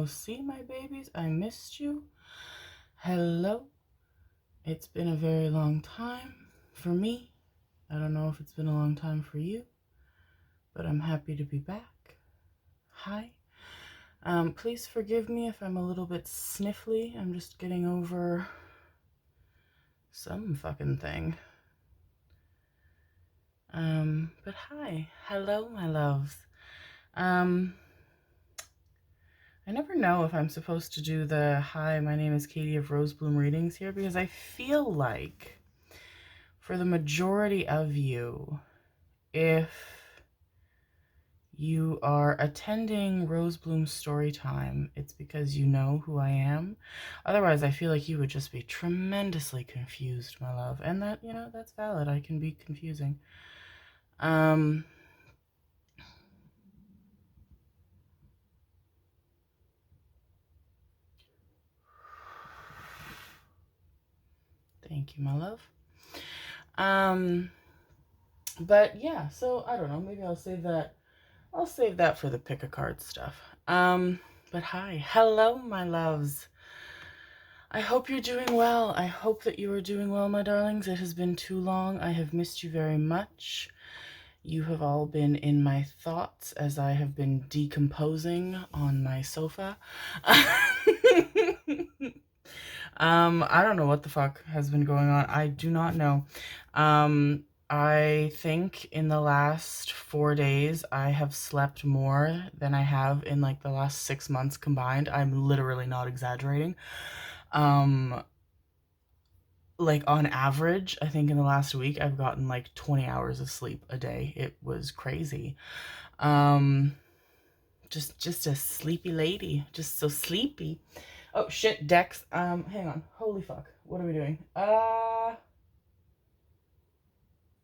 see, my babies, I missed you. Hello. It's been a very long time for me. I don't know if it's been a long time for you, but I'm happy to be back. Hi. Please forgive me if I'm a little bit sniffly. I'm just getting over some fucking thing. But hi. Hello, my loves. I never know if I'm supposed to do the hi, my name is Katie of Rosebloom readings here, because I feel like for the majority of you, if you are attending Rosebloom story time, it's because you know who I am. Otherwise, I feel like you would just be tremendously confused, my love. And that, that's valid. I can be confusing. Thank you, my love. But yeah, so I don't know, maybe I'll save that for the pick a card stuff. But hi. Hello, my loves. I hope you're doing well. I hope that you are doing well, my darlings. It has been too long. I have missed you very much. You have all been in my thoughts as I have been decomposing on my sofa. I don't know what the fuck has been going on. I do not know. I think in the last 4 days, I have slept more than I have in like the last 6 months combined. I'm literally not exaggerating. Like on average, I think in the last week, I've gotten like 20 hours of sleep a day. It was crazy. Just a sleepy lady, just so sleepy. Oh shit, Dex. Hang on. Holy fuck. What are we doing?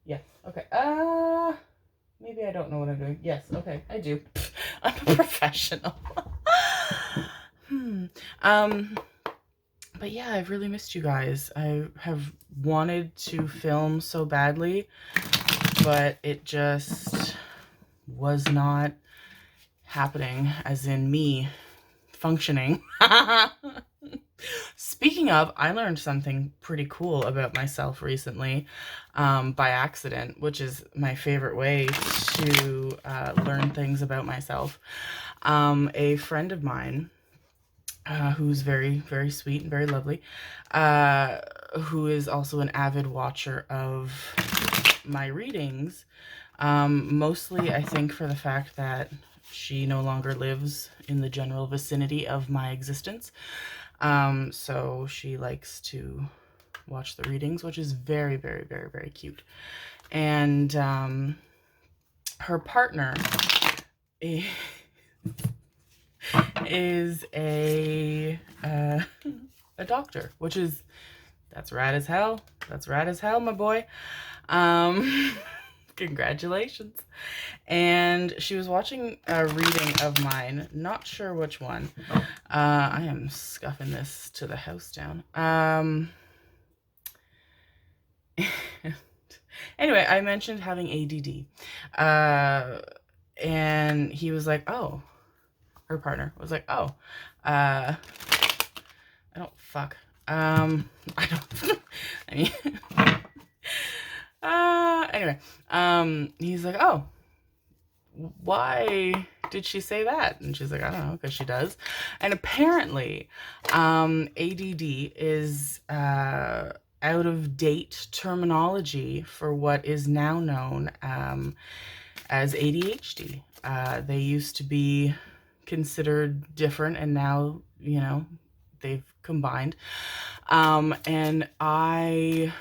Yeah. Okay. Maybe I don't know what I'm doing. Yes. Okay. I do. I'm a professional. But yeah, I've really missed you guys. I have wanted to film so badly, but it just was not happening, as in me functioning. Speaking of, I learned something pretty cool about myself recently, by accident, which is my favorite way to learn things about myself. A friend of mine, who's very, very sweet and very lovely, who is also an avid watcher of my readings, mostly I think for the fact that she no longer lives in the general vicinity of my existence. So she likes to watch the readings, which is very, very, very, very cute. And her partner is a doctor, which is, that's rad as hell. That's rad as hell, my boy. Congratulations. And she was watching a reading of mine, not sure which one. I am scuffing this to the house down. Anyway, I mentioned having ADD. And he was like, oh, her partner was like, oh, I don't, I don't, I mean, anyway, he's like, oh, why did she say that? And she's like, I don't know, because she does. And apparently, ADD is, out of date terminology for what is now known, as ADHD. They used to be considered different, and now, they've combined. And I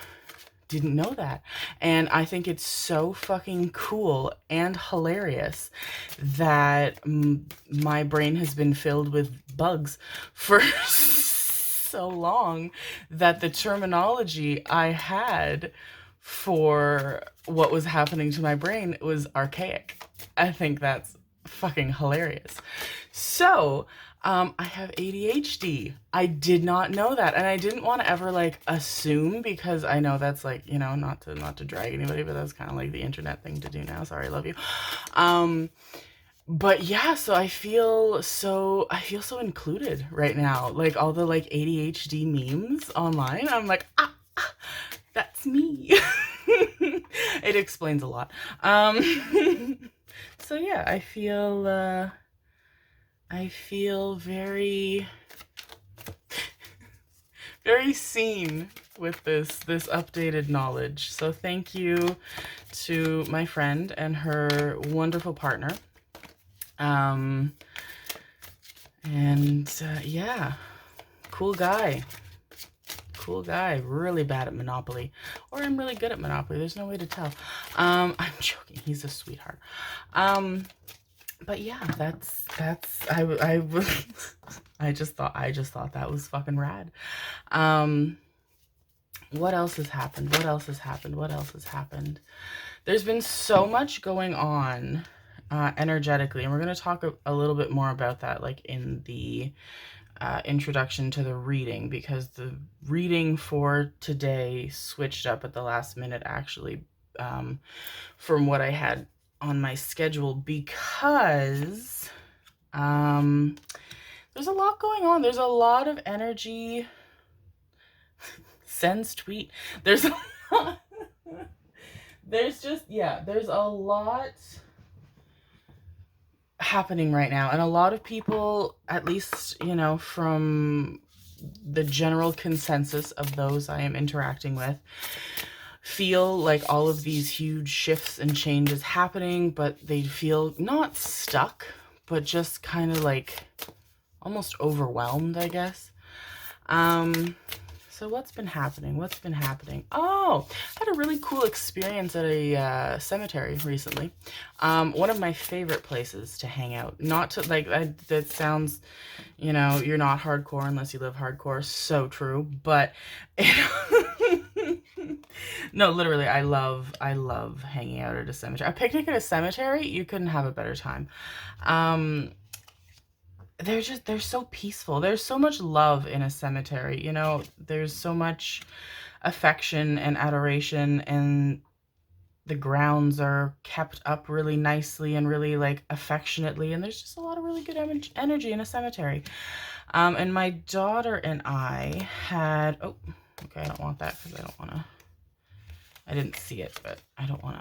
didn't know that. And I think it's so fucking cool and hilarious that my brain has been filled with bugs for so long that the terminology I had for what was happening to my brain was archaic. I think that's fucking hilarious. So, I have ADHD. I did not know that, and I didn't want to ever like assume, because I know that's like, not to drag anybody, but that's kind of like the internet thing to do now. Sorry, I love you. But yeah, so I feel so included right now. Like all the like ADHD memes online, I'm like, that's me. It explains a lot. So yeah, I feel very very seen with this updated knowledge. So thank you to my friend and her wonderful partner. Um, yeah, cool guy. Cool guy. Really bad at Monopoly. Or I'm really good at Monopoly. There's no way to tell. I'm joking. He's a sweetheart. But yeah, I I just thought that was fucking rad. Um, what else has happened? What else has happened? What else has happened? There's been so much going on energetically, and we're going to talk a little bit more about that, like in the introduction to the reading, because the reading for today switched up at the last minute, actually, from what I had on my schedule, because there's a lot going on. There's a lot of energy. Sends tweet. There's a lot. There's a lot happening right now, and a lot of people, at least, from the general consensus of those I am interacting with, feel like all of these huge shifts and changes happening, but they feel not stuck, but just kind of like almost overwhelmed, I guess. So what's been happening? What's been happening? Oh, I had a really cool experience at a cemetery recently. One of my favorite places to hang out. Not to, like, that sounds, you're not hardcore unless you live hardcore. So true. But, no, literally, I love hanging out at a cemetery. A picnic at a cemetery, you couldn't have a better time. Um, they're so peaceful. There's so much love in a cemetery. There's so much affection and adoration, and the grounds are kept up really nicely and really like affectionately, and there's just a lot of really good energy in a cemetery. And my daughter and I had, oh, okay, I don't want that because I didn't see it, but I don't want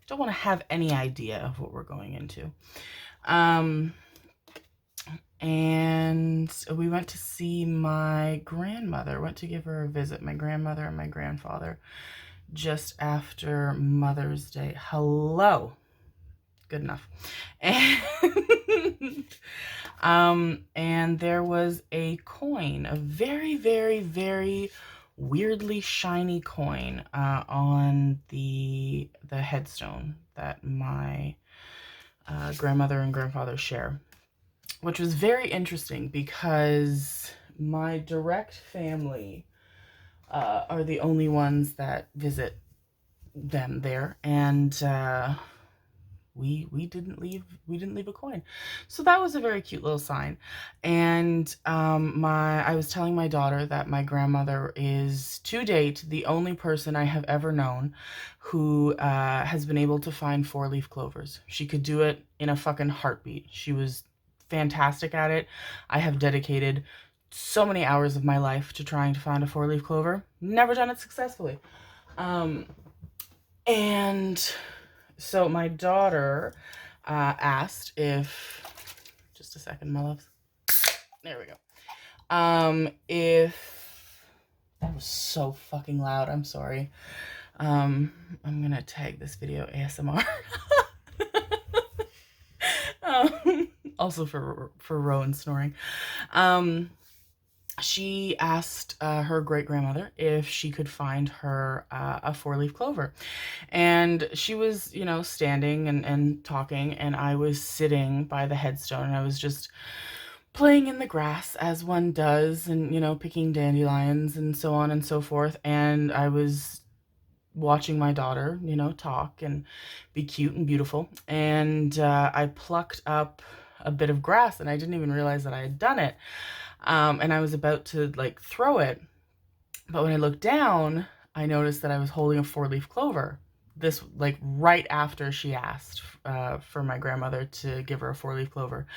to have any idea of what we're going into. And we went to see my grandmother, went to give her a visit, my grandmother and my grandfather, just after Mother's Day. Hello. Good enough. And, and there was a coin, a very, very, very weirdly shiny coin on the headstone that my grandmother and grandfather share, which was very interesting because my direct family are the only ones that visit them there, and we didn't leave a coin, so that was a very cute little sign. And I was telling my daughter that my grandmother is, to date, the only person I have ever known who has been able to find 4-leaf clovers. She could do it in a fucking heartbeat. She was fantastic at it. I have dedicated so many hours of my life to trying to find a 4-leaf clover. Never done it successfully. And so my daughter asked if, just a second, my loves. There we go. If that was so fucking loud, I'm sorry. I'm gonna tag this video ASMR. Also for Rowan snoring. She asked her great-grandmother if she could find her a 4-leaf clover. And she was, standing and talking, and I was sitting by the headstone, and I was just playing in the grass as one does, and, picking dandelions and so on and so forth. And I was watching my daughter, talk and be cute and beautiful. And I plucked up a bit of grass, and I didn't even realize that I had done it. And I was about to like throw it, but when I looked down, I noticed that I was holding a 4-leaf clover. this like right after she asked for my grandmother to give her a 4-leaf clover,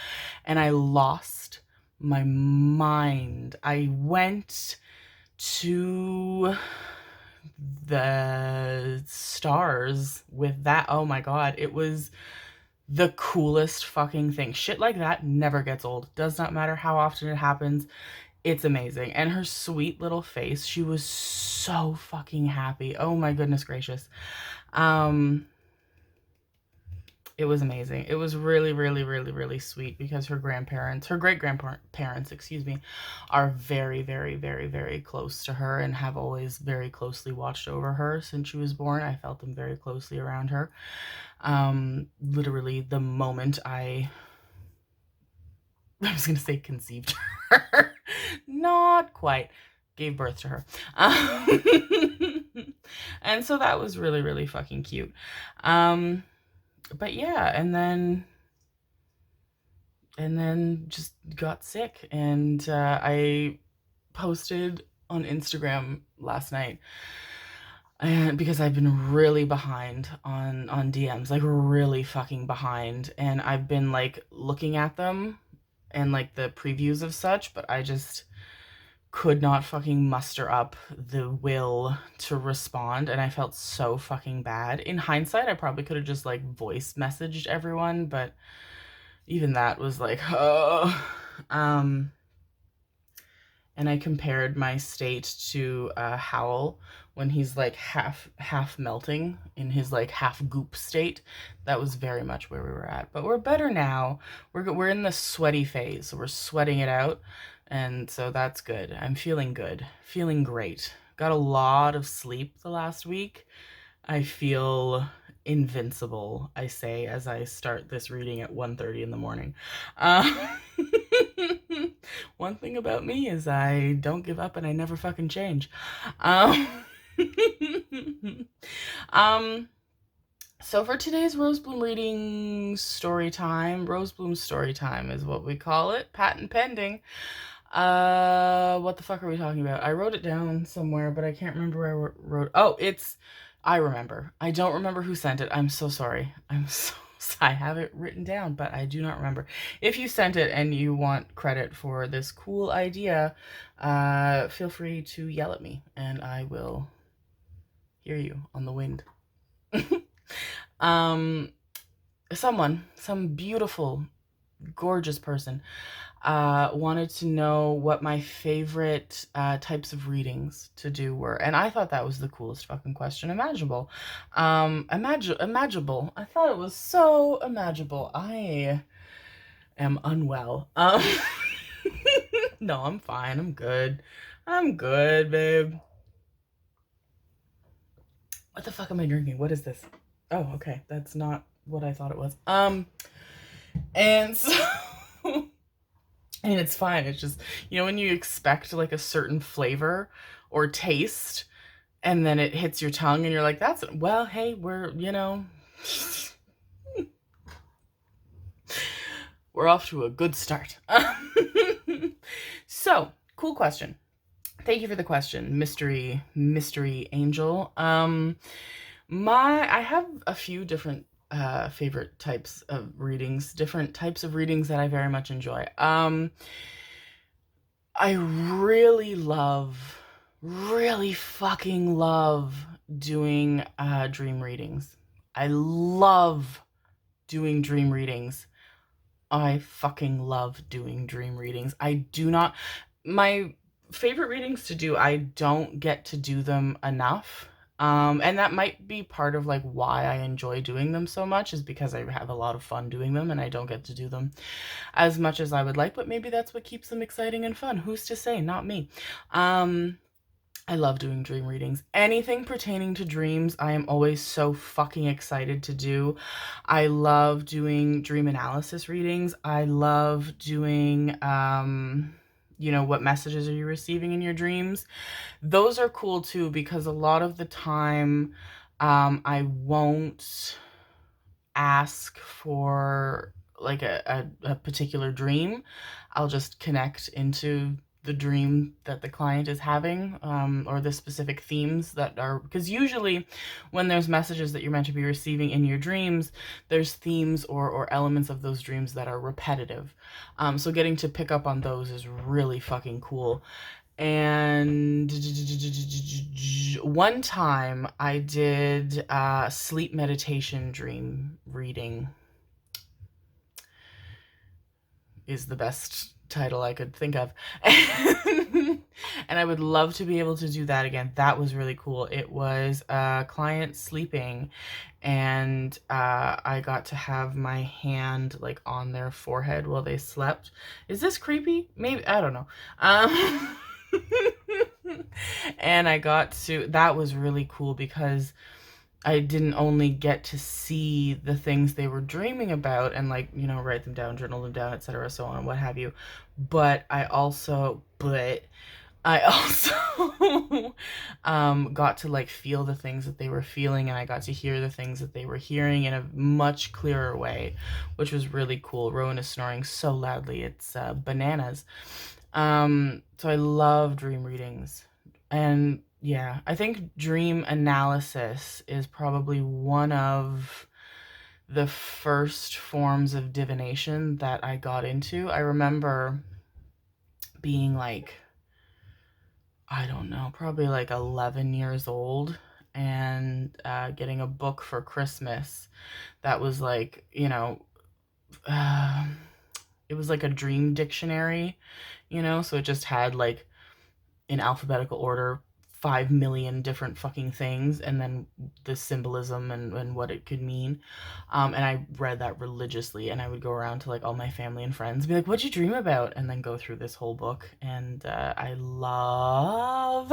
and I lost my mind. I went to the stars with that. Oh my god, it was the coolest fucking thing. Shit like that never gets old. Does not matter how often it happens. It's amazing. And her sweet little face, she was so fucking happy. Oh my goodness gracious. Um it was amazing. It was really, really, really, really sweet because her grandparents, her great grandparents, excuse me, are very, very, very, very close to her and have always very closely watched over her since she was born. I felt them very closely around her. Literally the moment I was going to say conceived her. Not quite. Gave birth to her. And so that was really, really fucking cute. But yeah, and then just got sick, and I posted on Instagram last night, and because I've been really behind on DMs, like really fucking behind, and I've been like looking at them and like the previews of such, but I just could not fucking muster up the will to respond, and I felt so fucking bad. In hindsight, I probably could have just like voice messaged everyone, but even that was like, oh. And I compared my state to Howl when he's like half melting in his like half goop state. That was very much where we were at, but we're better now. We're in the sweaty phase, so we're sweating it out, and so that's good. I'm feeling good, feeling great. Got a lot of sleep the last week. I feel invincible, I say, as I start this reading at 1:30 in the morning. One thing about me is I don't give up and I never fucking change. Um, um, so for today's Rosebloom reading story time, Rosebloom story time is what we call it, patent pending. What the fuck are we talking about? I wrote it down somewhere, but I can't remember where I wrote. Oh, I remember. I don't remember who sent it. I'm so sorry. I have it written down, but I do not remember. If you sent it and you want credit for this cool idea, feel free to yell at me and I will hear you on the wind. Some beautiful, gorgeous person wanted to know what my favorite types of readings to do were, and I thought that was the coolest fucking question imaginable. Imaginable. I thought it was so imaginable. I am unwell. No, I'm fine. I'm good. I'm good, babe. What the fuck am I drinking? What is this? Oh, okay. That's not what I thought it was. And so and it's fine. It's just, when you expect like a certain flavor or taste and then it hits your tongue and you're like, well, hey, we're off to a good start. So, cool question. Thank you for the question, mystery angel. I have a few different favorite types of readings, different types of readings that I very much enjoy. I really fucking love doing dream readings. I love doing dream readings. I fucking love doing dream readings. My favorite readings to do, I don't get to do them enough. And that might be part of like why I enjoy doing them so much, is because I have a lot of fun doing them and I don't get to do them as much as I would like, but maybe that's what keeps them exciting and fun. Who's to say? Not me. I love doing dream readings. Anything pertaining to dreams, I am always so fucking excited to do. I love doing dream analysis readings. I love doing, what messages are you receiving in your dreams? Those are cool too, because a lot of the time, I won't ask for like a particular dream. I'll just connect into the dream that the client is having, or the specific themes that are, because usually when there's messages that you're meant to be receiving in your dreams, there's themes or elements of those dreams that are repetitive. So getting to pick up on those is really fucking cool. And one time I did sleep meditation dream reading is the best title I could think of. And I would love to be able to do that again. That was really cool. It was a client sleeping, and I got to have my hand like on their forehead while they slept. Is this creepy? Maybe, I don't know. And I got to, that was really cool because I didn't only get to see the things they were dreaming about and, like, you know, write them down, journal them down, etc., so on and what have you, but I also got to like feel the things that they were feeling, and I got to hear the things that they were hearing in a much clearer way, which was really cool. Rowan is snoring so loudly, it's bananas. So I love dream readings. And yeah, I think dream analysis is probably one of the first forms of divination that I got into. I remember being like, I don't know, probably like 11 years old, and getting a book for Christmas that was like, you know, uh, it was like a dream dictionary, you know, so it just had like in alphabetical order 5 million different fucking things, and then the symbolism and what it could mean. And I read that religiously, and I would go around to like all my family and friends and be like, what'd you dream about? And then go through this whole book. And I love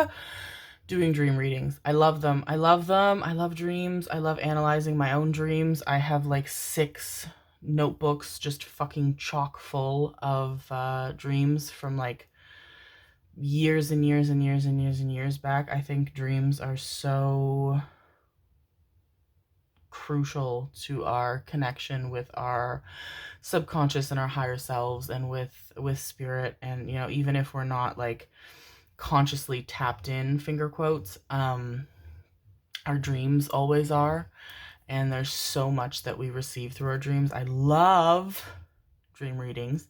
doing dream readings. I love them. I love them. I love dreams. I love analyzing my own dreams. I have like 6 notebooks just fucking chock full of dreams from like years and years and years and years and years back. I think dreams are so crucial to our connection with our subconscious and our higher selves, and with spirit. And you know, even if we're not like consciously tapped in, finger quotes, our dreams always are. And there's so much that we receive through our dreams. I love dream readings.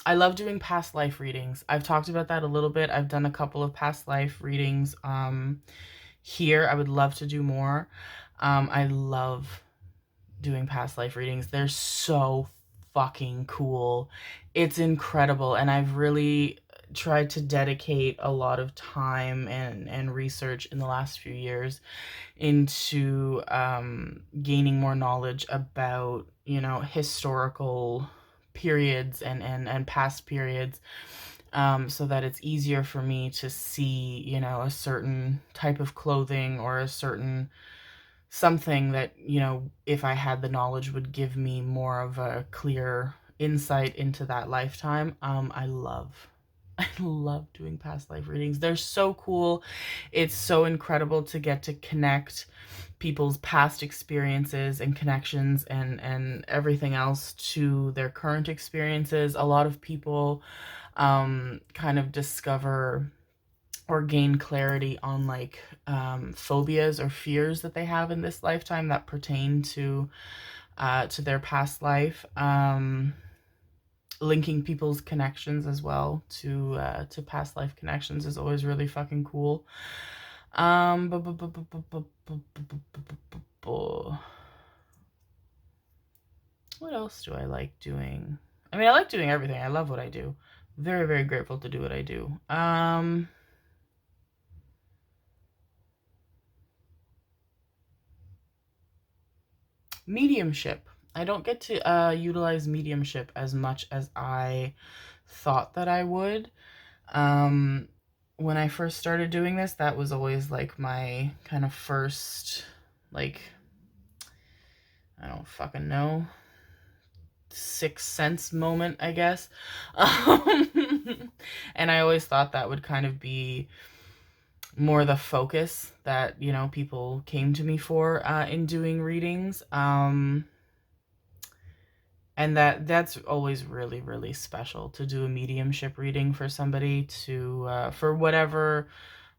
I love doing past life readings. I've talked about that a little bit. I've done a couple of past life readings here. I would love to do more. I love doing past life readings. They're so fucking cool. It's incredible. And I've really tried to dedicate a lot of time and research in the last few years into gaining more knowledge about, you know, historical periods and past periods, so that it's easier for me to see, you know, a certain type of clothing or a certain something that, you know, if I had the knowledge, would give me more of a clear insight into that lifetime. I love doing past life readings. They're so cool. It's so incredible to get to connect people's past experiences and connections and everything else to their current experiences. A lot of people kind of discover or gain clarity on like phobias or fears that they have in this lifetime that pertain to their past life. Linking people's connections as well to past life connections is always really fucking cool. What else do I like doing? I mean, I like doing everything. I love what I do. Very, very grateful to do what I do. Mediumship. I don't get to utilize mediumship as much as I thought that I would. When I first started doing this, that was always like my kind of first, like, I don't fucking know, sixth sense moment, I guess. And I always thought that would kind of be more the focus that, you know, people came to me for in doing readings. And that's always really, really special to do a mediumship reading for somebody to for whatever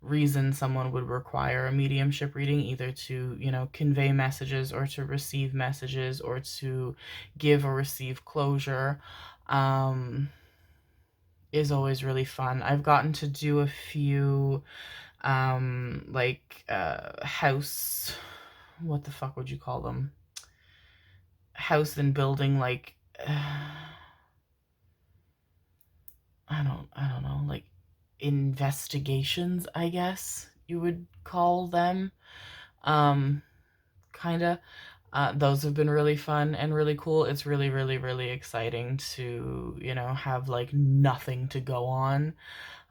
reason someone would require a mediumship reading, either to, convey messages or to receive messages or to give or receive closure, um, is always really fun. I've gotten to do a few, house, what the fuck would you call them? House and building, like, I don't know, like investigations, I guess you would call them. Um, Kinda. Those have been really fun and really cool. It's really, really, really exciting to, have like nothing to go on.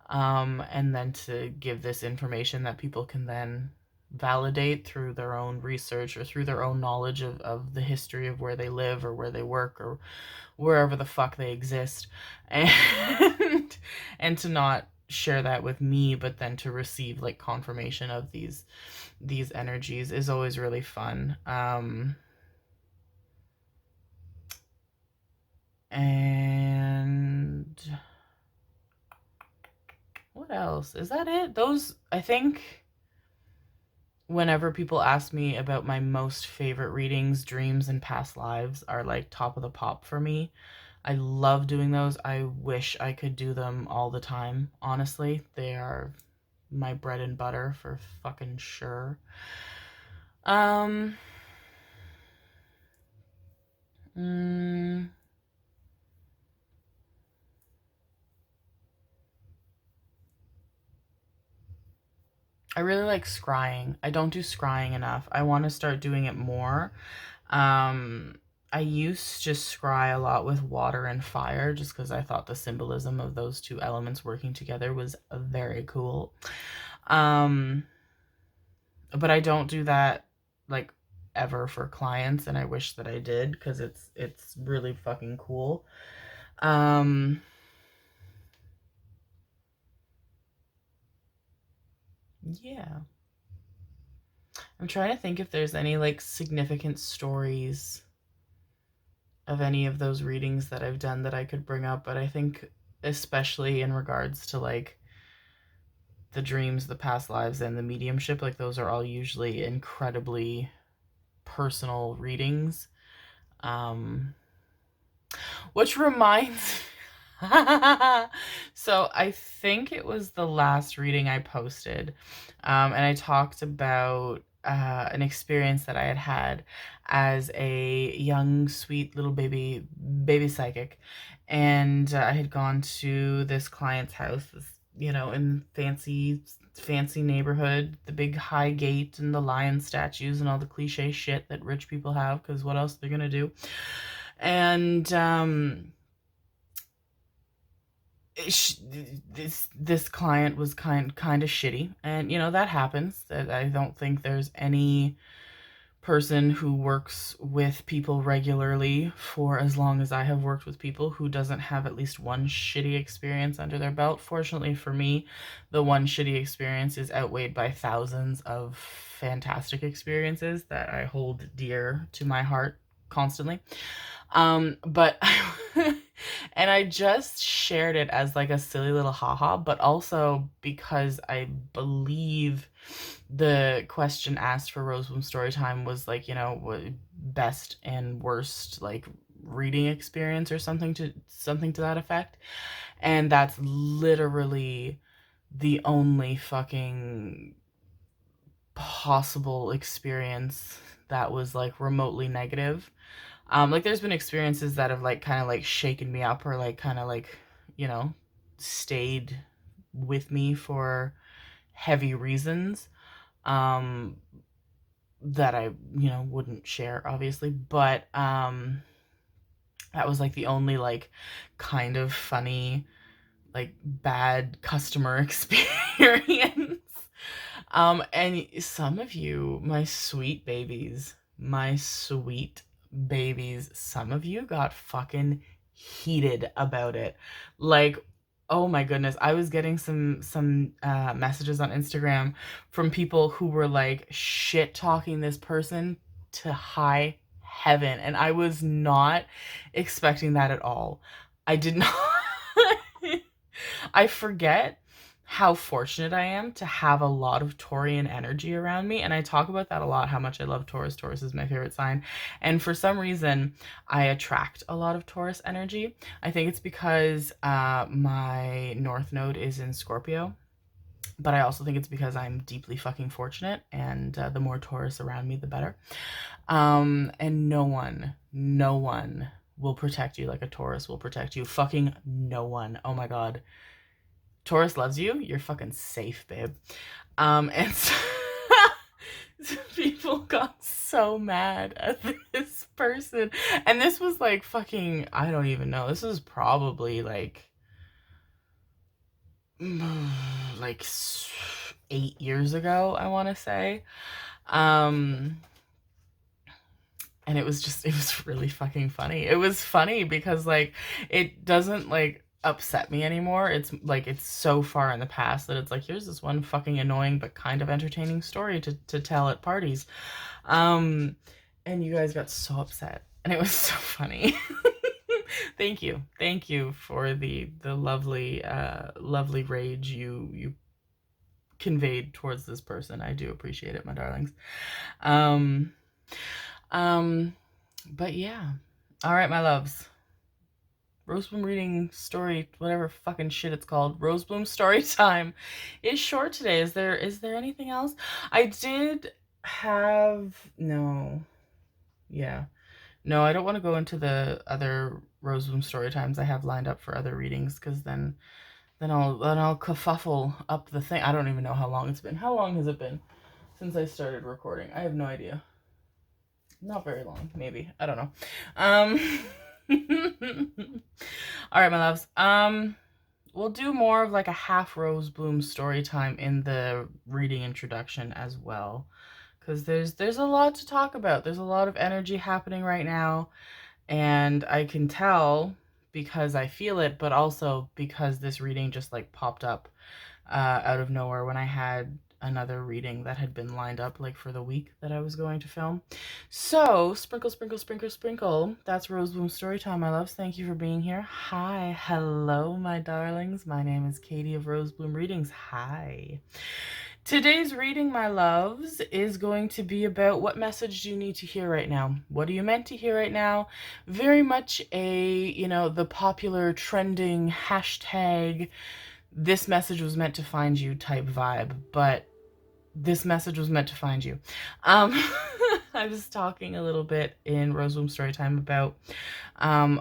And then to give this information that people can then validate through their own research or through their own knowledge of the history of where they live or where they work or wherever the fuck they exist. And and to not share that with me, but then to receive like confirmation of these energies is always really fun. And what else? Is that it? Those, I think, whenever people ask me about my most favorite readings, dreams and past lives are like top of the pop for me. I love doing those. I wish I could do them all the time, honestly. They are my bread and butter for fucking sure. Um, mm, I really like scrying. I don't do scrying enough. I want to start doing it more. Um, I used to just scry a lot with water and fire just because I thought the symbolism of those two elements working together was very cool. Um, but I don't do that like ever for clients, and I wish that I did because it's really fucking cool. Um, yeah. I'm trying to think if there's any like significant stories of any of those readings that I've done that I could bring up, but I think especially in regards to like the dreams, the past lives, and the mediumship, like those are all usually incredibly personal readings. Um, which reminds so I think it was the last reading I posted, and I talked about an experience that I had had as a young, sweet little baby psychic, and I had gone to this client's house, in fancy neighborhood, the big high gate and the lion statues and all the cliche shit that rich people have, because what else they're gonna do? And sh- this client was kind of shitty, and that happens. That I don't think there's any person who works with people regularly for as long as I have worked with people who doesn't have at least one shitty experience under their belt. Fortunately for me, the one shitty experience is outweighed by thousands of fantastic experiences that I hold dear to my heart constantly. But and I just shared it as like a silly little haha, but also because I believe the question asked for Rosebloom Storytime was like, best and worst like reading experience or something to that effect. And that's literally the only fucking possible experience that was like remotely negative. Like there's been experiences that have like kind of like shaken me up or like kind of like, you know, stayed with me for heavy reasons. Um, that I, wouldn't share obviously, but that was like the only like kind of funny like bad customer experience. And some of you, my sweet babies, some of you got fucking heated about it. Like, oh my goodness, I was getting some messages on Instagram from people who were like shit talking this person to high heaven. And I was not expecting that at all. I did not. I forget how fortunate I am to have a lot of Taurian energy around me. And I talk about that a lot, how much I love Taurus. Taurus is my favorite sign. And for some reason, I attract a lot of Taurus energy. I think it's because my North Node is in Scorpio. But I also think it's because I'm deeply fucking fortunate, and the more Taurus around me, the better. And no one will protect you like a Taurus will protect you. Fucking no one. Oh my god. Taurus loves you. You're fucking safe, babe. And so people got so mad at this person. And this was like fucking, I don't even know. This was probably like 8 years ago, I want to say. And it was really fucking funny. It was funny because like it doesn't like upset me anymore. It's like it's so far in the past that it's like, here's this one fucking annoying but kind of entertaining story to tell at parties. And you guys got so upset, and it was so funny. Thank you for the lovely lovely rage you conveyed towards this person. I do appreciate it, my darlings. But yeah. All right, my loves. Rosebloom reading story, whatever fucking shit it's called. Rosebloom story time is short today. Is there anything else? I did have no. Yeah. No, I don't want to go into the other Rosebloom story times I have lined up for other readings, because then I'll kerfuffle up the thing. I don't even know how long it's been. How long has it been since I started recording? I have no idea. Not very long, maybe. I don't know. All right, my loves. We'll do more of like a half Rosebloom story time in the reading introduction as well, because there's a lot to talk about. There's a lot of energy happening right now, and I can tell because I feel it, but also because this reading just like popped up out of nowhere when I had another reading that had been lined up like for the week that I was going to film. So sprinkle, sprinkle, sprinkle, sprinkle. That's Rosebloom Storytime, my loves. Thank you for being here. Hi, hello, my darlings. My name is Katie of Rosebloom Readings. Hi. Today's reading, my loves, is going to be about what message do you need to hear right now? What are you meant to hear right now? Very much a, the popular trending hashtag, this message was meant to find you type vibe, but this message was meant to find you. I was talking a little bit in Rosebloom Storytime about, I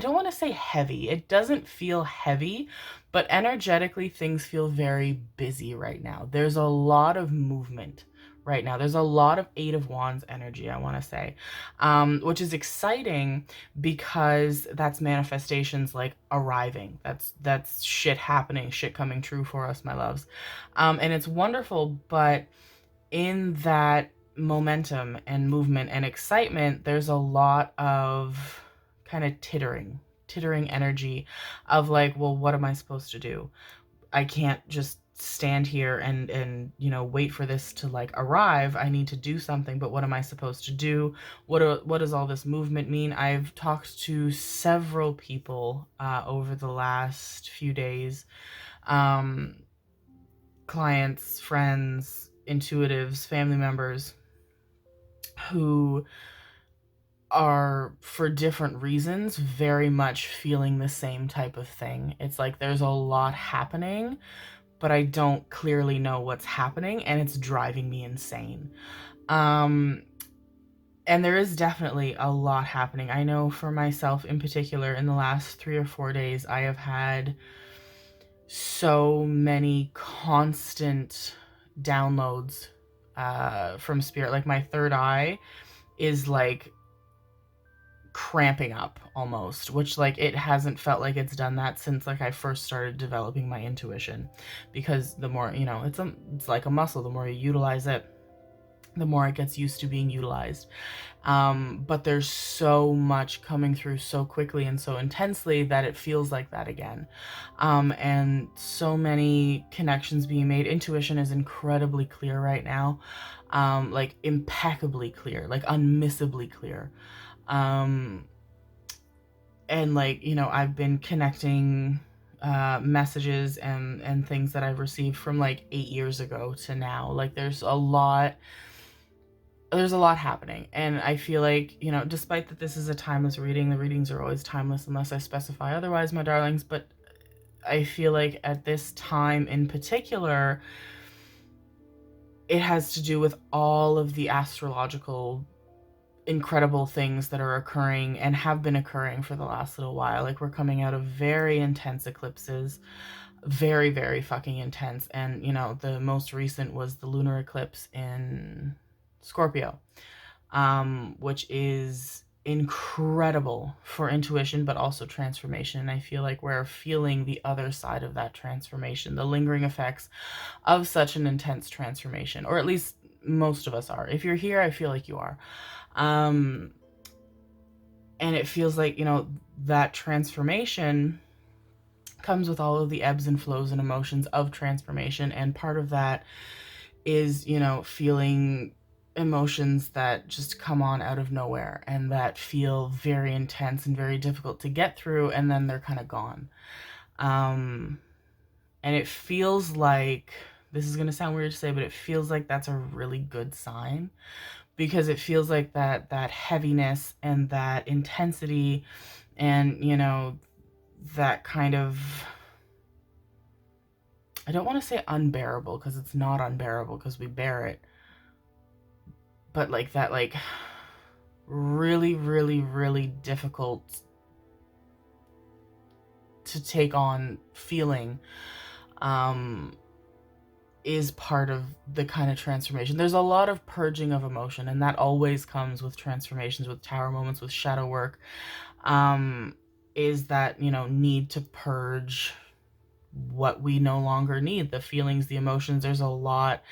don't want to say heavy. It doesn't feel heavy, but energetically things feel very busy right now. There's a lot of movement right now. There's a lot of Eight of Wands energy, I want to say, which is exciting because that's manifestations like arriving. That's shit happening, shit coming true for us, my loves. And it's wonderful, but in that momentum and movement and excitement, there's a lot of kind of tittering energy of like, well, what am I supposed to do? I can't just stand here and wait for this to like arrive. I need to do something, but what am I supposed to do? What does all this movement mean? I've talked to several people over the last few days, clients, friends, intuitives, family members, who are, for different reasons, very much feeling the same type of thing. It's like there's a lot happening, but I don't clearly know what's happening, and it's driving me insane. And there is definitely a lot happening. I know for myself in particular, in the last 3 or 4 days, I have had so many constant downloads from spirit. Like my third eye is like cramping up almost, which like it hasn't felt like it's done that since like I first started developing my intuition, because the more it's like a muscle, the more you utilize it, the more it gets used to being utilized. But there's so much coming through so quickly and so intensely that it feels like that again. And so many connections being made. Intuition is incredibly clear right now, like impeccably clear, like unmissably clear. Um, and like, you know, I've been connecting messages and things that I've received from like 8 years ago to now. Like there's a lot happening, and I feel like, you know, despite that this is a timeless reading, the readings are always timeless unless I specify otherwise, my darlings, but I feel like at this time in particular, it has to do with all of the astrological incredible things that are occurring and have been occurring for the last little while. Like, we're coming out of very intense eclipses, very, very fucking intense. And, you know, the most recent was the lunar eclipse in Scorpio, which is incredible for intuition, but also transformation. And I feel like we're feeling the other side of that transformation, the lingering effects of such an intense transformation, or at least most of us are. If you're here, I feel like you are. And it feels like, you know, that transformation comes with all of the ebbs and flows and emotions of transformation. And part of that is, you know, feeling emotions that just come on out of nowhere and that feel very intense and very difficult to get through, and then they're kind of gone. And it feels like, this is going to sound weird to say, but it feels like that's a really good sign, because it feels like that heaviness and that intensity and, you know, that kind of, I don't want to say unbearable, because it's not unbearable because we bear it, but like that, like really, really, really difficult to take on feeling, is part of the kind of transformation. There's a lot of purging of emotion, and that always comes with transformations, with tower moments, with shadow work, is that, you know, need to purge what we no longer need, the feelings, the emotions. There's a lot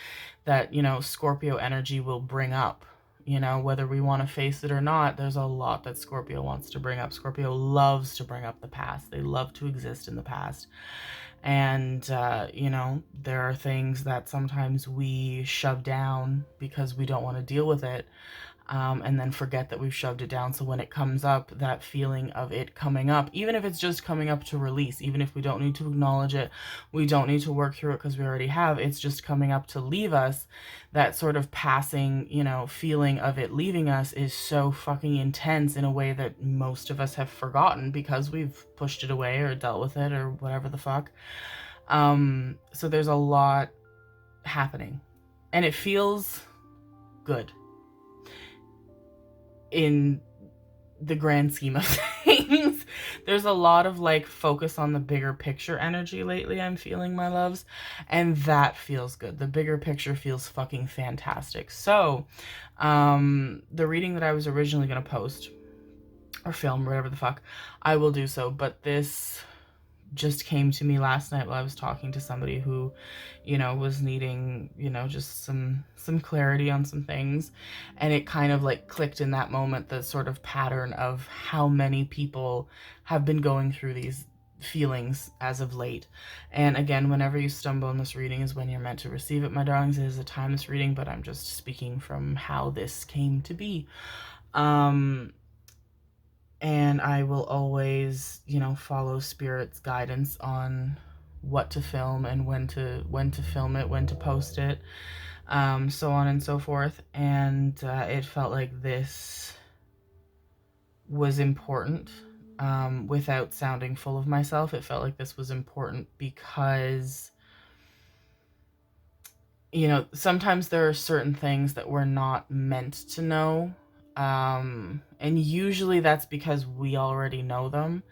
that, you know, Scorpio energy will bring up, you know, whether we want to face it or not. There's a lot that Scorpio wants to bring up. Scorpio loves to bring up the past. They love to exist in the past. And, you know, there are things that sometimes we shove down because we don't want to deal with it, and then forget that we've shoved it down. So when it comes up, that feeling of it coming up, even if it's just coming up to release, even if we don't need to acknowledge it, we don't need to work through it because we already have, it's just coming up to leave us, that sort of passing, you know, feeling of it leaving us is so fucking intense in a way that most of us have forgotten because we've pushed it away or dealt with it or whatever the fuck. So there's a lot happening, and it feels good in the grand scheme of things. There's a lot of like focus on the bigger picture energy lately, I'm feeling, my loves, and that feels good. The bigger picture feels fucking fantastic. So the reading that I was originally going to post or film, whatever the fuck, I will do so, but this just came to me last night while I was talking to somebody who, you know, was needing, you know, just some clarity on some things. And it kind of like clicked in that moment, the sort of pattern of how many people have been going through these feelings as of late. And again, whenever you stumble on this reading is when you're meant to receive it, my darlings. It is a timeless reading, but I'm just speaking from how this came to be. And I will always, you know, follow Spirit's guidance on what to film and when to film it, when to post it, so on and so forth. And it felt like this was important, without sounding full of myself. It felt like this was important because, you know, sometimes there are certain things that we're not meant to know. And usually that's because we already know them.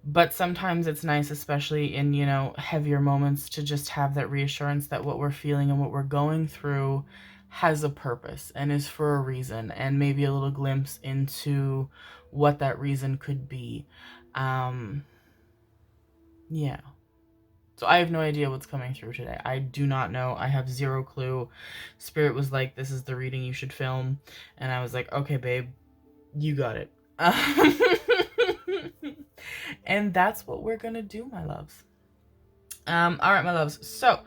But sometimes it's nice, especially in, you know, heavier moments, to just have that reassurance that what we're feeling and what we're going through has a purpose and is for a reason, and maybe a little glimpse into what that reason could be. Yeah. So I have no idea what's coming through today. I do not know. I have zero clue. Spirit was like, this is the reading you should film. And I was like, okay, babe, you got it. And that's what we're going to do, my loves. All right, my loves. So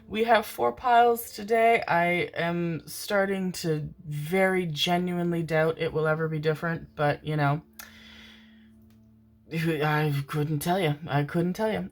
we have 4 piles today. I am starting to very genuinely doubt it will ever be different, but you know, I couldn't tell you. I couldn't tell you.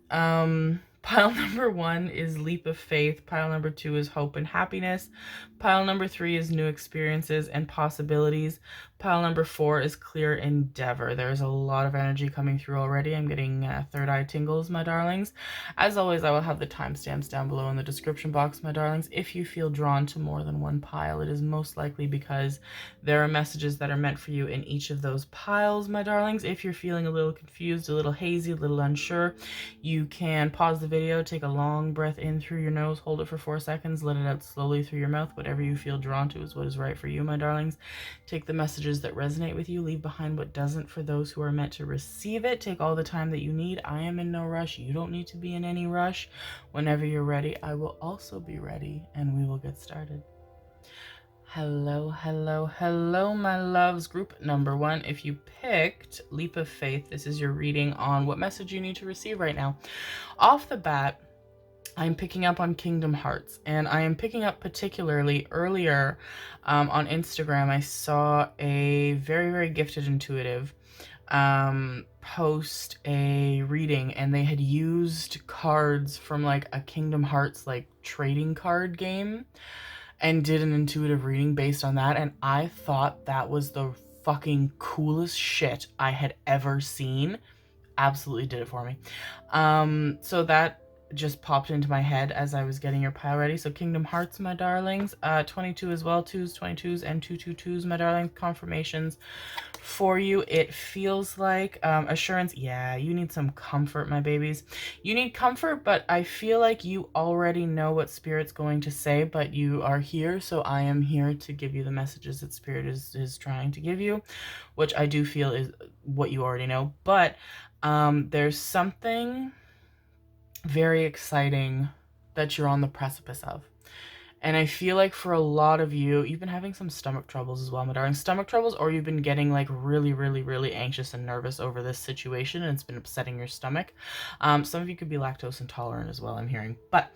Pile number 1 is leap of faith. Pile number 2 is hope and happiness. Pile number 3 is new experiences and possibilities. Pile number 4 is clear endeavor. There's a lot of energy coming through already. I'm getting third eye tingles, my darlings. As always, I will have the timestamps down below in the description box, my darlings. If you feel drawn to more than one pile, it is most likely because there are messages that are meant for you in each of those piles, my darlings. If you're feeling a little confused, a little hazy, a little unsure, you can pause the video, take a long breath in through your nose, hold it for 4 seconds, let it out slowly through your mouth. Whatever you feel drawn to is what is right for you, my darlings. Take the messages that resonate with you, leave behind what doesn't for those who are meant to receive it. Take all the time that you need. I am in no rush. You don't need to be in any rush. Whenever you're ready, I will also be ready, and we will get started. Hello, hello, hello, my loves. Group number 1, if you picked Leap of Faith, this is your reading on what message you need to receive right now. Off the bat, I'm picking up on Kingdom Hearts, and I am picking up particularly earlier on Instagram. I saw a very, very gifted intuitive post a reading, and they had used cards from like a Kingdom Hearts like trading card game and did an intuitive reading based on that, and I thought that was the fucking coolest shit I had ever seen. Absolutely did it for me. So that just popped into my head as I was getting your pile ready. So Kingdom Hearts, my darlings, 22 as well, 2s, 22s, and 222s, my darling. Confirmations for you. It feels like assurance. Yeah, you need some comfort, my babies. You need comfort, but I feel like you already know what Spirit's going to say, but you are here, so I am here to give you the messages that Spirit is trying to give you, which I do feel is what you already know. But there's something very exciting that you're on the precipice of. And I feel like for a lot of you, you've been having some stomach troubles as well, my darling. Stomach troubles, or you've been getting like really, really, really anxious and nervous over this situation, and it's been upsetting your stomach. Some of you could be lactose intolerant as well, I'm hearing. But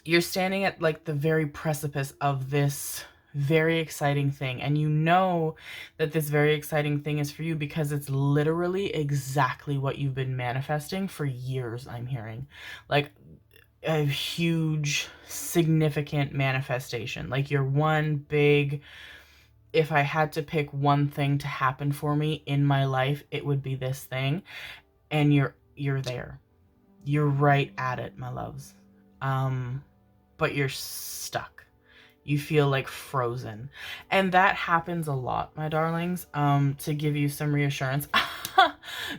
you're standing at like the very precipice of this very exciting thing, and you know that this very exciting thing is for you because it's literally exactly what you've been manifesting for years, I'm hearing. Like a huge significant manifestation, like your one big, if I had to pick one thing to happen for me in my life, it would be this thing. And you're there, you're right at it, my loves. But you're stuck. You feel like frozen. And that happens a lot, my darlings. To give you some reassurance,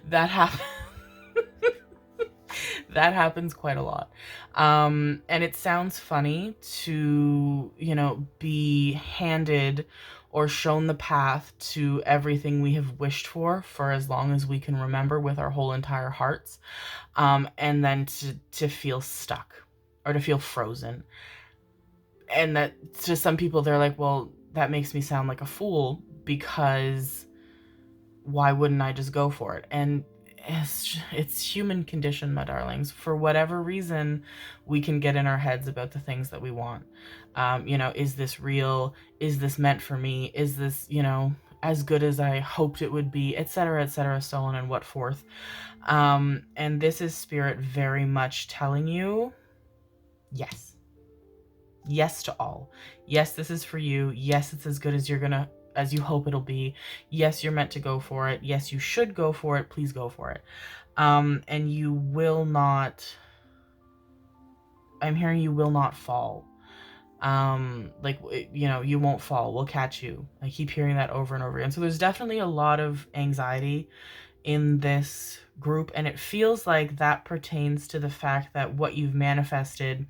that happens. That happens quite a lot. And it sounds funny to, you know, be handed or shown the path to everything we have wished for as long as we can remember with our whole entire hearts. And then to feel stuck or to feel frozen. And that to some people, they're like, well, that makes me sound like a fool because why wouldn't I just go for it? And it's human condition, my darlings. For whatever reason, we can get in our heads about the things that we want. You know, is this real? Is this meant for me? Is this, you know, as good as I hoped it would be, etc., so on and what forth. And this is Spirit very much telling you, yes. Yes to all. Yes, this is for you. Yes, it's as good as as you hope it'll be. Yes, you're meant to go for it. Yes, you should go for it. Please go for it. And you will not, I'm hearing you will not fall. Like, you know, you won't fall. We'll catch you. I keep hearing that over and over again. So there's definitely a lot of anxiety in this group, and it feels like that pertains to the fact that what you've manifested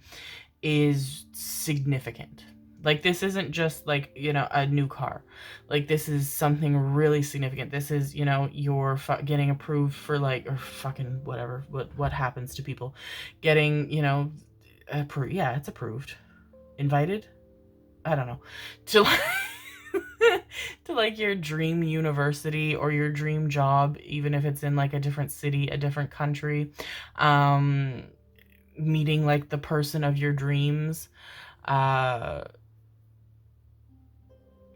is significant. Like, this isn't just like, you know, a new car. Like, this is something really significant. This is, you know, you're getting approved for, like, or fucking whatever, what happens to people getting, you know, approved. Yeah, it's approved. Invited? I don't know. To like, to like your dream university or your dream job, even if it's in like a different city, a different country. Meeting like the person of your dreams. Uh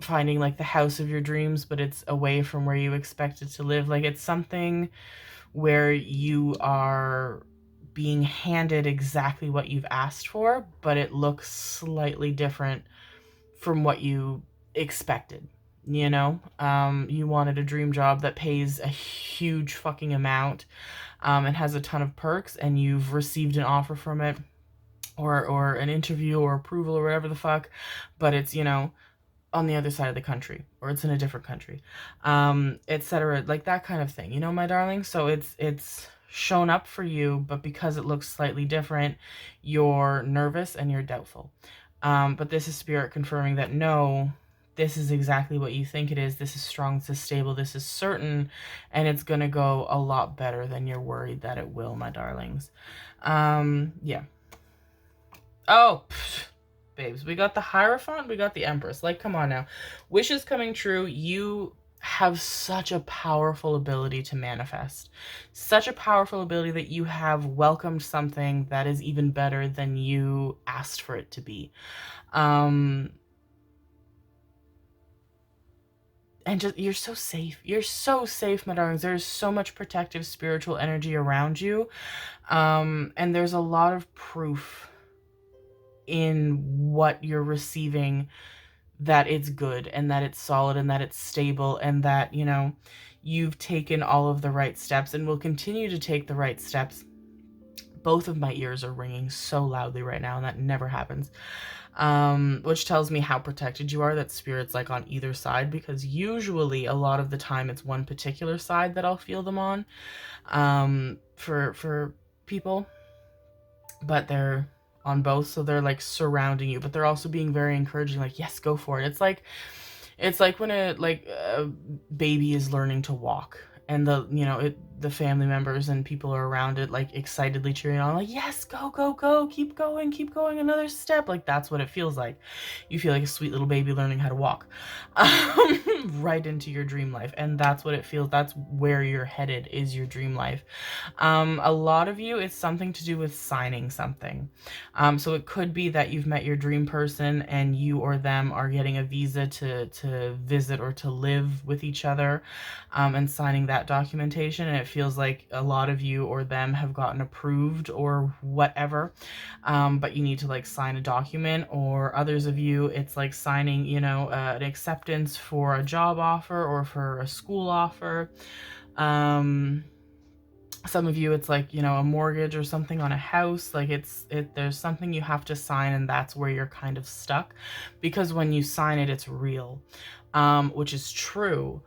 Finding like the house of your dreams, but it's away from where you expected to live. Like, it's something where you are being handed exactly what you've asked for, but it looks slightly different from what you expected. You know, you wanted a dream job that pays a huge fucking amount, and has a ton of perks, and you've received an offer from it, or an interview or approval or whatever the fuck, but it's, you know, on the other side of the country, or it's in a different country, etc., like that kind of thing, you know, my darling. So it's shown up for you, but because it looks slightly different, you're nervous and you're doubtful. But this is spirit confirming that no, this is exactly what you think it is. This is strong, this is stable, this is certain, and it's gonna go a lot better than you're worried that it will, my darlings. Yeah. Oh, babes, we got the Hierophant, we got the Empress. Like, come on now. Wishes coming true. You have such a powerful ability to manifest. Such a powerful ability that you have welcomed something that is even better than you asked for it to be. And just, you're so safe. You're so safe, my darlings. There's so much protective spiritual energy around you. And there's a lot of proof in what you're receiving, that it's good and that it's solid and that it's stable, and that, you know, you've taken all of the right steps and will continue to take the right steps. Both of my ears are ringing so loudly right now, and that never happens. Which tells me how protected you are, that spirit's like on either side, because usually a lot of the time it's one particular side that I'll feel them on, for people, but they're on both, so they're like surrounding you, but they're also being very encouraging, like, yes, go for it. It's like when a baby is learning to walk, and the, you know, the family members and people are around it, like, excitedly cheering on, like, yes, go, go, go, keep going, another step. Like, that's what it feels like. You feel like a sweet little baby learning how to walk, right into your dream life, and that's what it feels. That's where you're headed, is your dream life. A lot of you, it's something to do with signing something. So it could be that you've met your dream person and you or them are getting a visa to visit or to live with each other, and signing that documentation. And it feels like a lot of you or them have gotten approved or whatever, but you need to like sign a document. Or others of you, it's like signing, you know, an acceptance for a job offer or for a school offer. Some of you, it's like, you know, a mortgage or something on a house. Like, there's something you have to sign, and that's where you're kind of stuck, because when you sign it, it's real, which is true,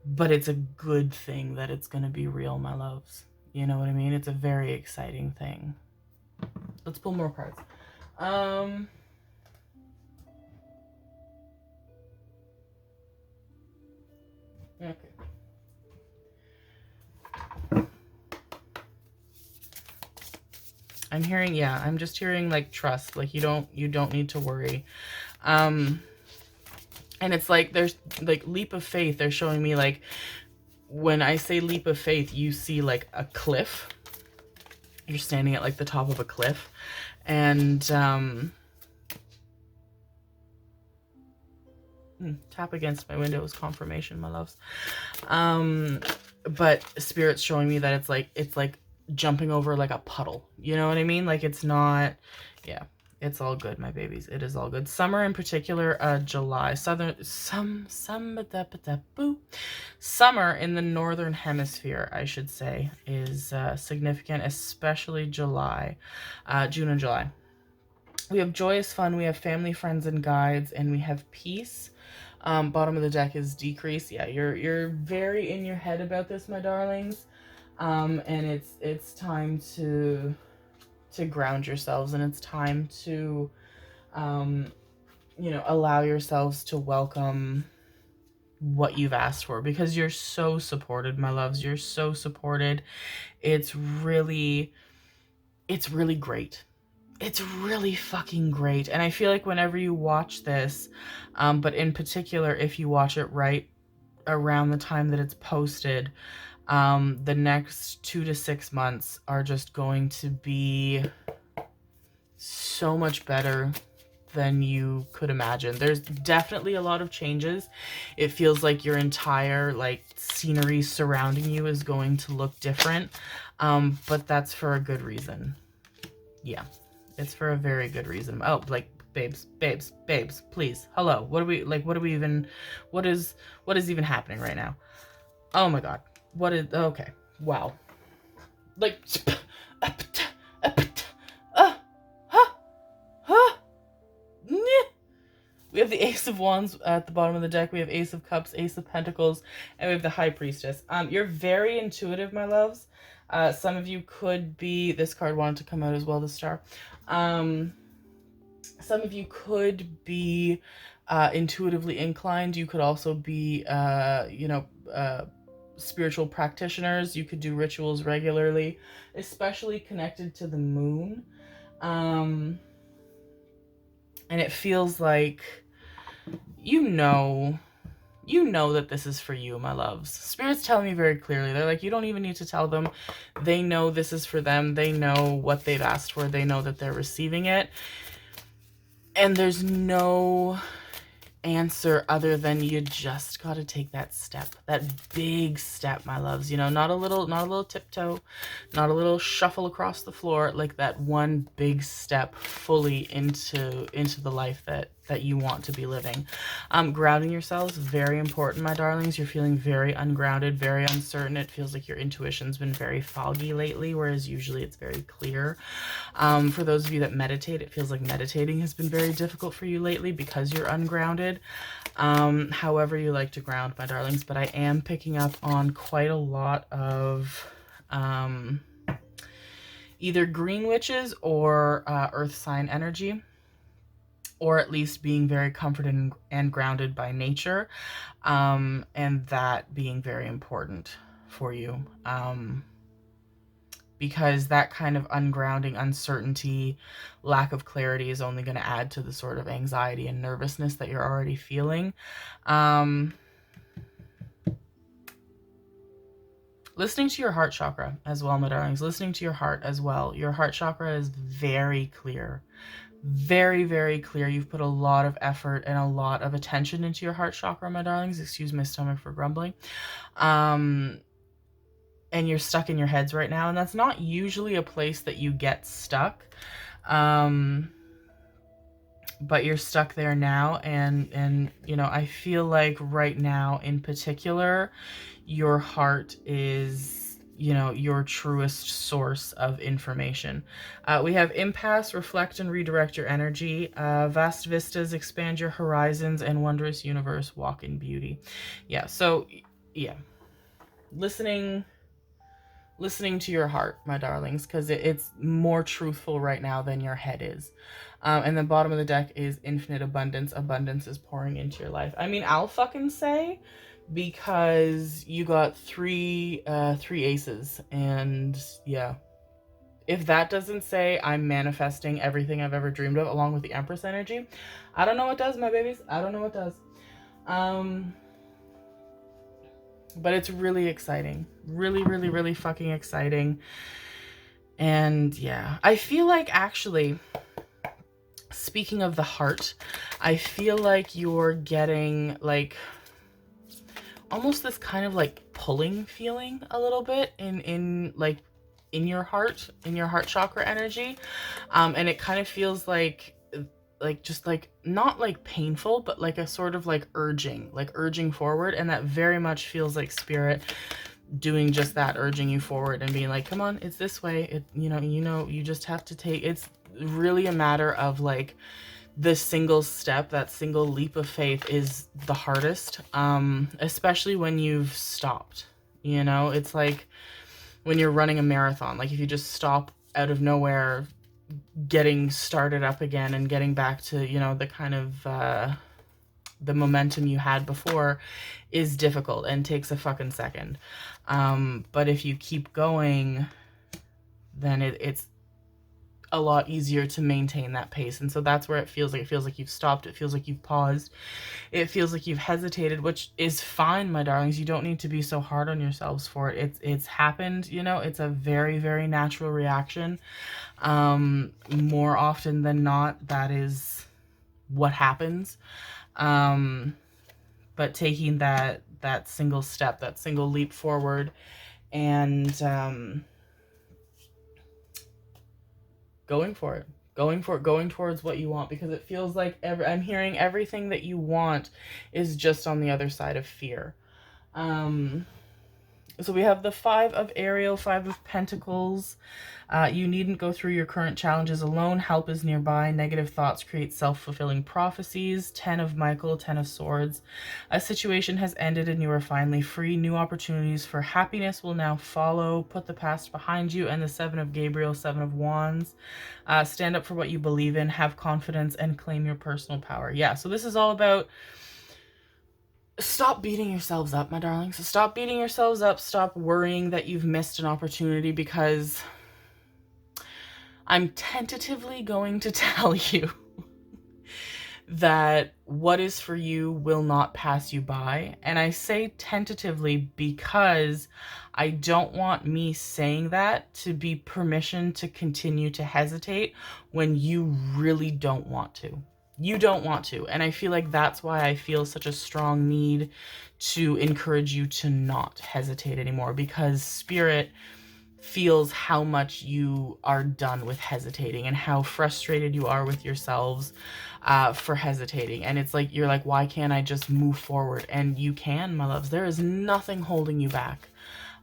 but it's a good thing that it's going to be real, my loves. You know what I mean? It's a very exciting thing. Let's pull more cards. Okay. I'm hearing, yeah, I'm just hearing like trust. Like, you don't need to worry. And it's like, there's like leap of faith. They're showing me, like, when I say leap of faith, you see like a cliff. You're standing at like the top of a cliff, and tap against my window is confirmation, my loves. But Spirit's showing me that it's like jumping over like a puddle. You know what I mean? Like, it's not, yeah, it's all good, my babies. It is all good. Summer in particular, July, summer in the northern hemisphere, I should say, is significant, especially July, June and July. We have joyous fun, we have family, friends, and guides, and we have peace. Bottom of the deck is decrease. Yeah, you're very in your head about this, my darlings. And it's time to ground yourselves, and it's time to you know, allow yourselves to welcome what you've asked for, because you're so supported, my loves. You're so supported. It's really great. It's really fucking great. And I feel like whenever you watch this, but in particular, if you watch it right around the time that it's posted, the next 2 to 6 months are just going to be so much better than you could imagine. There's definitely a lot of changes. It feels like your entire like scenery surrounding you is going to look different, but that's for a good reason. Yeah, it's for a very good reason. Oh, like babes, please, hello. What is even happening right now? Oh my god, okay, wow, like we have the Ace of Wands at the bottom of the deck. We have Ace of Cups, Ace of Pentacles, and we have the High Priestess. You're very intuitive, my loves. Some of you could be, this card wanted to come out as well, the Star. Some of you could be intuitively inclined. You could also be, spiritual practitioners. You could do rituals regularly, especially connected to the moon. And it feels like you know that this is for you, my loves. Spirit's telling me very clearly. They're like, you don't even need to tell them. They know this is for them. They know what they've asked for. They know that they're receiving it. And there's no answer other than you just got to take that step, that big step, my loves. You know, not a little tiptoe, not a little shuffle across the floor, like that one big step fully into the life that you want to be living. Grounding yourselves, very important, my darlings. You're feeling very ungrounded, very uncertain. It feels like your intuition's been very foggy lately, whereas usually it's very clear. For those of you that meditate, it feels like meditating has been very difficult for you lately because you're ungrounded. However you like to ground, my darlings, but I am picking up on quite a lot of either green witches or earth sign energy, or at least being very comforted and grounded by nature, and that being very important for you. Because that kind of ungrounding, uncertainty, lack of clarity is only going to add to the sort of anxiety and nervousness that you're already feeling. Listening to your heart chakra as well, my darlings. Listening to your heart as well. Your heart chakra is very clear. Very, very clear. You've put a lot of effort and a lot of attention into your heart chakra, my darlings. Excuse my stomach for grumbling. And you're stuck in your heads right now, and that's not usually a place that you get stuck, but you're stuck there now, and you know, I feel like right now in particular, your heart is, you know, your truest source of information. We have impasse, reflect and redirect your energy, vast vistas, expand your horizons, and wondrous universe, walk in beauty. Yeah, so yeah, listening to your heart, my darlings, because it's more truthful right now than your head is. And the bottom of the deck is infinite abundance. Abundance is pouring into your life. I mean, I'll fucking say, because you got three aces, and yeah, if that doesn't say I'm manifesting everything I've ever dreamed of, along with the Empress energy, I don't know what does, my babies. I don't know what does. But it's really exciting. Really, really, really fucking exciting. And yeah, I feel like, actually, speaking of the heart, I feel like you're getting like almost this kind of like pulling feeling a little bit in your heart chakra energy. And it kind of feels like just like not like painful, but like a sort of like urging forward, and that very much feels like spirit doing just that, urging you forward and being like, come on, it's this way. It, you know, you just have to take, it's really a matter of like the single step, that single leap of faith is the hardest, especially when you've stopped. You know, it's like when you're running a marathon, like if you just stop out of nowhere getting started up again and getting back to, you know, the kind of the momentum you had before is difficult and takes a fucking second. But if you keep going, then it's a lot easier to maintain that pace. And so that's where it feels like you've stopped. It feels like you've paused. It feels like you've hesitated, which is fine, my darlings. You don't need to be so hard on yourselves for it. It's happened, you know. It's a very, very natural reaction. More often than not, that is what happens. But taking that single step, that single leap forward, and going for it, going towards what you want, because it feels like I'm hearing everything that you want is just on the other side of fear. So we have the 5 of Ariel, 5 of Pentacles. You needn't go through your current challenges alone. Help is nearby. Negative thoughts create self-fulfilling prophecies. 10 of Michael, 10 of Swords. A situation has ended and you are finally free. New opportunities for happiness will now follow. Put the past behind you. And the 7 of Gabriel, 7 of Wands. Stand up for what you believe in. Have confidence and claim your personal power. Yeah, so this is all about... Stop beating yourselves up, my darlings. Stop beating yourselves up. Stop worrying that you've missed an opportunity, because I'm tentatively going to tell you that what is for you will not pass you by. And I say tentatively because I don't want me saying that to be permission to continue to hesitate when you really don't want to. You don't want to. And I feel like that's why I feel such a strong need to encourage you to not hesitate anymore, because Spirit feels how much you are done with hesitating and how frustrated you are with yourselves for hesitating. And it's like, you're like, why can't I just move forward? And you can, my loves. There is nothing holding you back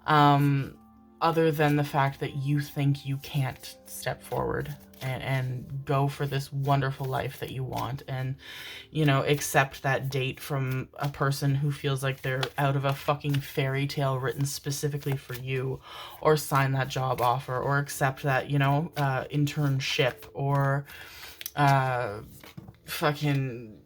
other than the fact that you think you can't step forward and go for this wonderful life that you want, and, you know, accept that date from a person who feels like they're out of a fucking fairy tale written specifically for you, or sign that job offer, or accept that, you know, internship, or fucking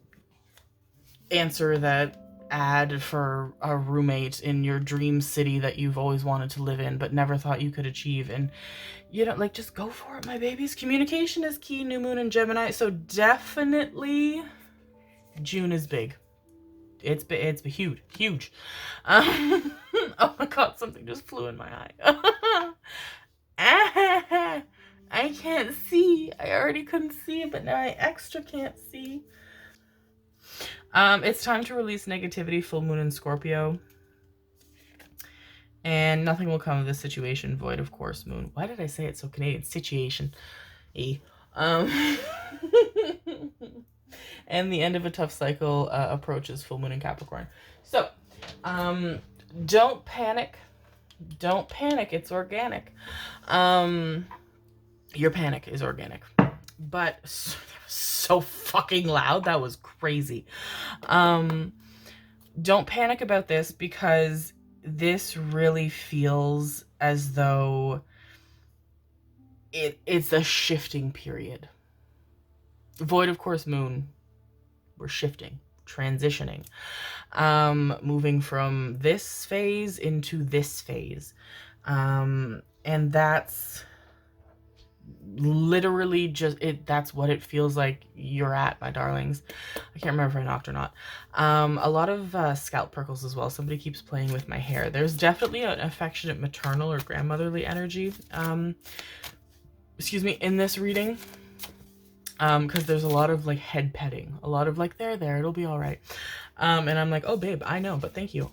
answer that ad for a roommate in your dream city that you've always wanted to live in but never thought you could achieve. And you know, like, just go for it, my babies. Communication is key. New moon in Gemini, so definitely June is big. It's huge. Oh my god, something just flew in my eye. I can't see. I already couldn't see, but now I extra can't see. It's time to release negativity. Full moon in Scorpio. And nothing will come of this situation. Void of course, moon. Why did I say it so Canadian? Situation. And the end of a tough cycle approaches. Full moon in Capricorn. So, don't panic. Don't panic. It's organic. Your panic is organic. But so fucking loud. That was crazy. Don't panic about this, because this really feels as though it's a shifting period. Void of course, moon. We're shifting, transitioning, moving from this phase into this phase. And that's literally just it. That's what it feels like you're at, my darlings. I can't remember if I knocked or not. A lot of scalp prickles as well. Somebody keeps playing with my hair. There's definitely an affectionate maternal or grandmotherly energy excuse me, in this reading, because there's a lot of like head petting, a lot of like, there, it'll be all right. And I'm like, oh babe, I know, but thank you.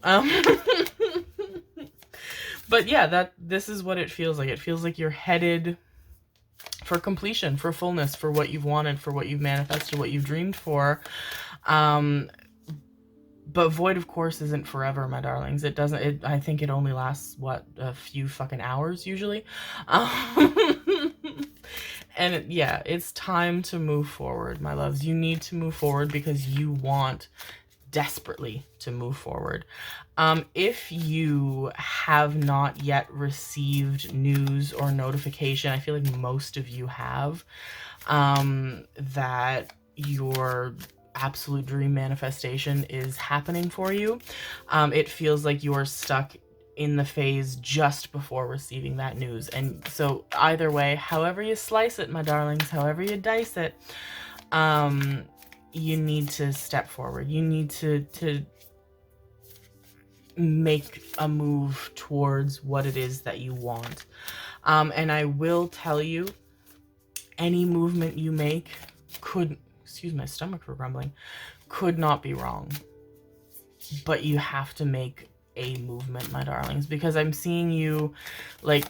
But yeah, this is what it feels like. It feels like you're headed for completion, for fullness, for what you've wanted, for what you've manifested, what you've dreamed for. But void of course isn't forever, my darlings. It doesn't, I think it only lasts, what, a few fucking hours usually. And yeah, it's time to move forward, my loves. You need to move forward because you want desperately to move forward. If you have not yet received news or notification, I feel like most of you have, that your absolute dream manifestation is happening for you. It feels like you're stuck in the phase just before receiving that news. And so either way, however you slice it, my darlings, however you dice it, you need to step forward. You need to make a move towards what it is that you want. And I will tell you, any movement you make could, excuse my stomach for grumbling, could not be wrong. But you have to make a movement, my darlings, because I'm seeing you like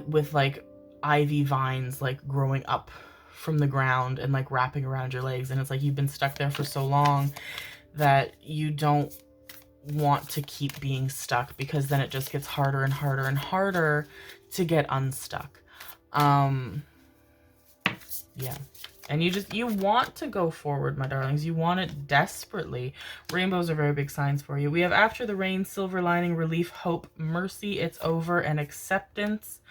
with like ivy vines like growing up from the ground and like wrapping around your legs, and it's like you've been stuck there for so long that you don't want to keep being stuck, because then it just gets harder and harder and harder to get unstuck. Yeah. And you want to go forward, my darlings. You want it desperately. Rainbows are very big signs for you. We have after the rain, silver lining, relief, hope, mercy, it's over, and acceptance.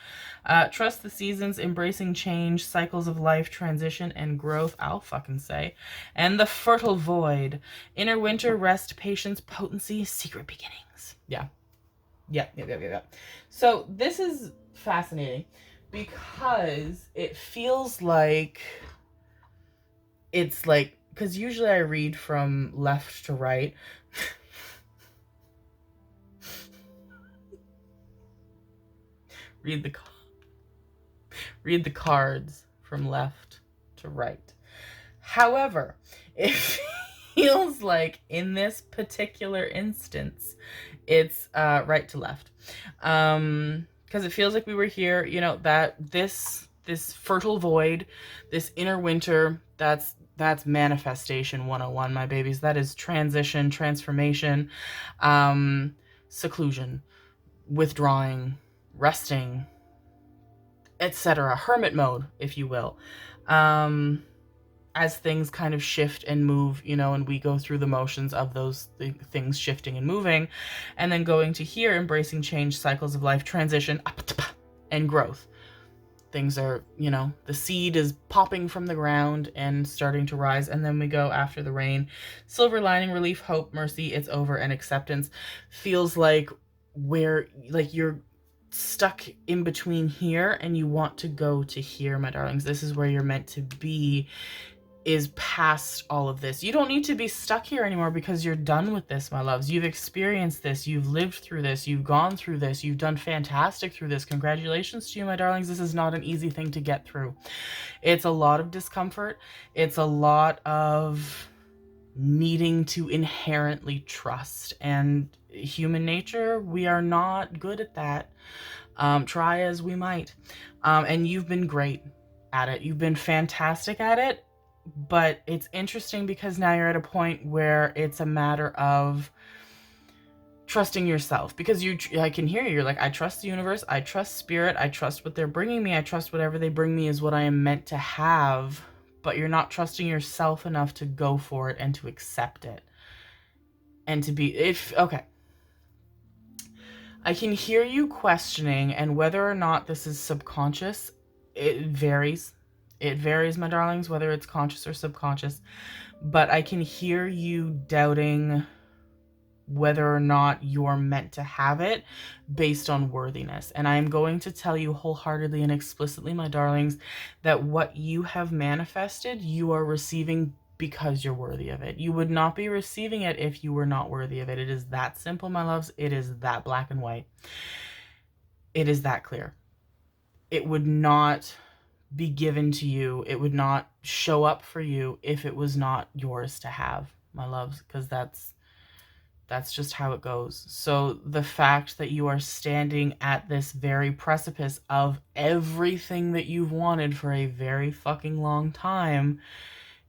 Trust the seasons, embracing change, cycles of life, transition, and growth, I'll fucking say. And the fertile void, inner winter, rest, patience, potency, secret beginnings. Yeah. Yeah. So this is fascinating because it feels like it's like, because usually I read from left to right. read the cards from left to right. However, it feels like in this particular instance, it's right to left. Because it feels like we were here, you know, that this fertile void, this inner winter, that's manifestation 101, my babies. That is transition, transformation, seclusion, withdrawing, resting, etc. Hermit mode, if you will. As things kind of shift and move, you know, and we go through the motions of those things shifting and moving, and then going to here, embracing change, cycles of life, transition, and growth. Things are, you know, the seed is popping from the ground and starting to rise. And then we go after the rain, silver lining, relief, hope, mercy, it's over, and acceptance. Feels like where, like you're stuck in between here and you want to go to here, my darlings. This is where you're meant to be, is past all of this. You don't need to be stuck here anymore because you're done with this, my loves. You've experienced this. You've lived through this. You've gone through this. You've done fantastic through this. Congratulations to you, my darlings. This is not an easy thing to get through. It's a lot of discomfort. It's a lot of needing to inherently trust. And human nature, we are not good at that. Try as we might. And you've been great at it. You've been fantastic at it. But it's interesting because now you're at a point where it's a matter of trusting yourself, because I can hear you. You're like, I trust the universe. I trust spirit. I trust what they're bringing me. I trust whatever they bring me is what I am meant to have. But you're not trusting yourself enough to go for it and to accept it. And to be, okay. I can hear you questioning, and whether or not this is subconscious, it varies. It varies, my darlings, whether it's conscious or subconscious. But I can hear you doubting whether or not you're meant to have it based on worthiness. And I'm going to tell you wholeheartedly and explicitly, my darlings, that what you have manifested, you are receiving because you're worthy of it. You would not be receiving it if you were not worthy of it. It is that simple, my loves. It is that black and white. It is that clear. It would not be given to you. It would not show up for you if it was not yours to have, my loves, because that's just how it goes. So the fact that you are standing at this very precipice of everything that you've wanted for a very fucking long time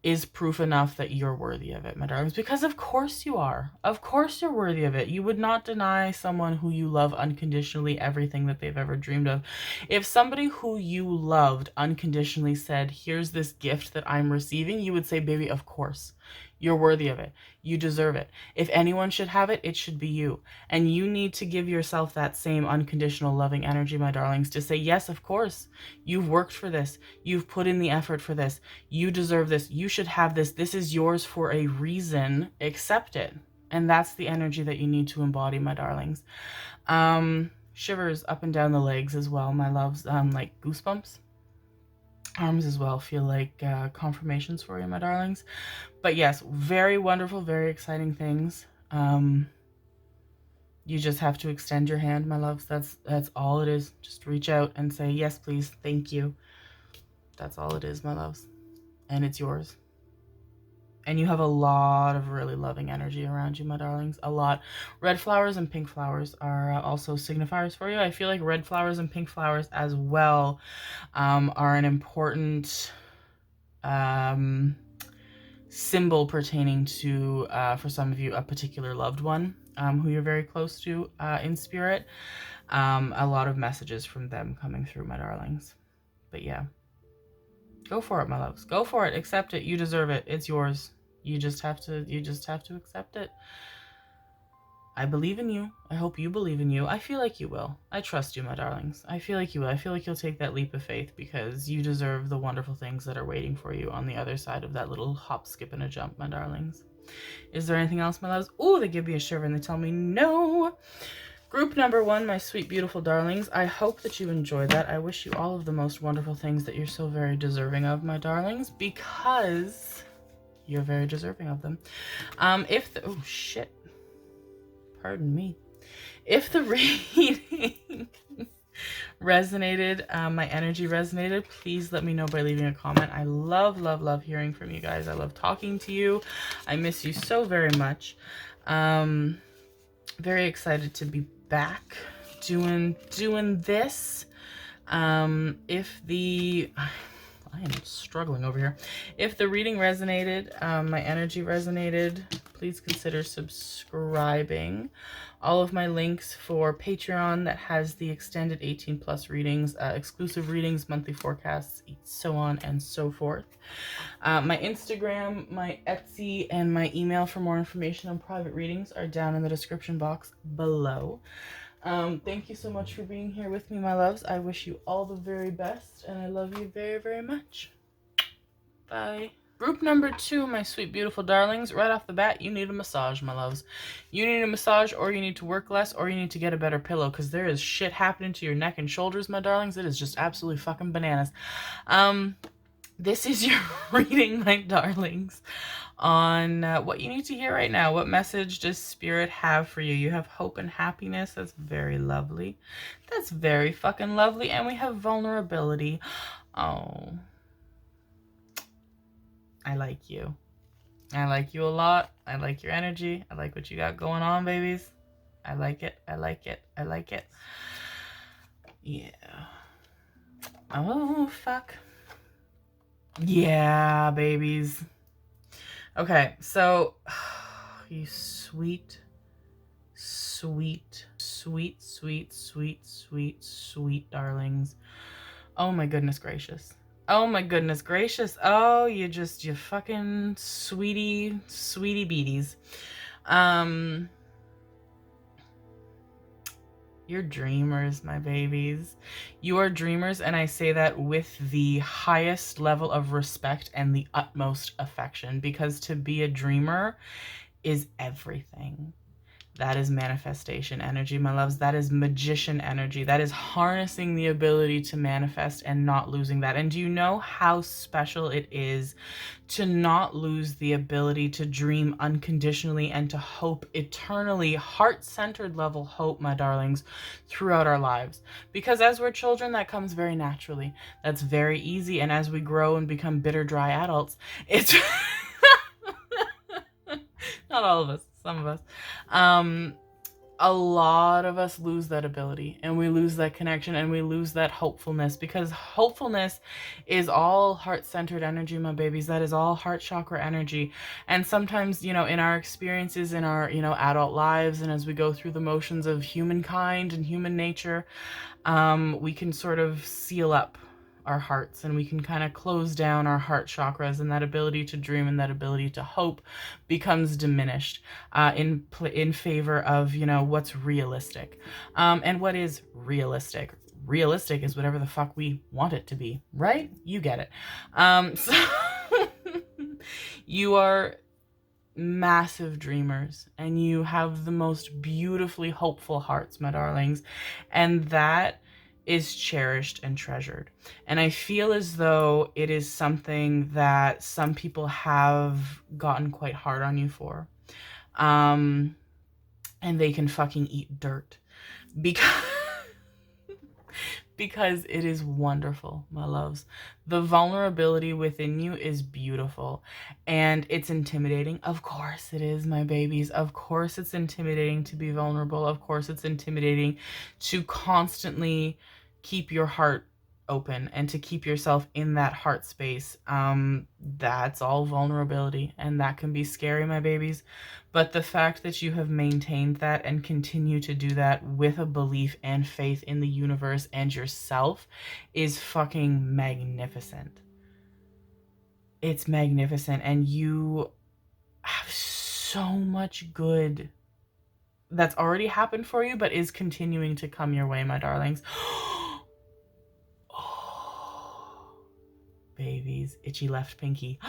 is proof enough that you're worthy of it, my darlings, because of course you are. Of course you're worthy of it. You would not deny someone who you love unconditionally everything that they've ever dreamed of. If somebody who you loved unconditionally said, here's this gift that I'm receiving, you would say, baby, of course. You're worthy of it. You deserve it. If anyone should have it, it should be you. And you need to give yourself that same unconditional loving energy, my darlings, to say, yes, of course, you've worked for this. You've put in the effort for this. You deserve this. You should have this. This is yours for a reason. Accept it. And that's the energy that you need to embody, my darlings. Shivers up and down the legs as well, my loves, like goosebumps. Arms as well feel like confirmations for you, my darlings. But yes, very wonderful, very exciting things. You just have to extend your hand, my loves. That's all it is. Just reach out and say, yes, please, thank you. That's all it is, my loves. And it's yours. And you have a lot of really loving energy around you, my darlings. A lot. Red flowers and pink flowers are also signifiers for you. I feel like red flowers and pink flowers as well are an important symbol pertaining to, for some of you, a particular loved one who you're very close to in spirit. A lot of messages from them coming through, my darlings. But yeah. Go for it, my loves. Go for it. Accept it. You deserve it. It's yours. You just have to accept it. I believe in you. I hope you believe in you. I feel like you will. I trust you, my darlings. I feel like you will. I feel like you'll take that leap of faith because you deserve the wonderful things that are waiting for you on the other side of that little hop, skip, and a jump, my darlings. Is there anything else, my loves? Oh, they give me a shiver and they tell me no. Group number 1, my sweet, beautiful darlings. I hope that you enjoyed that. I wish you all of the most wonderful things that you're so very deserving of, my darlings, because you're very deserving of them. Oh shit. Pardon me. If the reading resonated, my energy resonated, please let me know by leaving a comment. I love, love, love hearing from you guys. I love talking to you. I miss you so very much. Very excited to be back doing this. I am struggling over here. If the reading resonated, my energy resonated, please consider subscribing. All of my links for Patreon that has the extended 18+ readings, exclusive readings, monthly forecasts, so on and so forth. My Instagram, my Etsy, and my email for more information on private readings are down in the description box below. Thank you so much for being here with me, my loves. I wish you all the very best, and I love you very, very much. Bye. Group number 2, my sweet, beautiful darlings. Right off the bat, you need a massage, my loves. You need a massage, or you need to work less, or you need to get a better pillow, because there is shit happening to your neck and shoulders, my darlings. It is just absolutely fucking bananas. This is your reading, my darlings, on what you need to hear right now. What message does Spirit have for you? You have hope and happiness. That's very lovely. That's very fucking lovely. And we have vulnerability. Oh, I like you. I like you a lot. I like your energy. I like what you got going on, babies. I like it. I like it. I like it. Yeah. Oh, fuck. Yeah, babies. Okay, so you sweet, sweet, sweet, sweet, sweet, sweet, sweet darlings. Oh my goodness gracious. Oh my goodness gracious. Oh, you fucking sweetie, sweetie beaties. You're dreamers, my babies. You are dreamers, and I say that with the highest level of respect and the utmost affection, because to be a dreamer is everything. That is manifestation energy, my loves. That is magician energy. That is harnessing the ability to manifest and not losing that. And do you know how special it is to not lose the ability to dream unconditionally and to hope eternally, heart-centered level hope, my darlings, throughout our lives? Because as we're children, that comes very naturally. That's very easy. And as we grow and become bitter, dry adults, it's... Not all of us. Some of us. A lot of us lose that ability, and we lose that connection, and we lose that hopefulness, because hopefulness is all heart-centered energy, my babies. That is all heart chakra energy. And sometimes, in our experiences, in our, adult lives, and as we go through the motions of humankind and human nature, we can sort of seal up our hearts, and we can kind of close down our heart chakras, and that ability to dream and that ability to hope becomes diminished in favor of, you know, what's realistic. And what is realistic? Realistic is whatever the fuck we want it to be, right? You get it. So you are massive dreamers, and you have the most beautifully hopeful hearts, my darlings, and that is cherished and treasured. And I feel as though it is something that some people have gotten quite hard on you for. And they can fucking eat dirt because because it is wonderful, my loves. The vulnerability within you is beautiful, and it's intimidating. Of course it is, my babies. Of course it's intimidating to be vulnerable. Of course it's intimidating to constantly keep your heart open and to keep yourself in that heart space. That's all vulnerability, and that can be scary, my babies. But the fact that you have maintained that and continue to do that with a belief and faith in the universe and yourself is fucking magnificent. It's magnificent, and you have so much good that's already happened for you, but is continuing to come your way, my darlings. Oh, babies, itchy left pinky.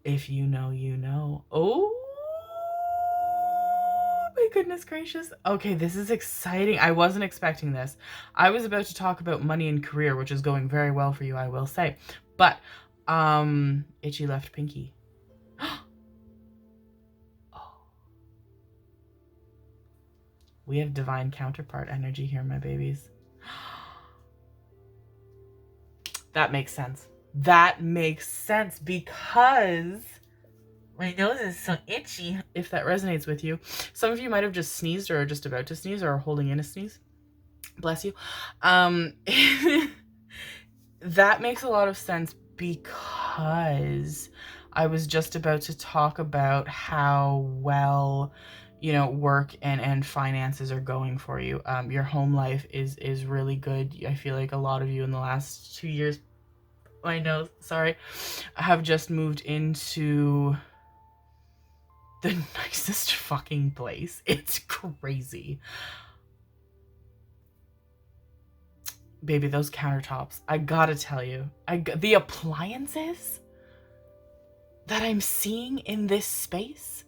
If you know, you know. Oh, my goodness gracious. Okay, this is exciting. I wasn't expecting this. I was about to talk about money and career, which is going very well for you, I will say. But, itchy left pinky. Oh. We have divine counterpart energy here, my babies. That makes sense. That makes sense because my nose is so itchy. If that resonates with you, some of you might have just sneezed or are just about to sneeze or are holding in a sneeze. Bless you. That makes a lot of sense because I was just about to talk about how well, you know, work and finances are going for you. Your home life is really good. I feel like a lot of you in the last 2 years, I know, sorry, have just moved into the nicest fucking place. It's crazy. Baby, those countertops, I gotta tell you, the appliances that I'm seeing in this space,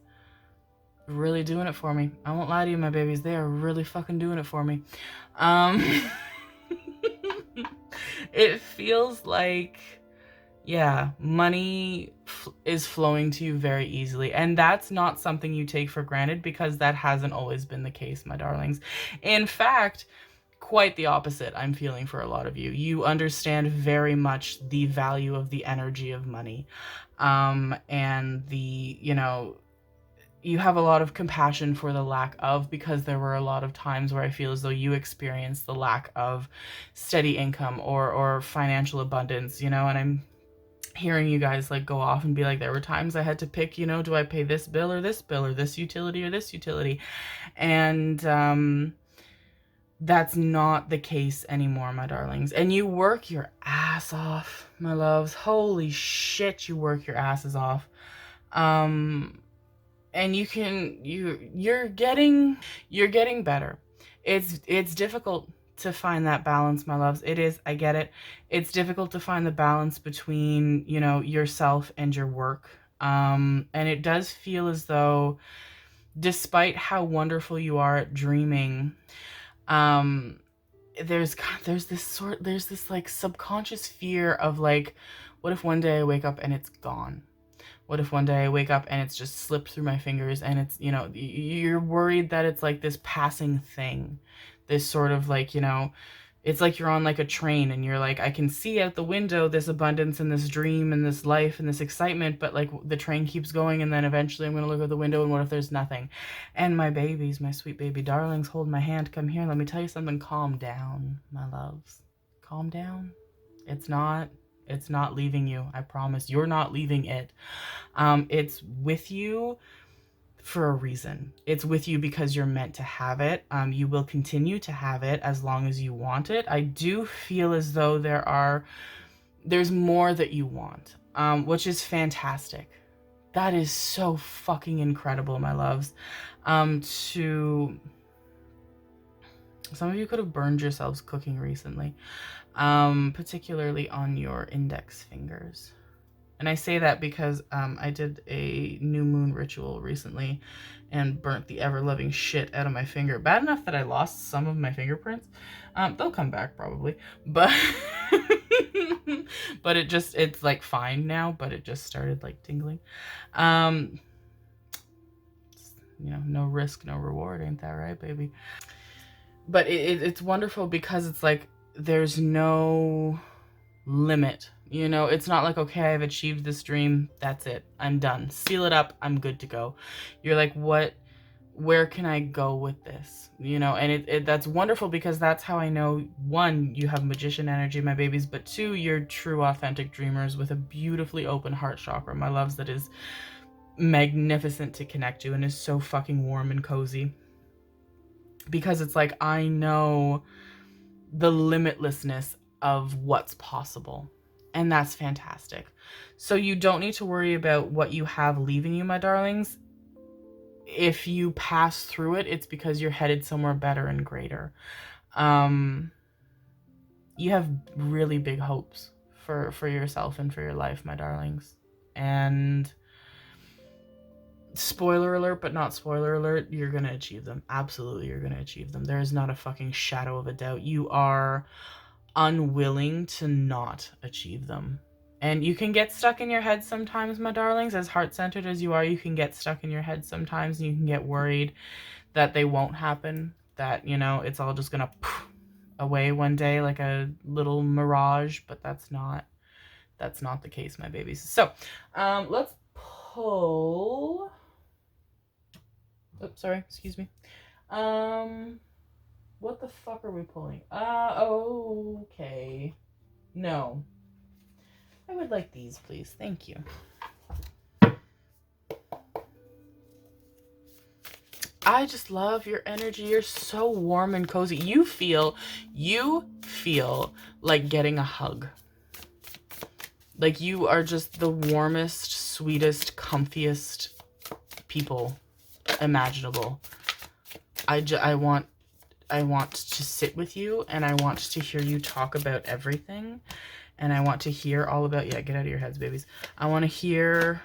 really doing it for me. I won't lie to you, my babies, they are really fucking doing it for me. It feels like, yeah, money is flowing to you very easily. And that's not something you take for granted because that hasn't always been the case, my darlings. In fact, quite the opposite I'm feeling for a lot of you. You understand very much the value of the energy of money. And the, you know, you have a lot of compassion for the lack of, because there were a lot of times where I feel as though you experienced the lack of steady income or financial abundance, you know, and I'm hearing you guys like go off and be like, there were times I had to pick, you know, do I pay this bill or this bill or this utility or this utility? And that's not the case anymore, my darlings. And you work your ass off, my loves. Holy shit, you work your asses off. And you're getting better. It's difficult to find that balance, my loves. It is, I get it. It's difficult to find the balance between, you know, yourself and your work. And it does feel as though, despite how wonderful you are at dreaming, um there's this like subconscious fear of like, what if one day I wake up and it's gone? What if one day I wake up and it's just slipped through my fingers, and it's, you know, you're worried that it's like this passing thing, this sort of like, you know, it's like you're on like a train and you're like, I can see out the window this abundance and this dream and this life and this excitement, but like the train keeps going, and then eventually I'm going to look out the window and what if there's nothing? And my babies, my sweet baby darlings, hold my hand, come here, let me tell you something. Calm down, my loves. Calm down. It's not leaving you. I promise. You're not leaving it. It's with you for a reason. It's with you because you're meant to have it. You will continue to have it as long as you want it. I do feel as though there's more that you want, which is fantastic. That is so fucking incredible, my loves. To some of you could have burned yourselves cooking recently, particularly on your index fingers. And I say that because I did a new moon ritual recently and burnt the ever-loving shit out of my finger. Bad enough that I lost some of my fingerprints. They'll come back probably, but but it's like fine now, but it just started like tingling. You know, no risk, no reward, ain't that right, baby? But it's wonderful because it's like there's no limit. You know, it's not like, okay, I've achieved this dream, that's it, I'm done, seal it up, I'm good to go. You're like, where can I go with this? You know, and that's wonderful because that's how I know, one, you have magician energy, my babies, but two, you're true authentic dreamers with a beautifully open heart chakra, my loves, that is magnificent to connect to and is so fucking warm and cozy. Because it's like, I know the limitlessness of what's possible. And that's fantastic. So you don't need to worry about what you have leaving you, my darlings. If you pass through it, it's because you're headed somewhere better and greater. You have really big hopes for yourself and for your life, my darlings. And spoiler alert, but not spoiler alert, you're going to achieve them. Absolutely, you're going to achieve them. There is not a fucking shadow of a doubt. You are unwilling to not achieve them. And you can get stuck in your head sometimes, my darlings. As heart-centered as you are, you can get stuck in your head sometimes, and you can get worried that they won't happen, that, you know, it's all just gonna poof away one day like a little mirage, but that's not the case, my babies. So let's pull, oops, sorry, excuse me. What the fuck are we pulling? Okay. No. I would like these, please. Thank you. I just love your energy. You're so warm and cozy. You feel like getting a hug. Like you are just the warmest, sweetest, comfiest people imaginable. I want to sit with you, and I want to hear you talk about everything. And I want to hear all about, yeah, get out of your heads, babies. I want to hear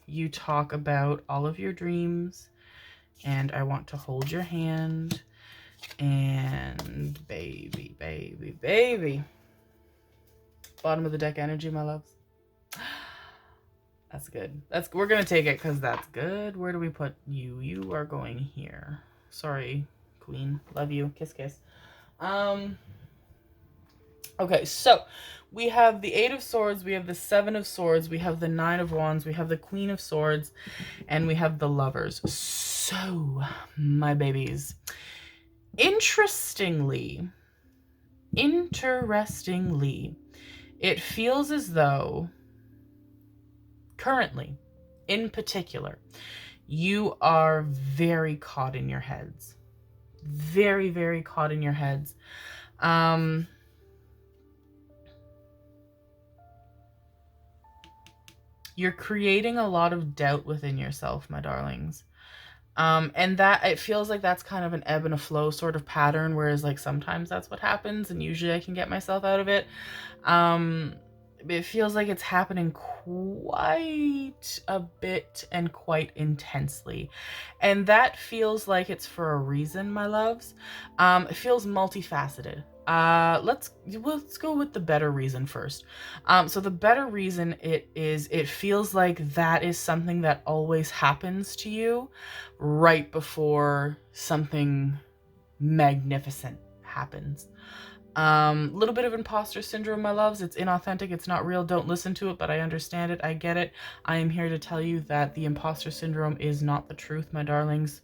you talk about all of your dreams. And I want to hold your hand. And baby, baby, baby. Bottom of the deck energy, my loves. That's good. We're going to take it because that's good. Where do we put you? You are going here. Sorry, queen. Love you. Kiss, kiss. Okay, so we have the 8 of Swords, we have the 7 of Swords, we have the 9 of Wands, we have the Queen of Swords, and we have the Lovers. So, my babies, interestingly, it feels as though, currently, in particular, you are very caught in your heads. Very, very caught in your heads. You're creating a lot of doubt within yourself, my darlings. And that, it feels like that's kind of an ebb and a flow sort of pattern, whereas like sometimes that's what happens and usually I can get myself out of it. It feels like it's happening quite a bit and quite intensely. And that feels like it's for a reason, my loves. It feels multifaceted. Let's go with the better reason first. So the better reason it feels like that is something that always happens to you right before something magnificent happens. Little bit of imposter syndrome, my loves. It's inauthentic, it's not real, don't listen to it, but I understand it, I get it. I am here to tell you that the imposter syndrome is not the truth, my darlings.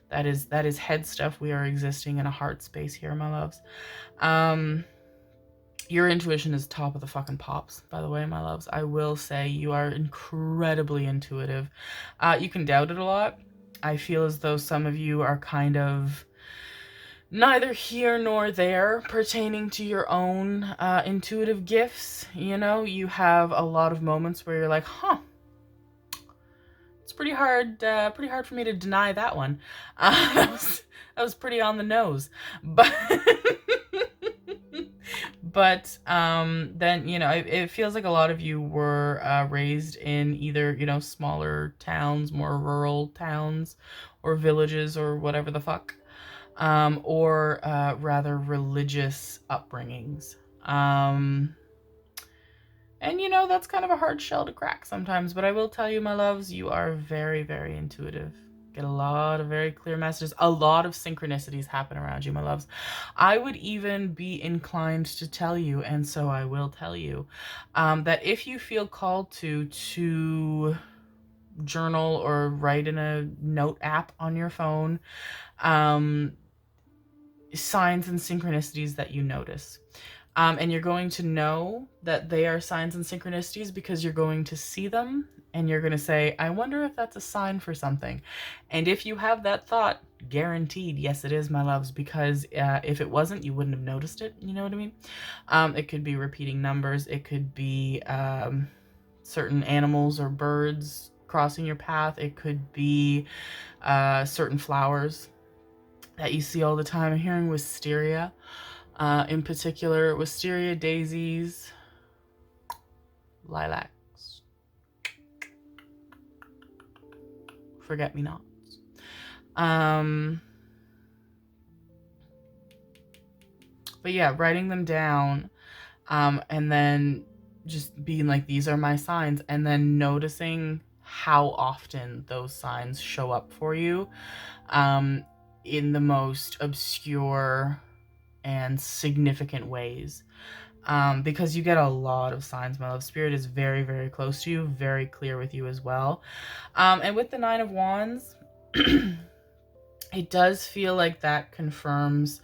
That is head stuff. We are existing in a heart space here, my loves. Your intuition is top of the fucking pops, by the way, my loves. I will say you are incredibly intuitive. You can doubt it a lot. I feel as though some of you are kind of neither here nor there pertaining to your own intuitive gifts. You know, you have a lot of moments where you're like, huh, it's pretty hard for me to deny that one. That was pretty on the nose. But but then, you know, it feels like a lot of you were raised in either, you know, smaller towns, more rural towns or villages or whatever the fuck, or rather religious upbringings. And you know, that's kind of a hard shell to crack sometimes, but I will tell you, my loves, you are very, very intuitive. Get a lot of very clear messages. A lot of synchronicities happen around you, my loves. I would even be inclined to tell you, and so I will tell you, that if you feel called to journal or write in a note app on your phone, signs and synchronicities that you notice. And you're going to know that they are signs and synchronicities because you're going to see them and you're going to say, I wonder if that's a sign for something. And if you have that thought, guaranteed, yes, it is, my loves, because if it wasn't, you wouldn't have noticed it. You know what I mean? It could be repeating numbers. It could be certain animals or birds crossing your path. It could be certain flowers that you see all the time. I'm hearing wisteria. In particular, wisteria, daisies, lilacs, forget-me-nots. But yeah, writing them down, and then just being like, these are my signs, and then noticing how often those signs show up for you, in the most obscure and significant ways, because you get a lot of signs, my love. Spirit is very, very close to you, very clear with you as well. And with the Nine of Wands, it does feel like that confirms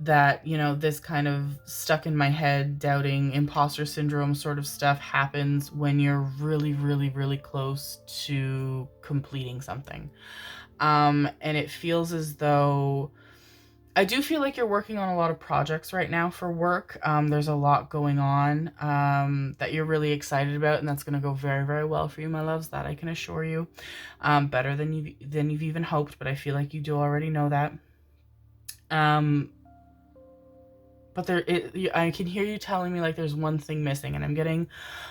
that, you know, this kind of stuck in my head, doubting, imposter syndrome sort of stuff happens when you're really, really, really close to completing something. And it feels as though, I do feel like you're working on a lot of projects right now for work. There's a lot going on that you're really excited about, and that's going to go very, very well for you, my loves. That I can assure you. Better than you've even hoped, but I feel like you do already know that. But I can hear you telling me like there's one thing missing, and I'm getting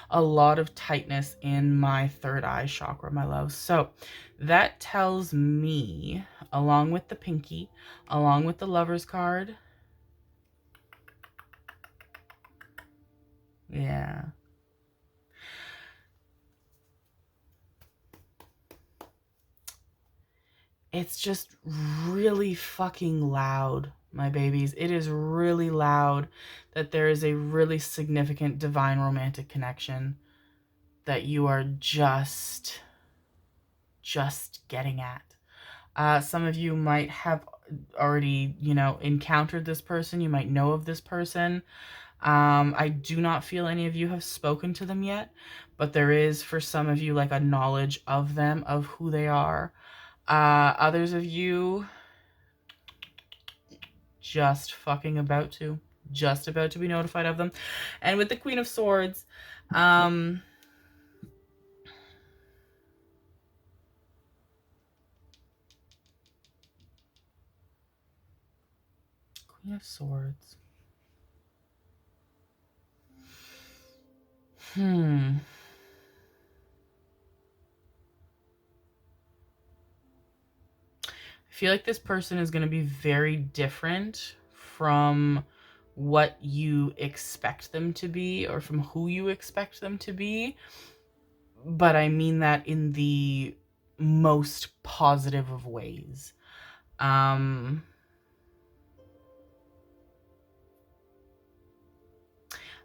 a lot of tightness in my third eye chakra, my love. So that tells me, along with the pinky, along with the Lover's card, yeah, it's just really fucking loud, my babies. It is really loud that there is a really significant divine romantic connection that you are just getting at. Some of you might have already, you know, encountered this person. You might know of this person. I do not feel any of you have spoken to them yet, but there is, for some of you, like a knowledge of them, of who they are. Others of you just fucking about to be notified of them. And with the Queen of Swords, Queen of Swords. I feel like this person is going to be very different from what you expect them to be, or from who you expect them to be. But I mean that in the most positive of ways. I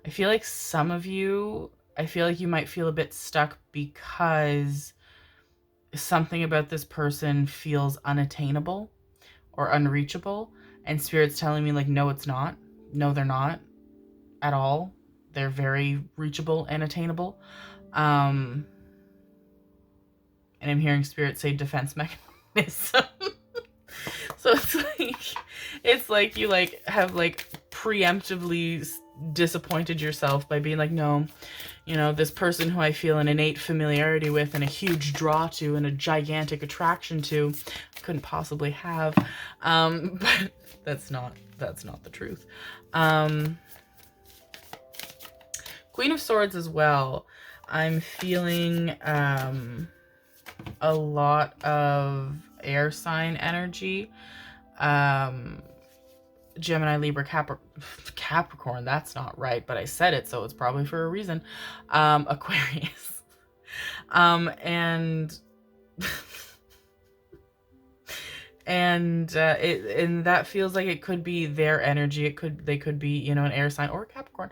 feel like some of you, I feel like you might feel a bit stuck because something about this person feels unattainable or unreachable, and Spirit's telling me like, no, it's not. No, they're not at all. They're very reachable and attainable. And I'm hearing Spirit say defense mechanism. mechanism. So it's like you like have like preemptively disappointed yourself by being like, no, you know, this person who I feel an innate familiarity with and a huge draw to and a gigantic attraction to, couldn't possibly have. But that's not the truth. Queen of Swords as well. I'm feeling a lot of air sign energy. Gemini, Libra, Capricorn, that's not right, but I said it, so it's probably for a reason. Aquarius. And and that feels like it could be their energy. They could be, you know, an air sign or Capricorn.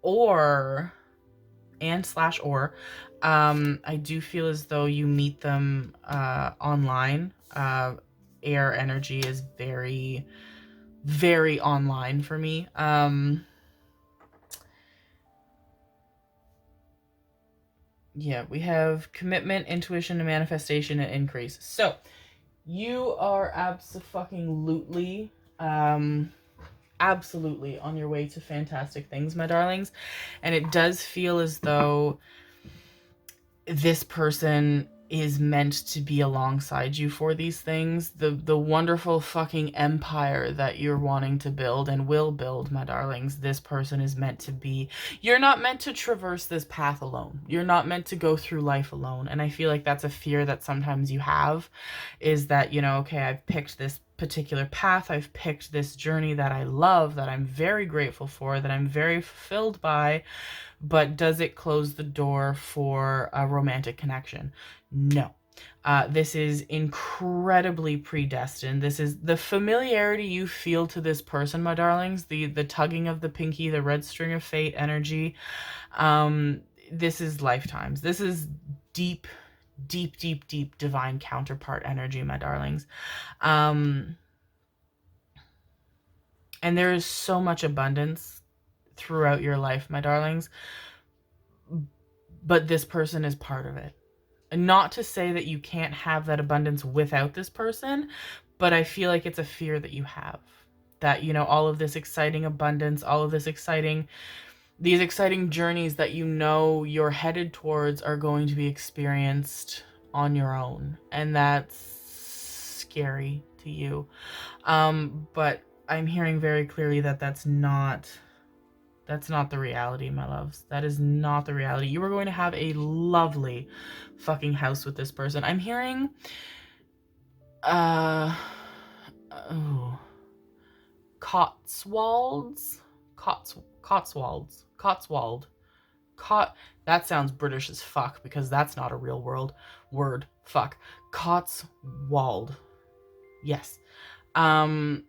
Or I do feel as though you meet them online. Air energy is very, very online for me. Yeah, we have commitment, intuition, and manifestation and increase. So you are absolutely absolutely on your way to fantastic things, my darlings. And it does feel as though this person is meant to be alongside you for these things. The wonderful fucking empire that you're wanting to build and will build, my darlings, this person is meant to be. You're not meant to traverse this path alone. You're not meant to go through life alone. And I feel like that's a fear that sometimes you have, is that, you know, okay, I've picked this particular path. I've picked this journey that I love, that I'm very grateful for, that I'm very fulfilled by, but does it close the door for a romantic connection? No. This is incredibly predestined. This is the familiarity you feel to this person, my darlings, the tugging of the pinky, the red string of fate energy. This is lifetimes. This is deep, deep, deep, deep divine counterpart energy, my darlings. And there is so much abundance throughout your life, my darlings, but this person is part of it. And not to say that you can't have that abundance without this person, but I feel like it's a fear that you have, that, you know, all of this exciting abundance, all of these exciting journeys that you know you're headed towards are going to be experienced on your own, and that's scary to you. But I'm hearing very clearly that that's not the reality, my loves. That is not the reality. You are going to have a lovely fucking house with this person. I'm hearing Cotswolds. That sounds British as fuck, because that's not a real word. Fuck. Cotswold. Yes. Edinburgh.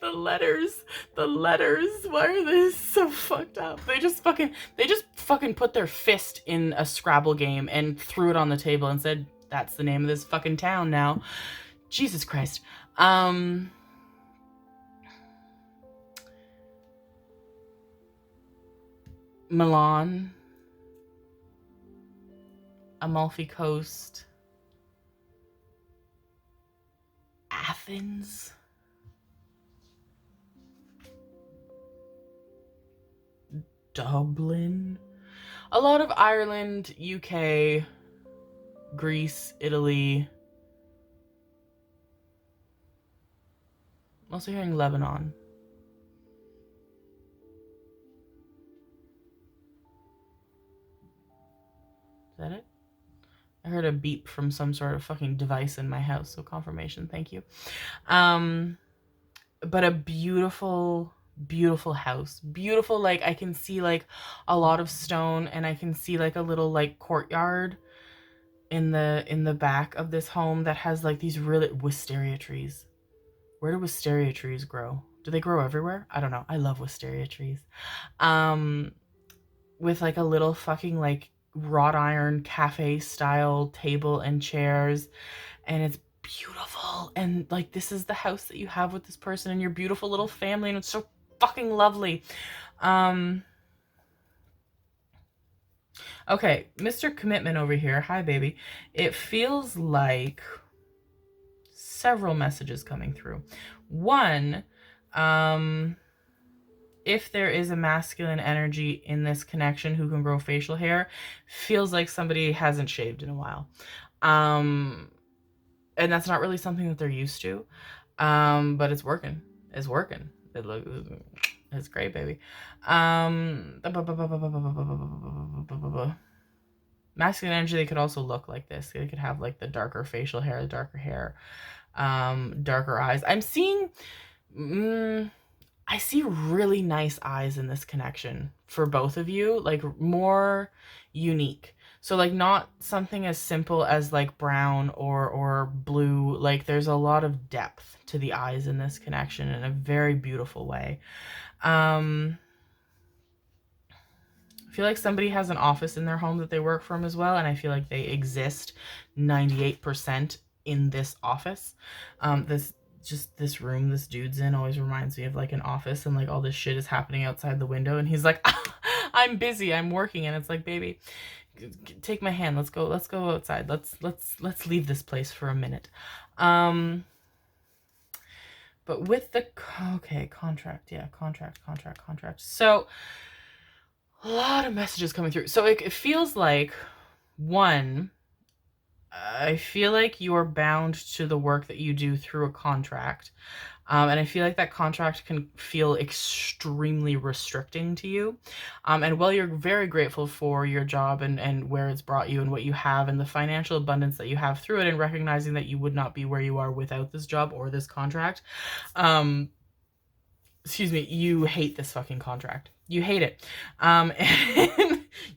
The letters, why are they so fucked up? They just fucking put their fist in a Scrabble game and threw it on the table and said, that's the name of this fucking town now. Jesus Christ. Milan, Amalfi Coast, Athens, Dublin, a lot of Ireland, UK, Greece, Italy. I'm also hearing Lebanon. Is that it? I heard a beep from some sort of fucking device in my house, so confirmation, thank you. But a beautiful, beautiful house. Beautiful, like I can see like a lot of stone, and I can see like a little like courtyard in the back of this home that has like these really wisteria trees. Where do wisteria trees grow? Do they grow everywhere? I don't know. I love wisteria trees. With like a little fucking like wrought iron cafe style table and chairs, and it's beautiful. And like, this is the house that you have with this person and your beautiful little family, and it's so fucking lovely. Okay, Mr. Commitment over here. Hi, baby. It feels like several messages coming through. One, if there is a masculine energy in this connection who can grow facial hair, feels like somebody hasn't shaved in a while. And that's not really something that they're used to. But it's working. It's working. It's great, baby. Masculine energy, they could also look like this. They could have like the darker facial hair, the darker hair, darker eyes. I'm seeing I see really nice eyes in this connection for both of you, like more unique. So like not something as simple as like brown or blue. Like there's a lot of depth to the eyes in this connection in a very beautiful way. I feel like somebody has an office in their home that they work from as well, and I feel like they exist 98% in this office. This room this dude's in always reminds me of like an office, and like all this shit is happening outside the window, and he's like, I'm busy, I'm working, and it's like, baby, take my hand, let's go outside, let's leave this place for a minute. But with the contract, yeah, contract. So a lot of messages coming through. So it feels like, one, I feel like you're bound to the work that you do through a contract. And I feel like that contract can feel extremely restricting to you. And while you're very grateful for your job and where it's brought you and what you have and the financial abundance that you have through it, and recognizing that you would not be where you are without this job or this contract, excuse me, you hate this fucking contract. You hate it. And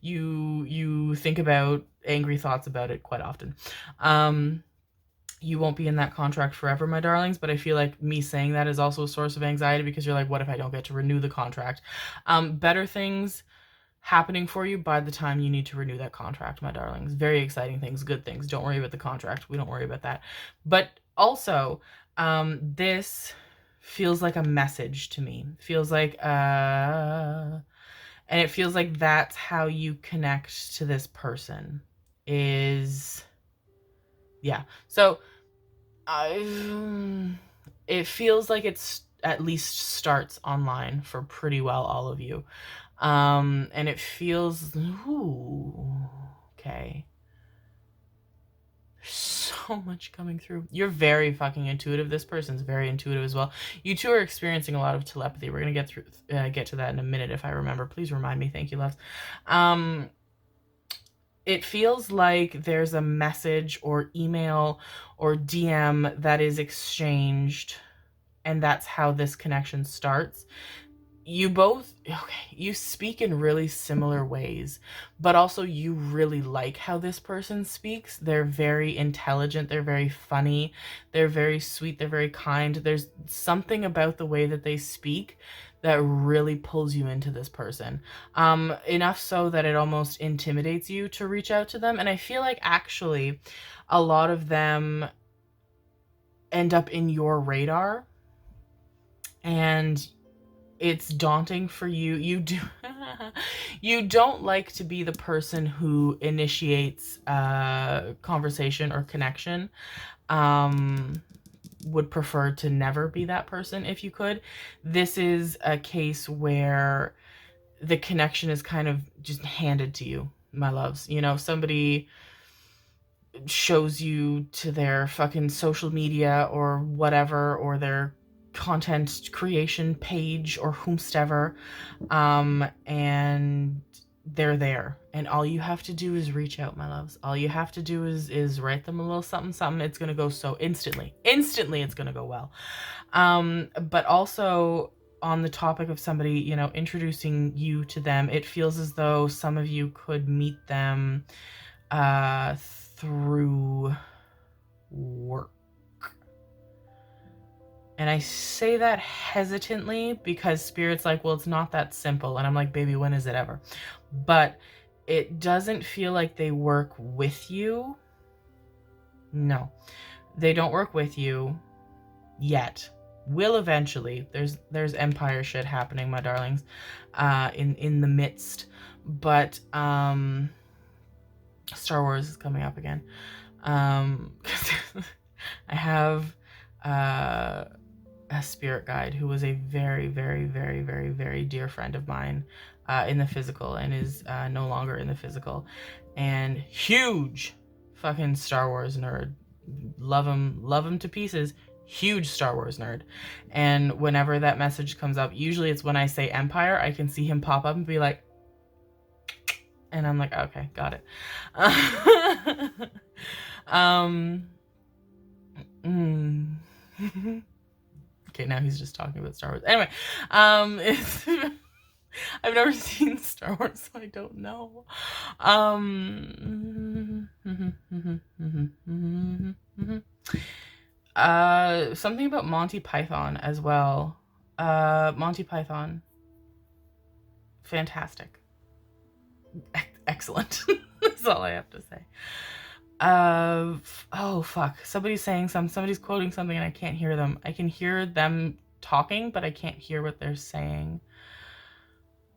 you think about angry thoughts about it quite often. You won't be in that contract forever, my darlings, but I feel like me saying that is also a source of anxiety, because you're like, what if I don't get to renew the contract? Better things happening for you by the time you need to renew that contract, my darlings. Very exciting things, good things. Don't worry about the contract. We don't worry about that. But also, this feels like a message to me. Feels like, and it feels like that's how you connect to this person is, yeah. So, it feels like it's at least starts online for pretty well all of you. And it feels, ooh, okay. So much coming through. You're very fucking intuitive. This person's very intuitive as well. You two are experiencing a lot of telepathy. We're gonna get to that in a minute if I remember. Please remind me. Thank you, loves. It feels like there's a message or email or DM that is exchanged, and that's how this connection starts. You both, you speak in really similar ways, but also you really like how this person speaks. They're very intelligent, they're very funny, they're very sweet, they're very kind. There's something about the way that they speak that really pulls you into this person. Enough so that it almost intimidates you to reach out to them. And I feel like actually a lot of them end up in your radar, and it's daunting for you. You don't like to be the person who initiates conversation or connection. Would prefer to never be that person if you could. This is a case where the connection is kind of just handed to you, my loves. You know, somebody shows you to their fucking social media or whatever, or their content creation page or whomstever, and they're there, and all you have to do is reach out, my loves. All you have to do is write them a little something. It's gonna go so instantly it's gonna go well. But also on the topic of somebody, you know, introducing you to them, it feels as though some of you could meet them through work. And I say that hesitantly because Spirit's like, well, it's not that simple. And I'm like, baby, when is it ever? But it doesn't feel like they work with you. No, they don't work with you yet. will eventually. There's empire shit happening, my darlings, in the midst. But Star Wars is coming up again. 'Cause I have a spirit guide who was a very, very, very, very, very dear friend of mine in the physical, and is no longer in the physical, and huge fucking Star Wars nerd. Love him to pieces. Huge Star Wars nerd. And whenever that message comes up, usually it's when I say Empire, I can see him pop up and be like, and I'm like, okay, got it. Okay, now he's just talking about Star Wars. Anyway, it's I've never seen Star Wars, so I don't know. Something about Monty Python as well. Monty Python, fantastic, excellent. That's all I have to say. Oh fuck, somebody's quoting something and I can't hear them. I can hear them talking, but I can't hear what they're saying.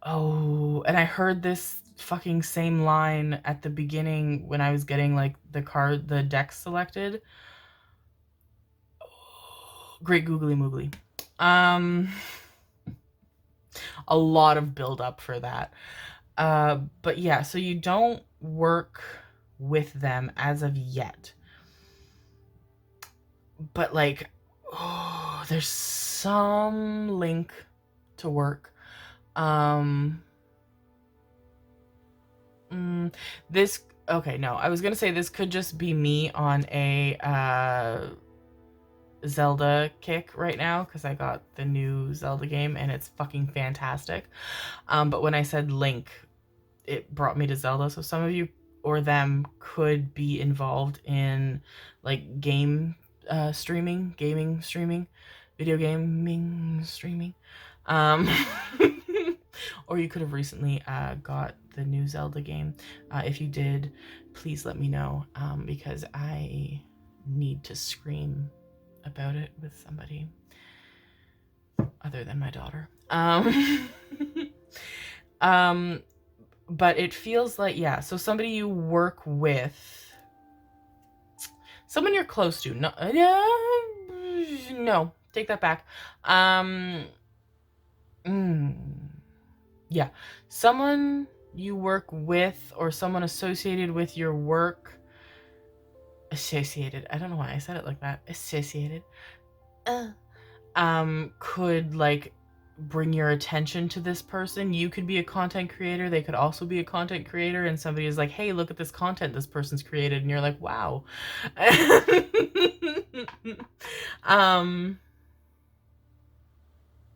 Oh, and I heard this fucking same line at the beginning when I was getting like the deck selected. Oh, great googly moogly. A lot of build up for that. But yeah, so you don't work with them as of yet. But like, oh, there's some link to work. This, okay, no, I was gonna say this could just be me on a Zelda kick right now, because I got the new Zelda game and it's fucking fantastic. But when I said link, it brought me to Zelda, so some of you or them could be involved in like gaming streaming, video gaming streaming. Or you could have recently got the new Zelda game. If you did, please let me know, because I need to scream about it with somebody other than my daughter. But it feels like, yeah, so somebody you work with, someone you're close to. No, take that back. Yeah, someone you work with or someone associated with your work. Associated. I don't know why I said it like that. Associated. Could like bring your attention to this person. You could be a content creator, they could also be a content creator, and somebody is like, hey, look at this content this person's created, and you're like, wow.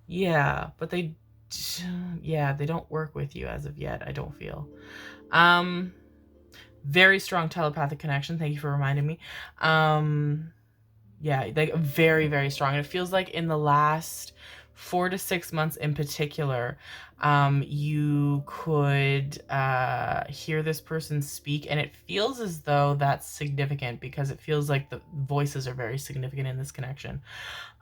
Yeah, but they don't work with you as of yet, I don't feel. Very strong telepathic connection, thank you for reminding me. Yeah, like very, very strong. It feels like in the last 4 to 6 months in particular, you could hear this person speak, and it feels as though that's significant because it feels like the voices are very significant in this connection.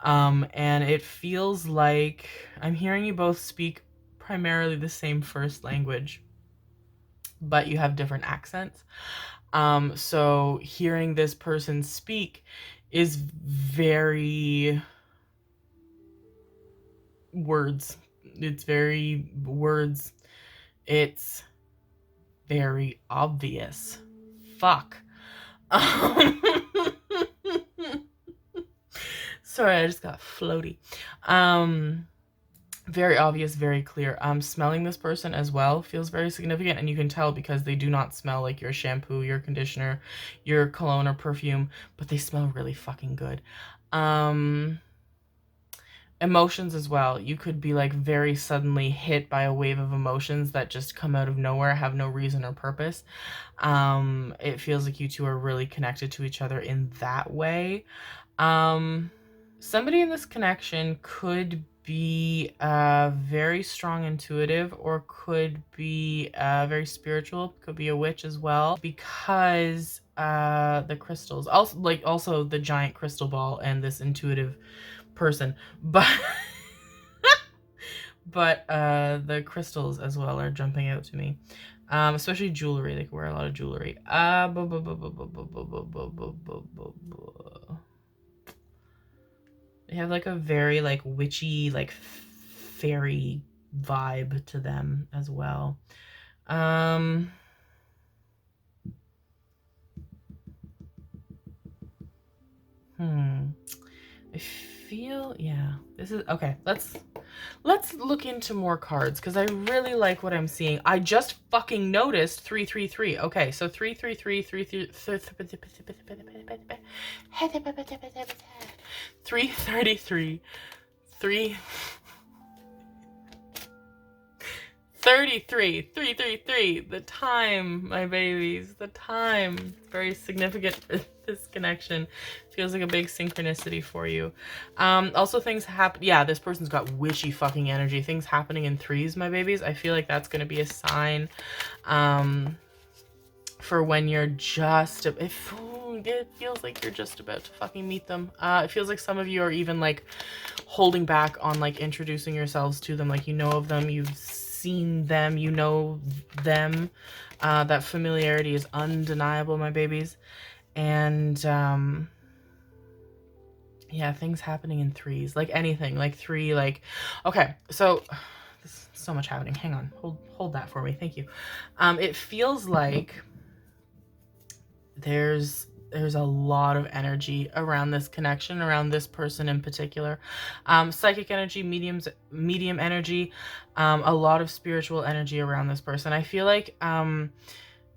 And it feels like I'm hearing you both speak primarily the same first language, but you have different accents. So hearing this person speak is very words. It's very words. It's very obvious. Fuck. Sorry, I just got floaty. Very obvious, very clear. Smelling this person as well feels very significant, and you can tell because they do not smell like your shampoo, your conditioner, your cologne or perfume, but they smell really fucking good. Emotions as well. You could be like very suddenly hit by a wave of emotions that just come out of nowhere, have no reason or purpose. It feels like you two are really connected to each other in that way. Somebody in this connection could be very strong intuitive, or could be very spiritual, could be a witch as well, because the crystals, also the giant crystal ball and this intuitive person, but but the crystals as well are jumping out to me. Especially jewelry. They can wear a lot of jewelry. They have like a very like witchy, like fairy vibe to them as well. I feel, yeah, this is okay. Let's look into more cards because I really like what I'm seeing. I just fucking noticed 333. Okay, so 333, 333, 333. The time, my babies, the time. Very significant for this connection. Feels like a big synchronicity for you. Also things happen. Yeah, this person's got witchy fucking energy. Things happening in threes, my babies. I feel like that's going to be a sign for when you're just, it feels like you're just about to fucking meet them. It feels like some of you are even like holding back on like introducing yourselves to them. Like you know of them, you've seen them, you know them. That familiarity is undeniable, my babies. And yeah, things happening in threes, like anything, like three, like, okay, so there's so much happening. Hang on, hold that for me. Thank you. It feels like there's a lot of energy around this connection, around this person in particular. Psychic energy, medium energy, a lot of spiritual energy around this person. I feel like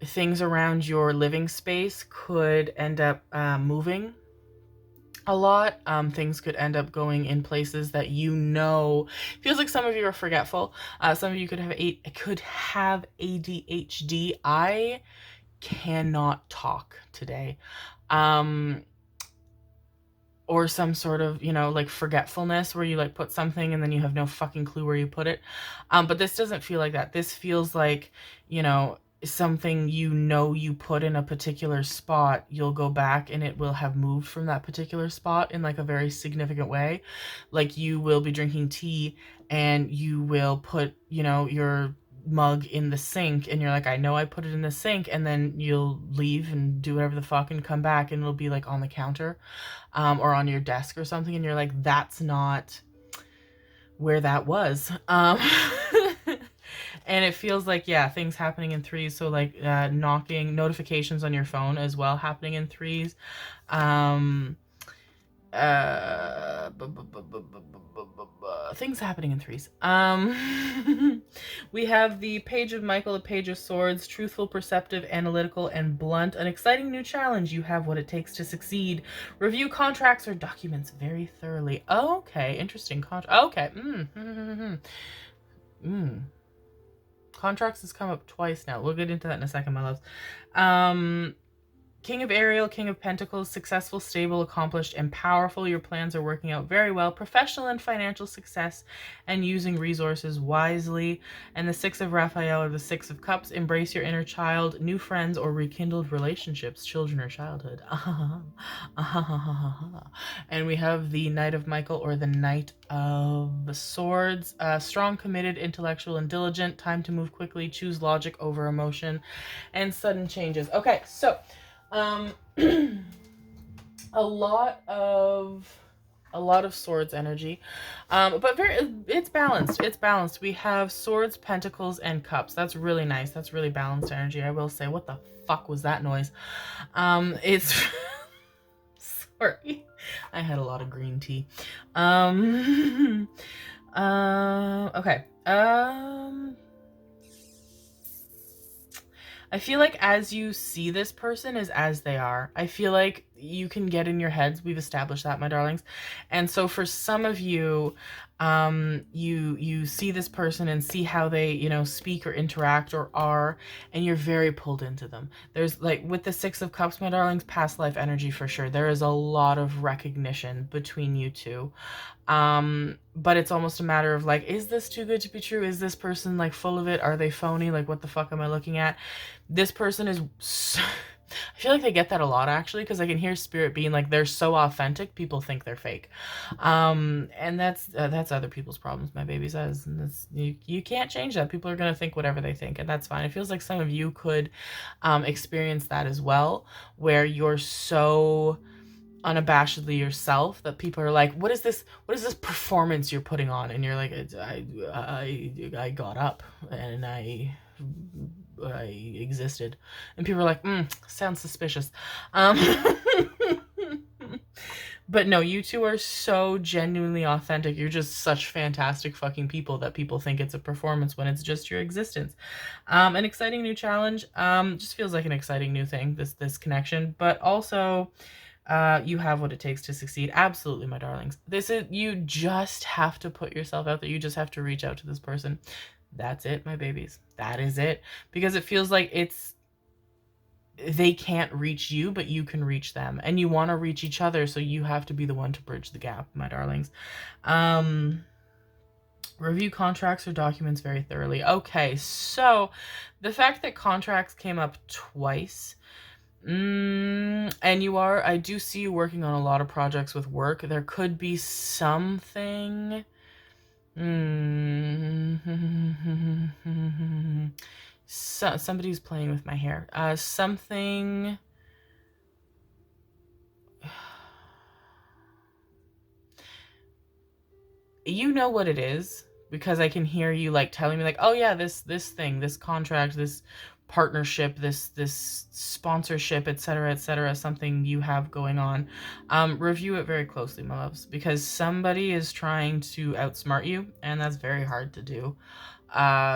things around your living space could end up moving a lot. Things could end up going in places that feels like some of you are forgetful. Some of you could have ADHD. I cannot talk today. Or some sort of, like forgetfulness where you like put something and then you have no fucking clue where you put it. But this doesn't feel like that. This feels like, something you put in a particular spot, you'll go back and it will have moved from that particular spot in like a very significant way. Like you will be drinking tea and you will put, your mug in the sink and you're like, I know I put it in the sink, and then you'll leave and do whatever the fuck and come back and it'll be like on the counter or on your desk or something, and you're like, that's not where that was. And it feels like, yeah, things happening in threes. So like knocking, notifications on your phone as well happening in threes. Things happening in threes. We have the Page of Michael, the Page of Swords, truthful, perceptive, analytical, and blunt. An exciting new challenge. You have what it takes to succeed. Review contracts or documents very thoroughly. Okay, interesting. Okay. Contracts has come up twice now. We'll get into that in a second, my loves. King of Ariel, King of Pentacles, successful, stable, accomplished, and powerful. Your plans are working out very well. Professional and financial success and using resources wisely. And the Six of Raphael or the Six of Cups. Embrace your inner child, new friends, or rekindled relationships, children or childhood. And we have the Knight of Michael or the Knight of Swords. Strong, committed, intellectual, and diligent. Time to move quickly. Choose logic over emotion. And sudden changes. Okay, so a lot of swords energy, but it's balanced. We have swords, pentacles, and cups. That's really nice. That's really balanced energy. I will say, what the fuck was that noise? It's sorry, I had a lot of green tea. Okay. I feel like as you see this person is as they are. I feel like you can get in your heads. We've established that, my darlings. And so for some of you, you see this person and see how they, speak or interact or are, and you're very pulled into them. There's like with the Six of Cups, my darlings, past life energy for sure. There is a lot of recognition between you two. But it's almost a matter of like, is this too good to be true? Is this person like full of it? Are they phony? Like, what the fuck am I looking at? This person is I feel like they get that a lot, actually, because I can hear spirit being like, they're so authentic, people think they're fake. And that's other people's problems, my baby says. And that's, you can't change that. People are going to think whatever they think, and that's fine. It feels like some of you could experience that as well, where you're so unabashedly yourself that people are like, what is this performance you're putting on? And you're like, I got up and I existed. And people are like, sounds suspicious. But no, you two are so genuinely authentic. You're just such fantastic fucking people that people think it's a performance when it's just your existence. An exciting new challenge. Just feels like an exciting new thing, this connection. But also, you have what it takes to succeed. Absolutely, my darlings. You just have to put yourself out there. You just have to reach out to this person. That's it, my babies. That is it. Because it feels like they can't reach you, but you can reach them. And you want to reach each other, so you have to be the one to bridge the gap, my darlings. Review contracts or documents very thoroughly. Okay, so the fact that contracts came up twice, and I do see you working on a lot of projects with work. There could be something. Somebody's playing with my hair. Something. You know what it is, because I can hear you like telling me like, oh yeah, this thing, this contract, this partnership, this sponsorship, etc., something you have going on. Review it very closely, my loves, because somebody is trying to outsmart you, and that's very hard to do.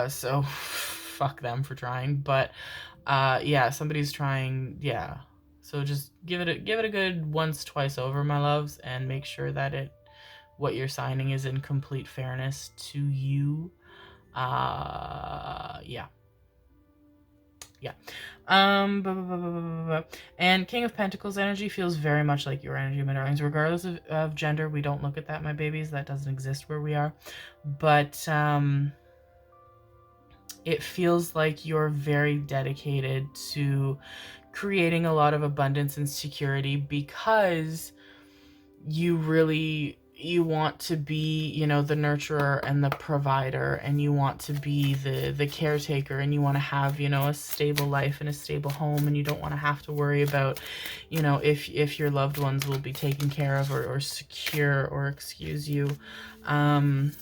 So fuck them for trying, but yeah, somebody's trying, yeah. So just give it a good once, twice over, my loves, and make sure that what you're signing is in complete fairness to you. Yeah. And King of Pentacles energy feels very much like your energy, my darlings. Regardless of gender, we don't look at that, my babies. That doesn't exist where we are. But it feels like you're very dedicated to creating a lot of abundance and security, because you want to be, the nurturer and the provider, and you want to be the caretaker, and you want to have, a stable life and a stable home, and you don't want to have to worry about, if your loved ones will be taken care of or secure, or excuse you. And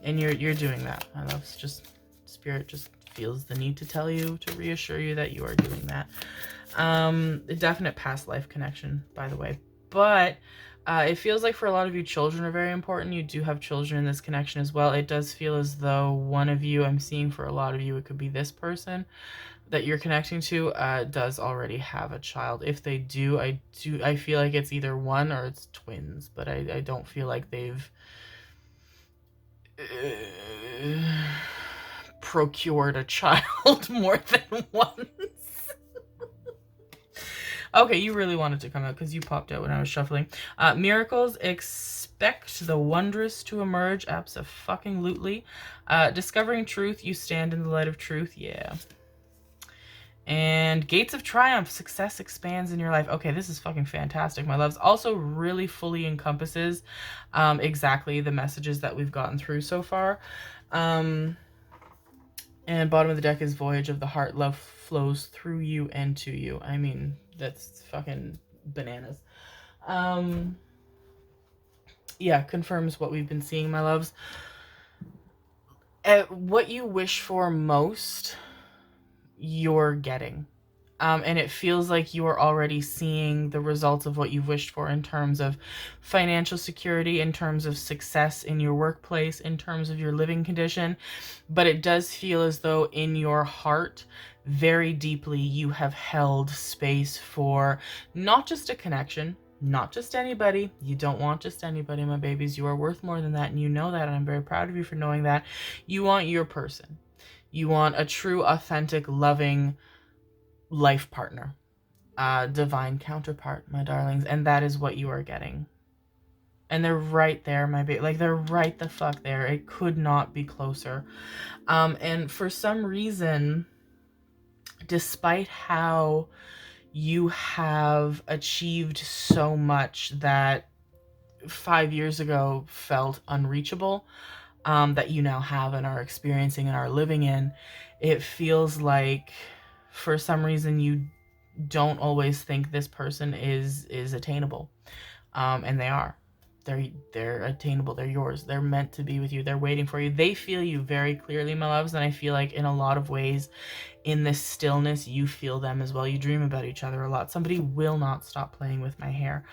you're doing that, my loves. Just spirit just feels the need to tell you, to reassure you that you are doing that. A definite past life connection, by the way. But it feels like for a lot of you, children are very important. You do have children in this connection as well. It does feel as though one of you, I'm seeing for a lot of you, it could be this person that you're connecting to, does already have a child. If they do, I feel like it's either one or it's twins, but I don't feel like they've procured a child more than once. Okay, you really wanted to come out because you popped out when I was shuffling. Miracles, expect the wondrous to emerge. Abso-fucking-lutely. Discovering truth, you stand in the light of truth. Yeah. And Gates of Triumph, success expands in your life. Okay, this is fucking fantastic, my loves. Also really fully encompasses exactly the messages that we've gotten through so far. And bottom of the deck is Voyage of the Heart. Love flows through you and to you. I mean, that's fucking bananas. Yeah, confirms what we've been seeing, my loves. What you wish for most, you're getting. And it feels like you are already seeing the results of what you've wished for, in terms of financial security, in terms of success in your workplace, in terms of your living condition. But it does feel as though in your heart, very deeply, you have held space for not just a connection, not just anybody. You don't want just anybody, my babies. You are worth more than that, and you know that, and I'm very proud of you for knowing that. You want your person. You want a true, authentic, loving life partner, divine counterpart, my darlings, and that is what you are getting. And they're right there, my baby. Like, they're right the fuck there. It could not be closer. And for some reason, despite how you have achieved so much that 5 years ago felt unreachable, that you now have and are experiencing and are living in. It feels like for some reason you don't always think this person is attainable, and they are. They're attainable. They're yours. They're meant to be with you. They're waiting for you. They feel you very clearly, my loves, and I feel like in a lot of ways in this stillness you feel them as well. You dream about each other a lot. Somebody will not stop playing with my hair.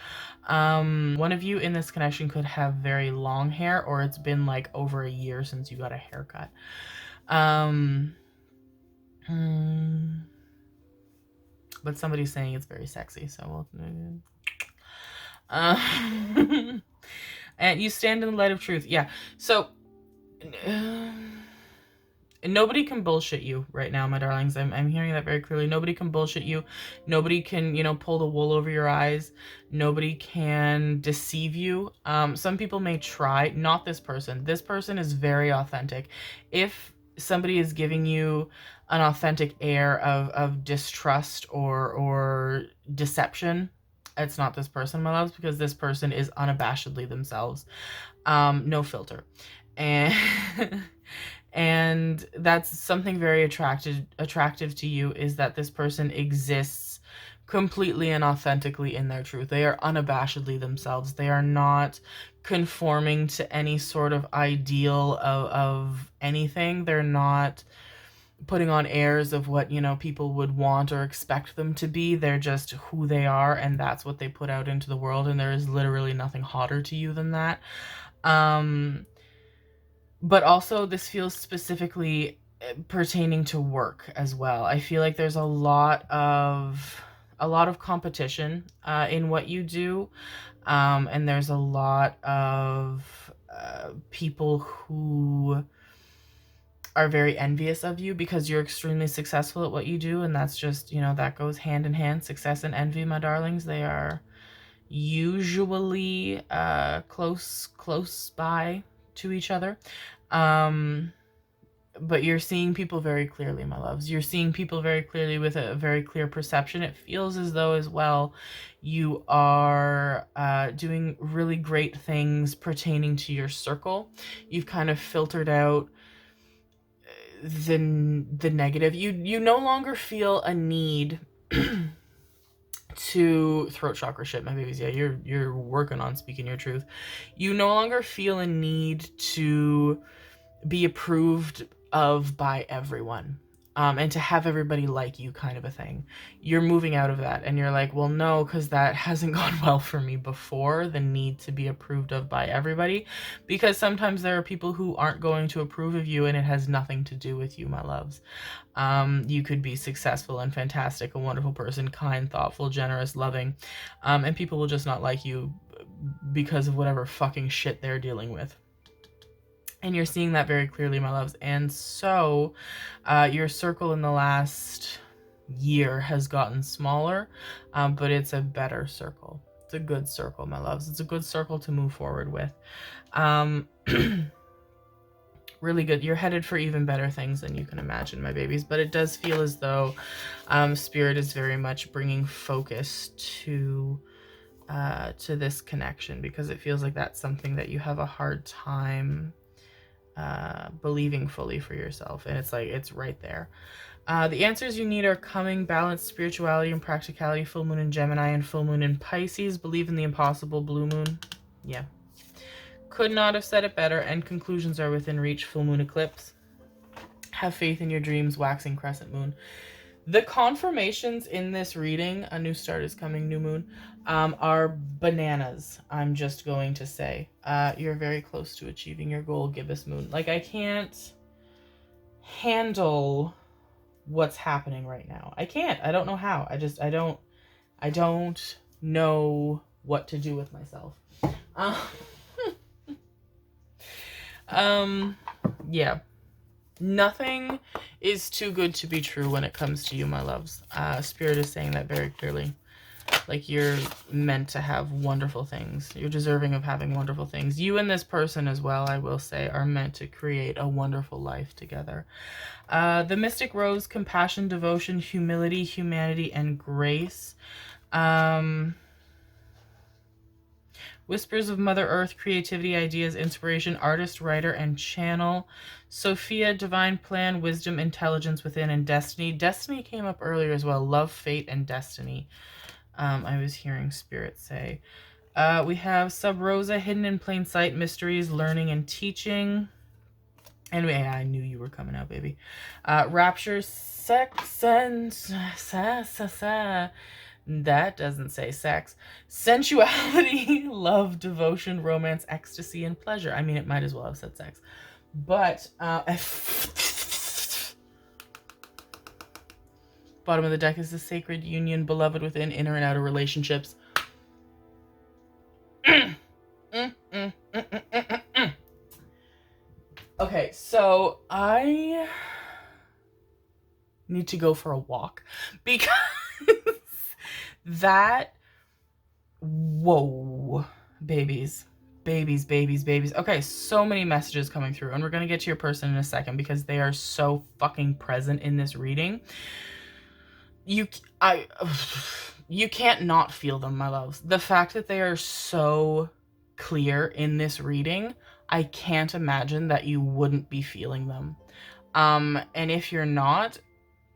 One of you in this connection could have very long hair, or it's been like over a year since you got a haircut. But somebody's saying it's very sexy, so we'll and you stand in the light of truth. Yeah. So nobody can bullshit you right now, my darlings. I'm hearing that very clearly. Nobody can bullshit you. Nobody can, pull the wool over your eyes. Nobody can deceive you. Some people may try. Not this person. This person is very authentic. If somebody is giving you an authentic air of distrust or deception, it's not this person, my loves, because this person is unabashedly themselves. No filter. And and that's something very attractive to you, is that this person exists completely and authentically in their truth. They are unabashedly themselves. They are not conforming to any sort of ideal of anything. They're not putting on airs of what, people would want or expect them to be. They're just who they are, and that's what they put out into the world, and there is literally nothing hotter to you than that. But also this feels specifically pertaining to work as well. I feel like there's a lot of competition in what you do, and there's a lot of people who are very envious of you because you're extremely successful at what you do, and that's just, that goes hand in hand. Success and envy, my darlings, they are usually close by to each other. But you're seeing people very clearly, my loves. You're seeing people very clearly with a very clear perception. It feels as though as well you are doing really great things pertaining to your circle. You've kind of filtered out the negative. You no longer feel a need to throat chakra shit, my babies. Yeah, you're working on speaking your truth. You no longer feel a need to be approved of by everyone, and to have everybody like you, kind of a thing. You're moving out of that, and you're like, well, no, because that hasn't gone well for me before, the need to be approved of by everybody, because sometimes there are people who aren't going to approve of you, and it has nothing to do with you, my loves. You could be successful and fantastic, a wonderful person, kind, thoughtful, generous, loving, and people will just not like you because of whatever fucking shit they're dealing with. And you're seeing that very clearly, my loves. And so your circle in the last year has gotten smaller, but it's a better circle. It's a good circle, my loves. It's a good circle to move forward with. Really good. You're headed for even better things than you can imagine, my babies. But it does feel as though Spirit is very much bringing focus to this connection, because it feels like that's something that you have a hard time believing fully for yourself, and it's like it's right there. The answers you need are coming: balance, spirituality, and practicality. Full moon in Gemini and full moon in Pisces. Believe in the impossible. Blue moon. Yeah, could not have said it better. And conclusions are within reach. Full moon eclipse. Have faith in your dreams. Waxing crescent moon. The confirmations in this reading, a new start is coming, new moon, are bananas, I'm just going to say. You're very close to achieving your goal, gibbous moon. Like, I can't handle what's happening right now. I can't. I don't know how. I don't know what to do with myself. Yeah. Nothing is too good to be true when it comes to you, my loves. Spirit is saying that very clearly. Like you're meant to have wonderful things. You're deserving of having wonderful things. You and this person as well, I will say, are meant to create a wonderful life together. The Mystic Rose, compassion, devotion, humility, humanity, and grace. Whispers of Mother Earth, creativity, ideas, inspiration, artist, writer, and channel. Sophia, divine plan, wisdom, intelligence within, and destiny. Destiny came up earlier as well. Love, fate, and destiny. I was hearing spirit say. We have Sub Rosa, hidden in plain sight, mysteries, learning, and teaching. Anyway, I knew you were coming out, baby. Rapture, sex, and... That doesn't say sex. Sensuality, love, devotion, romance, ecstasy, and pleasure. I mean, it might as well have said sex. But, bottom of the deck is the sacred union, beloved within, inner and outer relationships. Okay, so I need to go for a walk because that, whoa, babies. Okay, so many messages coming through, and we're going to get to your person in a second because they are so fucking present in this reading. You can't not feel them, my loves. The fact that they are so clear in this reading, I can't imagine that you wouldn't be feeling them. And if you're not,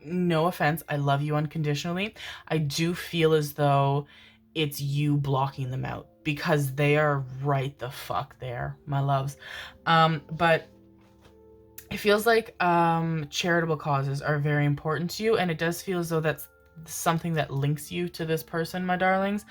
no offense, I love you unconditionally. I do feel as though it's you blocking them out because they are right the fuck there, my loves. But it feels like charitable causes are very important to you, and it does feel as though that's something that links you to this person, my darlings,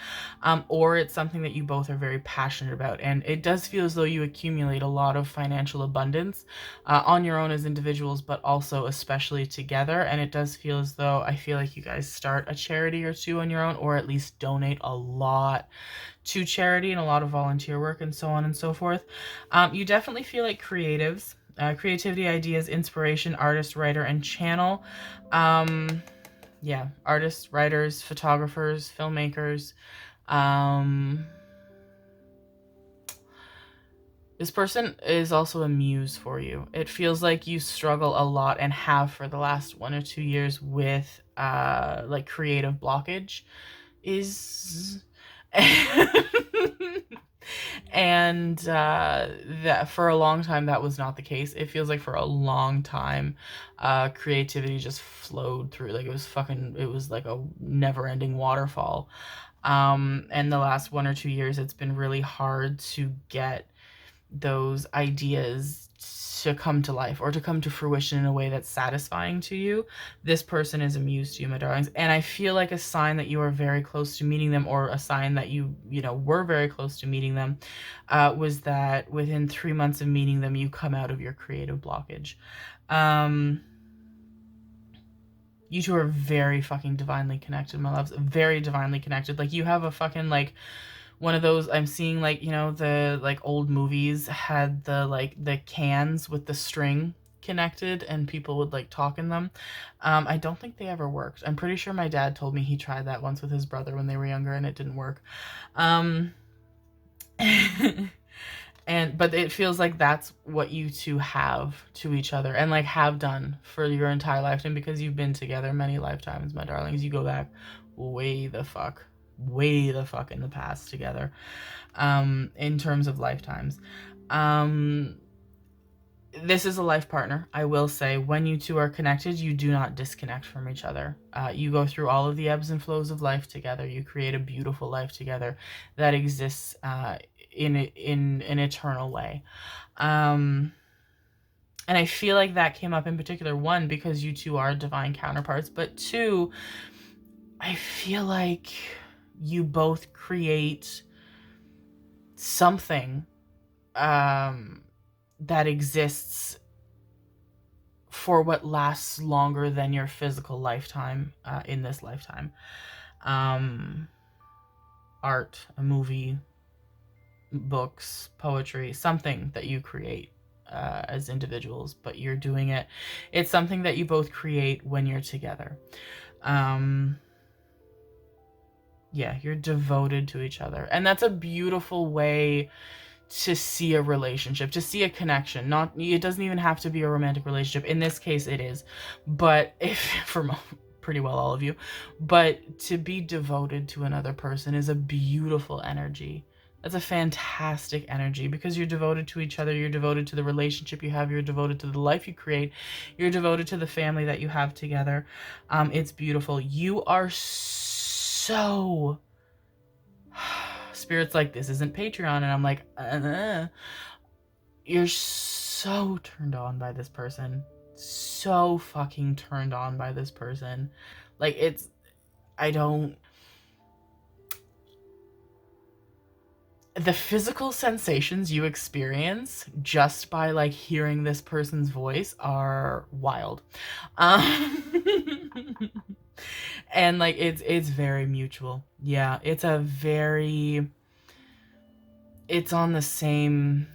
or it's something that you both are very passionate about. And it does feel as though you accumulate a lot of financial abundance on your own as individuals, but also especially together. And it does feel as though I feel like you guys start a charity or two on your own, or at least donate a lot to charity and a lot of volunteer work and so on and so forth. You definitely feel like creatives. Creativity, ideas, inspiration, artist, writer, and channel. Yeah, artists, writers, photographers, filmmakers. This person is also a muse for you. It feels like you struggle a lot and have for the last 1 or 2 years with like creative blockage is and that for a long time that was not the case. It feels like for a long time creativity just flowed through, like it was like a never-ending waterfall. And the last 1 or 2 years it's been really hard to get those ideas to come to life or to come to fruition in a way that's satisfying to you. This person is a muse to you, my darlings. And I feel like a sign that you are very close to meeting them, or a sign that you were very close to meeting them, was that within 3 months of meeting them, you come out of your creative blockage. You two are very fucking divinely connected, my loves. Very divinely connected. Like, you have a fucking, like, one of those, I'm seeing, like, the, like, old movies had the, like, the cans with the string connected and people would, like, talk in them. I don't think they ever worked. I'm pretty sure my dad told me he tried that once with his brother when they were younger and it didn't work. But it feels like that's what you two have to each other, and like have done for your entire lifetime, because you've been together many lifetimes, my darlings. You go back way the fuck in the past together, in terms of lifetimes. This is a life partner. I will say, when you two are connected, you do not disconnect from each other. You go through all of the ebbs and flows of life together. You create a beautiful life together that exists in an eternal way. And I feel like that came up in particular, one, because you two are divine counterparts, but two, I feel like you both create something that exists for what lasts longer than your physical lifetime, in this lifetime. Art, a movie, books, poetry, something that you create as individuals, but you're doing it. It's something that you both create when you're together. Yeah, you're devoted to each other. And that's a beautiful way to see a relationship, to see a connection. Not, it doesn't even have to be a romantic relationship. In this case it is. But if for pretty well all of you, but to be devoted to another person is a beautiful energy. That's a fantastic energy because you're devoted to each other, you're devoted to the relationship you have, you're devoted to the life you create, you're devoted to the family that you have together. It's beautiful. You are so Spirit's like, this isn't Patreon, and I'm like, you're so turned on by this person, so fucking turned on by this person. Like, it's, I don't, the physical sensations you experience just by like hearing this person's voice are wild. And like it's very mutual. Yeah, it's on the same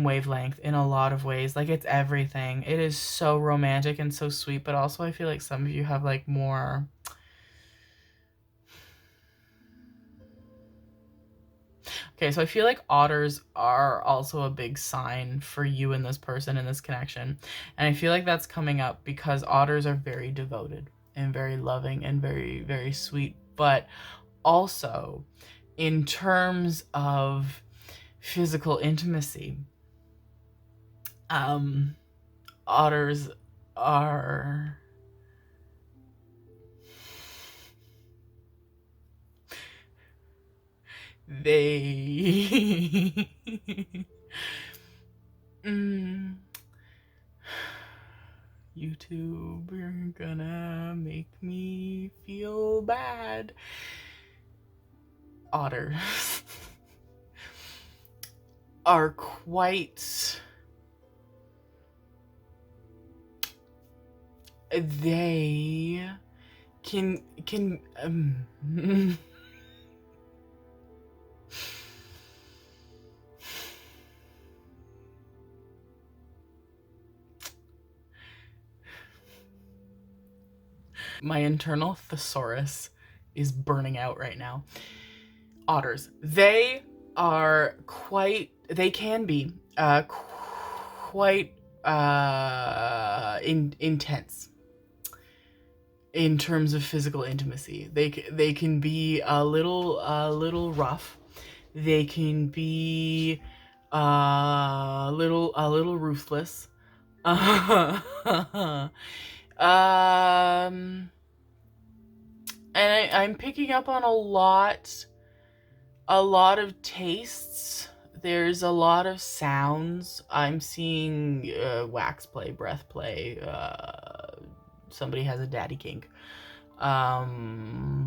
wavelength in a lot of ways. Like, it's everything. It is so romantic and so sweet, but also I feel like some of you have like more. Okay, so I feel like otters are also a big sign for you and this person in this connection. And I feel like that's coming up because otters are very devoted and very loving and very, very sweet. But also, in terms of physical intimacy, otters are they YouTube, you're gonna make me feel bad. Otters are quite, they can my internal thesaurus is burning out right now. Otters, they can be quite intense in terms of physical intimacy. They can be a little rough. They can be a little ruthless. And I'm picking up on a lot of tastes. There's a lot of sounds. I'm seeing wax play, breath play. Somebody has a daddy kink. Some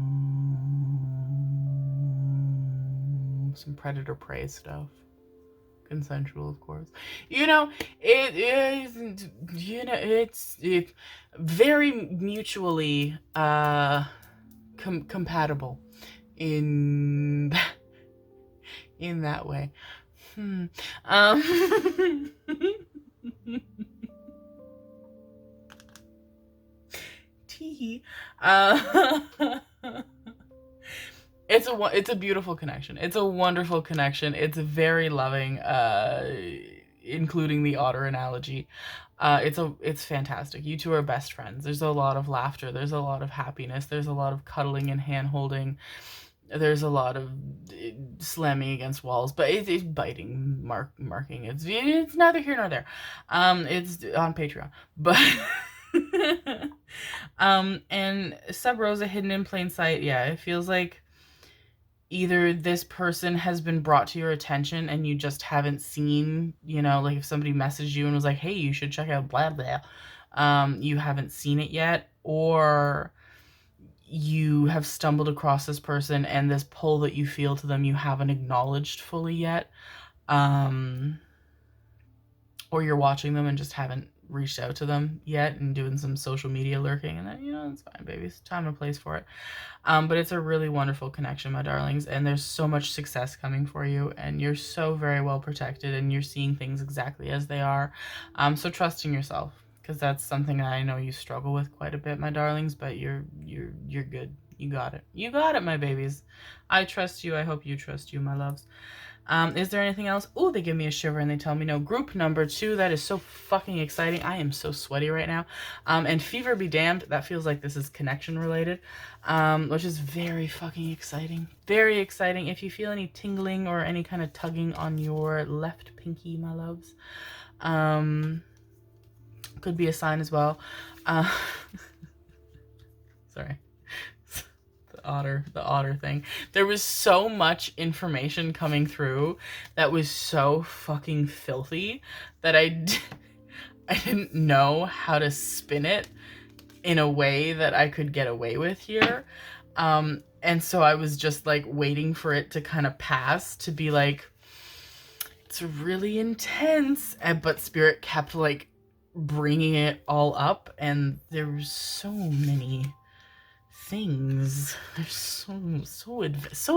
predator prey stuff. Consensual, of course. It's very mutually compatible in that way. Tee. It's a beautiful connection. It's a wonderful connection. It's very loving, including the otter analogy. It's fantastic. You two are best friends. There's a lot of laughter. There's a lot of happiness. There's a lot of cuddling and hand holding. There's a lot of slamming against walls, but it's biting, marking. It's neither here nor there. It's on Patreon, but and Sub Rosa hidden in plain sight. Yeah, it feels like either this person has been brought to your attention and you just haven't seen, like if somebody messaged you and was like, hey, you should check out blah blah, you haven't seen it yet, or you have stumbled across this person and this pull that you feel to them you haven't acknowledged fully yet, or you're watching them and just haven't reached out to them yet and doing some social media lurking, and then, it's fine, baby. It's time and place for it. But it's a really wonderful connection, my darlings, and there's so much success coming for you, and you're so very well protected, and you're seeing things exactly as they are. So trust in yourself, because that's something that I know you struggle with quite a bit, my darlings, but you're good. You got it. You got it, my babies. I trust you. I hope you trust you, my loves. Is there anything else? Oh, they give me a shiver and they tell me no. Group number 2. That is so fucking exciting. I am so sweaty right now. And fever be damned. That feels like this is connection related, which is very fucking exciting. Very exciting. If you feel any tingling or any kind of tugging on your left pinky, my loves, could be a sign as well. Sorry. The otter thing. There was so much information coming through that was so fucking filthy that I didn't know how to spin it in a way that I could get away with here. And so I was just like waiting for it to kind of pass to be like, it's really intense. But Spirit kept like bringing it all up, and there was so many things. They're so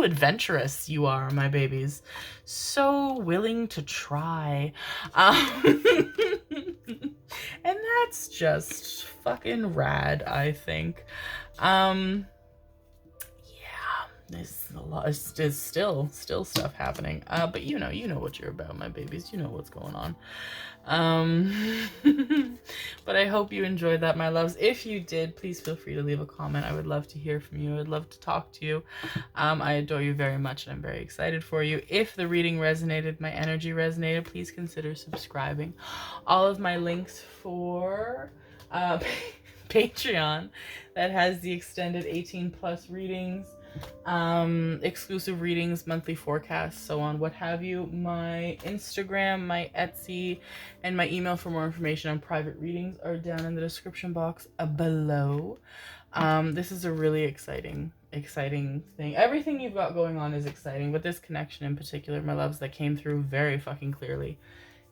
adventurous you are, my babies. So willing to try. And that's just fucking rad, I think. Yeah, there's a lot. There's still stuff happening. But you know what you're about, my babies. You know what's going on. But I hope you enjoyed that, my loves. If you did, please feel free to leave a comment. I would love to hear from you. I'd love to talk to you. I adore you very much, and I'm very excited for you. If the reading resonated, my energy resonated, please consider subscribing. All of my links for Patreon, that has the extended 18+ readings, exclusive readings, monthly forecasts, so on, what have you. My Instagram, my Etsy, and my email for more information on private readings are down in the description box below. This is a really exciting thing. Everything you've got going on is exciting, but this connection in particular, my loves, that came through very fucking clearly,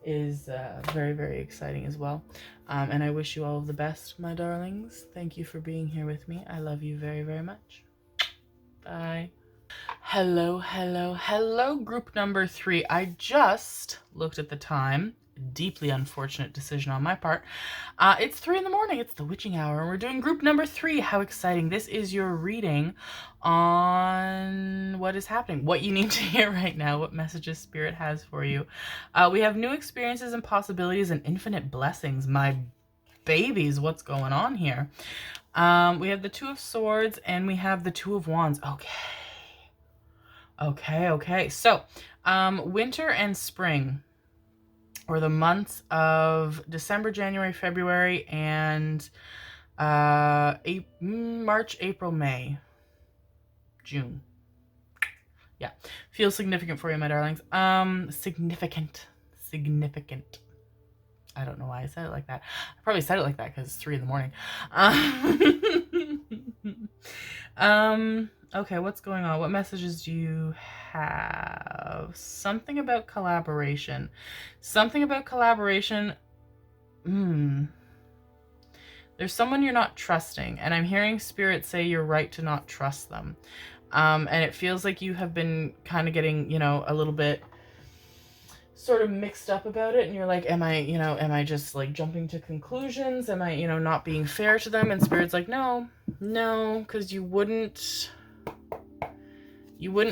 is very, very exciting as well. And I wish you all of the best, my darlings. Thank you for being here with me. I love you very, very much. Bye. Hello, group number 3. I just looked at the time. Deeply unfortunate decision on my part. It's 3 in the morning. It's the witching hour, and we're doing group number 3. How exciting. This is your reading on what is happening, what you need to hear right now, what messages Spirit has for you. We have new experiences and possibilities and infinite blessings. My babies, what's going on here? We have the 2 of Swords, and we have the 2 of Wands. Okay. So, winter and spring, or the months of December, January, February, and March, April, May, June. Yeah, feels significant for you, my darlings. Significant. I don't know why I said it like that. I probably said it like that because it's 3 in the morning. Okay, what's going on? What messages do you have? Something about collaboration. There's someone you're not trusting, and I'm hearing Spirit say you're right to not trust them. And it feels like you have been kind of getting, a little bit sort of mixed up about it, and you're like, am I just like jumping to conclusions? Am I, not being fair to them? And Spirit's like, no, because you wouldn't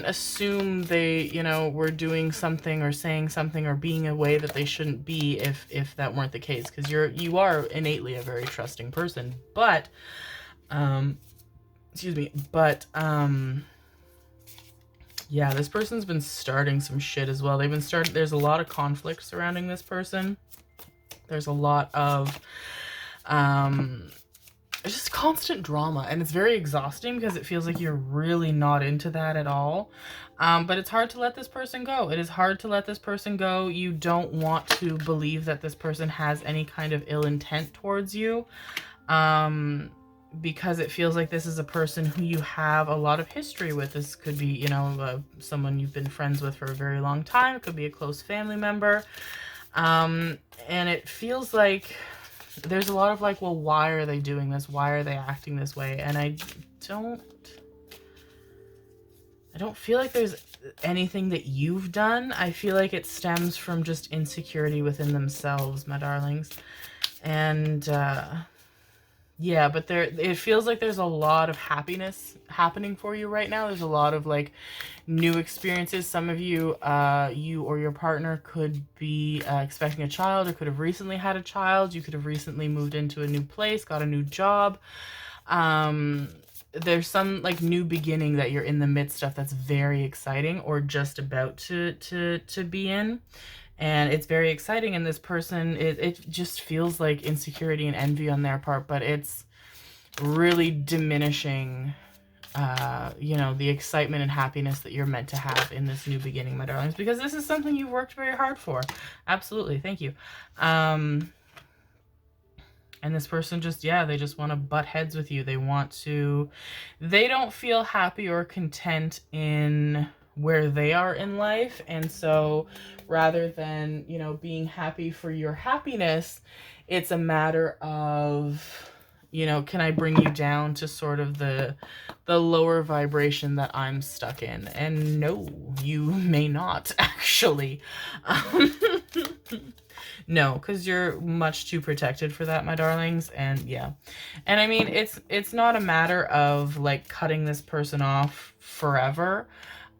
assume they, were doing something or saying something or being a way that they shouldn't be if that weren't the case, because you are innately a very trusting person. But yeah, this person's been starting some shit as well. There's a lot of conflict surrounding this person. There's a lot of just constant drama, and it's very exhausting because it feels like you're really not into that at all. But it's hard to let this person go. It is hard to let this person go. You don't want to believe that this person has any kind of ill intent towards you, because it feels like this is a person who you have a lot of history with. This could be, someone you've been friends with for a very long time. It could be a close family member. And it feels like there's a lot of like, well, why are they doing this? Why are they acting this way? And I don't feel like there's anything that you've done. I feel like it stems from just insecurity within themselves, my darlings. And Yeah, but it feels like there's a lot of happiness happening for you right now. There's a lot of like new experiences. Some of you, you or your partner could be expecting a child or could have recently had a child. You could have recently moved into a new place, got a new job. Um, there's some like new beginning that you're in the midst of that's very exciting or just about to be in. And it's very exciting, and this person, it just feels like insecurity and envy on their part, but it's really diminishing you know, the excitement and happiness that you're meant to have in this new beginning, my darlings, because this is something you've worked very hard for. Absolutely. Thank you. And this person just, yeah, they just want to butt heads with you. They don't feel happy or content in where they are in life. And so rather than, you know, being happy for your happiness, it's a matter of, you know, can I bring you down to sort of the lower vibration that I'm stuck in? And no, you may not actually. No, because you're much too protected for that, my darlings. And yeah. And I mean, it's not a matter of like cutting this person off forever.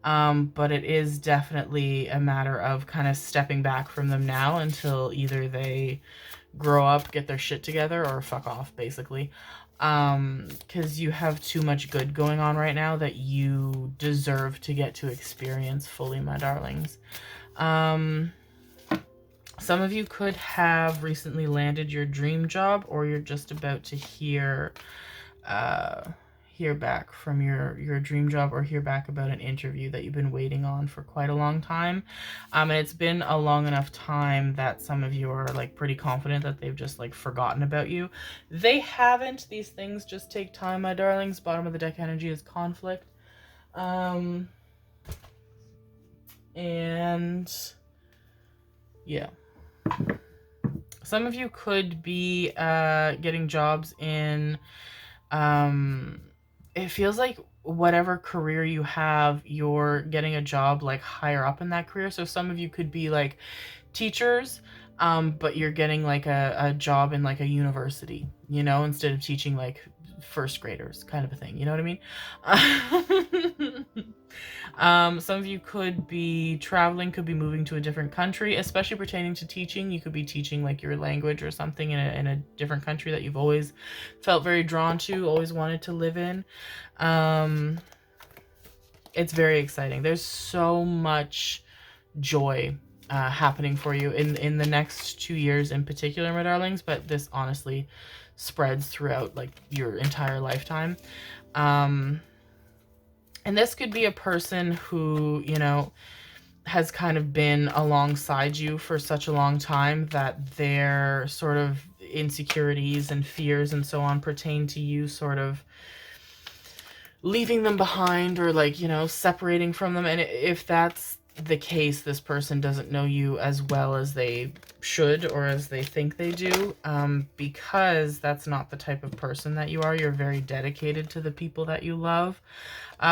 But it is definitely a matter of kind of stepping back from them now until either they grow up, get their shit together, or fuck off, basically. Because you have too much good going on right now that you deserve to get to experience fully, my darlings. Some of you could have recently landed your dream job, or you're just about to hear back from your dream job, or hear back about an interview that you've been waiting on for quite a long time. And it's been a long enough time that some of you are like pretty confident that they've just like forgotten about you. They haven't. These things just take time, my darlings. Bottom of the deck energy is conflict. And yeah. Some of you could be getting jobs in, it feels like whatever career you have, you're getting a job like higher up in that career. So some of you could be like teachers, but you're getting like a job in like a university, you know, instead of teaching like first graders, kind of a thing. You know what I mean? Some of you could be traveling, could be moving to a different country, especially pertaining to teaching. You could be teaching like your language or something in a different country that you've always felt very drawn to, always wanted to live in. It's very exciting. There's so much joy happening for you in the next 2 years in particular, my darlings, but this honestly spreads throughout like your entire lifetime. And this could be a person who, you know, has kind of been alongside you for such a long time that their sort of insecurities and fears and so on pertain to you sort of leaving them behind, or like, you know, separating from them. And if that's the case, this person doesn't know you as well as they should or as they think they do, because that's not the type of person that you are. You're very dedicated to the people that you love.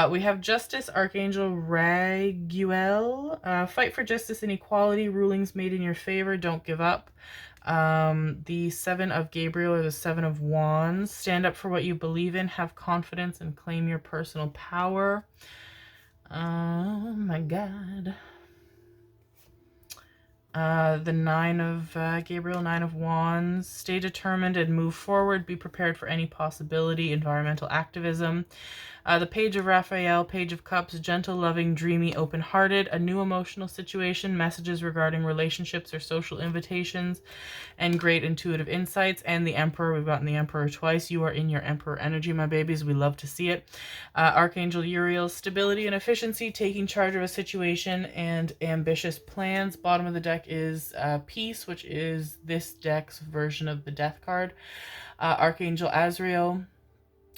We have Justice, Archangel Raguel. Fight for justice and equality. Rulings made in your favor. Don't give up. The Seven of Gabriel, or the Seven of Wands. Stand up for what you believe in. Have confidence and claim your personal power. Oh my God. The Nine of Gabriel, Nine of Wands. Stay determined and move forward. Be prepared for any possibility. Environmental activism. The Page of Raphael, Page of Cups. Gentle, loving, dreamy, open-hearted. A new emotional situation. Messages regarding relationships or social invitations. And great intuitive insights. And the Emperor. We've gotten the Emperor twice. You are in your Emperor energy, my babies. We love to see it. Archangel Uriel. Stability and efficiency. Taking charge of a situation and ambitious plans. Bottom of the deck is Peace, which is this deck's version of the Death card. Archangel Azrael.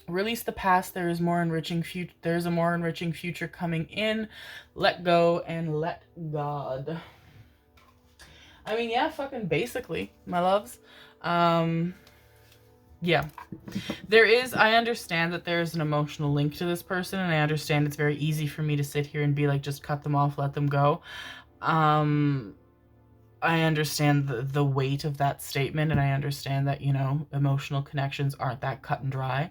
Release the past. There is more enriching future. There's a more enriching future coming in. Let go and let God. I mean, yeah, fucking basically, my loves. Yeah. I understand that there's an emotional link to this person, and I understand it's very easy for me to sit here and be like, just cut them off, let them go. I understand the weight of that statement, and I understand that, you know, emotional connections aren't that cut and dry.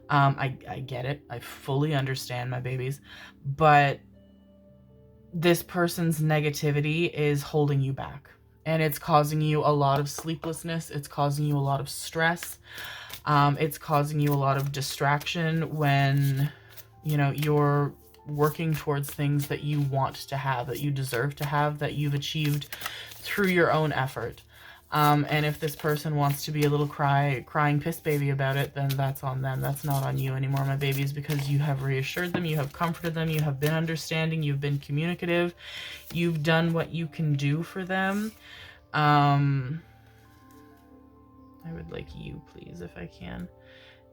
I get it. I fully understand, my babies. But this person's negativity is holding you back. And it's causing you a lot of sleeplessness. It's causing you a lot of stress. It's causing you a lot of distraction when, you know, you're working towards things that you want to have, that you deserve to have, that you've achieved through your own effort. And if this person wants to be a little crying piss baby about it, then that's on them. That's not on you anymore, my babies, because you have reassured them, you have comforted them, you have been understanding, you've been communicative, you've done what you can do for them. I would like you, please, if I can.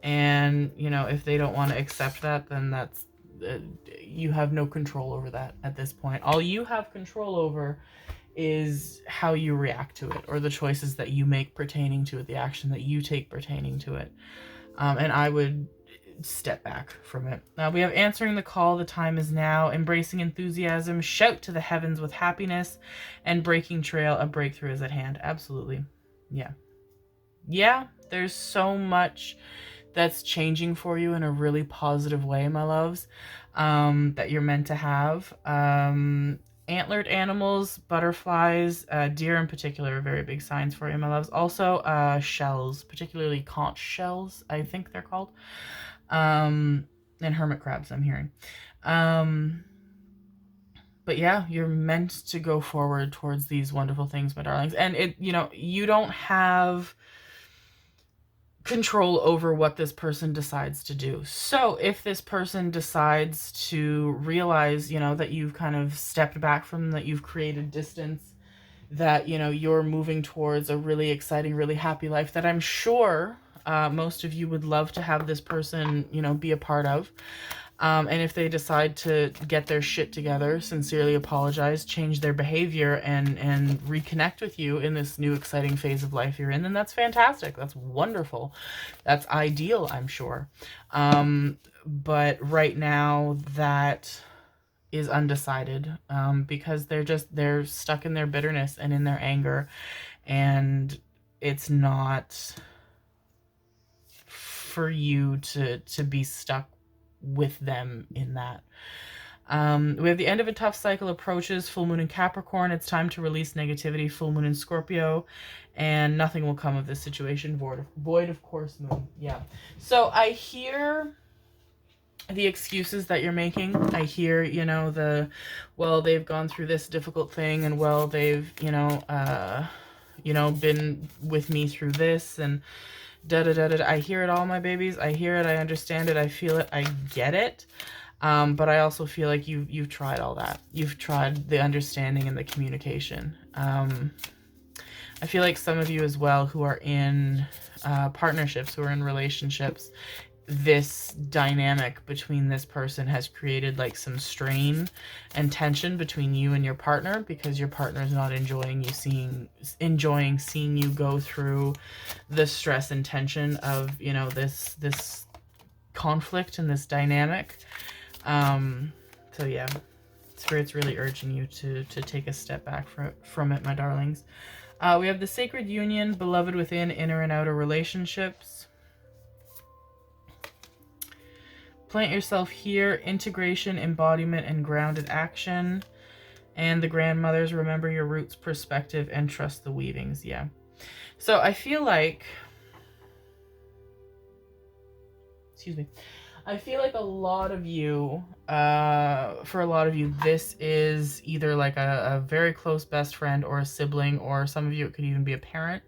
And, you know, if they don't want to accept that, then that's, you have no control over that at this point. All you have control over is how you react to it, or the choices that you make pertaining to it, the action that you take pertaining to it. And I would step back from it. We have answering the call, the time is now, embracing enthusiasm, shout to the heavens with happiness, and breaking trail, a breakthrough is at hand. Absolutely. Yeah. Yeah, there's so much that's changing for you in a really positive way, my loves, that you're meant to have. Antlered animals, butterflies, deer in particular are very big signs for you, my loves. Also, shells, particularly conch shells, I think they're called. And hermit crabs, I'm hearing. But yeah, you're meant to go forward towards these wonderful things, my darlings. And it, you know, you don't have control over what this person decides to do. So if this person decides to realize, you know, that you've kind of stepped back from them, that you've created distance, that, you know, you're moving towards a really exciting, really happy life that I'm sure most of you would love to have this person, you know, be a part of. And if they decide to get their shit together, sincerely apologize, change their behavior, and reconnect with you in this new exciting phase of life you're in, then that's fantastic. That's wonderful. That's ideal, I'm sure. But right now, that is undecided, because they're stuck in their bitterness and in their anger, and it's not for you to be stuck with them in that. We have the end of a tough cycle approaches, full moon in Capricorn. It's time to release negativity, full moon in Scorpio, and nothing will come of this situation. Void of course moon. Yeah. So I hear the excuses that you're making. I hear, you know, well, they've gone through this difficult thing, and well, they've, you know, been with me through this, and da da da da. I hear it all, my babies. I hear it. I understand it. I feel it. I get it. But I also feel like you've tried all that. You've tried the understanding and the communication. I feel like some of you as well who are in partnerships, who are in relationships, this dynamic between this person has created like some strain and tension between you and your partner, because your partner is not enjoying seeing you go through the stress and tension of, you know, this conflict and this dynamic. So yeah, Spirit's really urging you to take a step back from it, my darlings. We have the sacred union, beloved within, inner and outer relationships. Plant yourself here, integration, embodiment, and grounded action. And the grandmothers, remember your roots, perspective, and trust the weavings. Yeah. So I feel like, excuse me, I feel like a lot of you, for a lot of you, this is either like a very close best friend or a sibling, or some of you, it could even be a parent.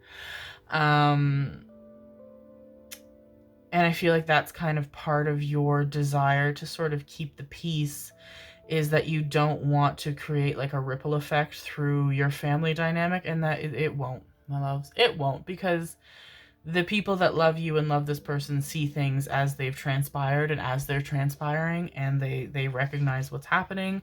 And I feel like that's kind of part of your desire to sort of keep the peace, is that you don't want to create like a ripple effect through your family dynamic, and that it won't, my loves. It won't, because the people that love you and love this person see things as they've transpired and as they're transpiring, and they recognize what's happening.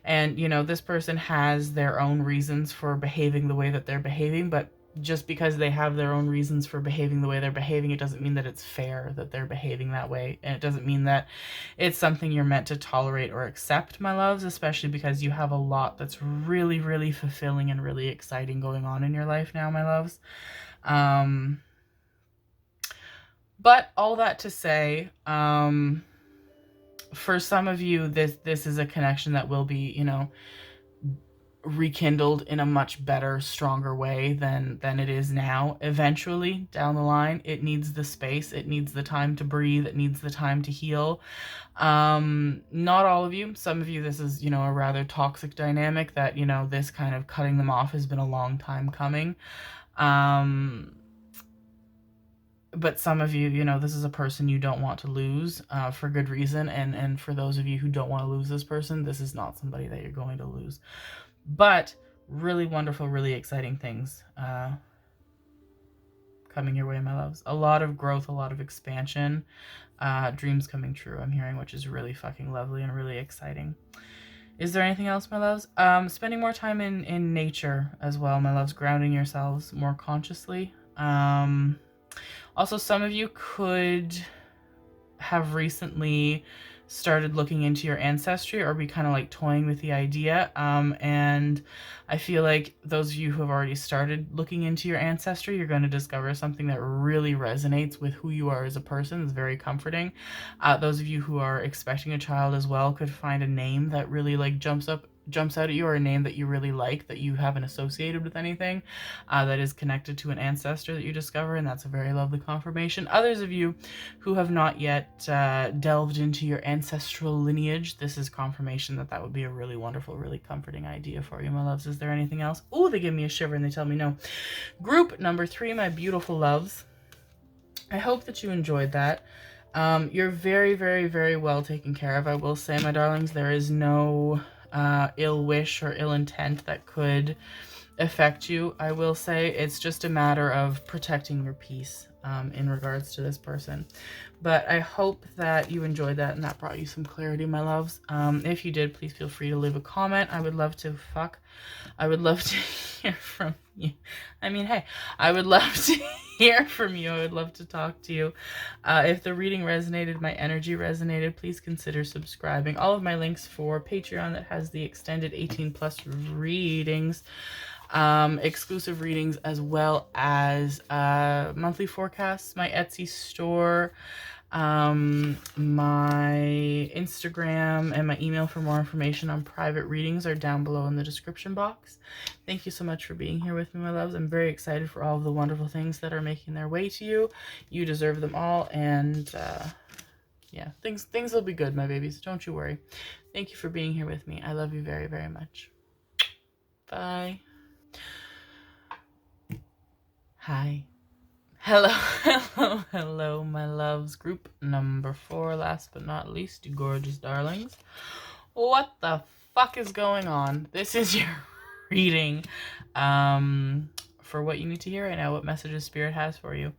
And, you know, this person has their own reasons for behaving the way that they're behaving, but just because they have their own reasons for behaving the way they're behaving, it doesn't mean that it's fair that they're behaving that way. And it doesn't mean that it's something you're meant to tolerate or accept, my loves, especially because you have a lot that's really, really fulfilling and really exciting going on in your life now, my loves. But all that to say, for some of you, this is a connection that will be, you know, rekindled in a much better, stronger way than it is now. Eventually, down the line, it needs the space, it needs the time to breathe, it needs the time to heal. Not all of you. Some of you, this is, you know, a rather toxic dynamic that, you know, this kind of cutting them off has been a long time coming. But some of you, you know, this is a person you don't want to lose for good reason. And for those of you who don't want to lose this person, this is not somebody that you're going to lose. But really wonderful, really exciting things coming your way, my loves. A lot of growth, a lot of expansion, dreams coming true, I'm hearing, which is really fucking lovely and really exciting. Is there anything else, my loves? Spending more time in nature as well, my loves, grounding yourselves more consciously. Also, some of you could have recently started looking into your ancestry or be kind of like toying with the idea. And I feel like those of you who have already started looking into your ancestry, you're going to discover something that really resonates with who you are as a person. It's very comforting. Those of you who are expecting a child as well could find a name that really like jumps out at you, or a name that you really like that you haven't associated with anything that is connected to an ancestor that you discover, and that's a very lovely confirmation. Others of you who have not yet delved into your ancestral lineage, this is confirmation that that would be a really wonderful, really comforting idea for you, my loves. Is there anything else? Oh, they give me a shiver and they tell me no. Group number 3, my beautiful loves. I hope that you enjoyed that. You're very, very, very well taken care of. I will say, my darlings, there is no ill wish or ill intent that could affect you. I will say it's just a matter of protecting your peace in regards to this person. But I hope that you enjoyed that and that brought you some clarity, my loves. If you did, please feel free to leave a comment. I would love to I would love to hear from you. I mean, hey, I would love to hear from you. I would love to talk to you. If the reading resonated, my energy resonated, please consider subscribing. All of my links for Patreon that has the extended 18+ readings, exclusive readings, as well as monthly forecasts, my Etsy store, my Instagram, and my email for more information on private readings are down below in the description box. Thank you so much for being here with me, my loves. I'm very excited for all of the wonderful things that are making their way to you. You deserve them all, and yeah, things will be good, my babies. Don't you worry. Thank you for being here with me. I love you very, very much. Bye. Hi. Hello, hello, hello, my loves. Group number 4, last but not least, you gorgeous darlings. What the fuck is going on? This is your reading for what you need to hear right now, what messages Spirit has for you.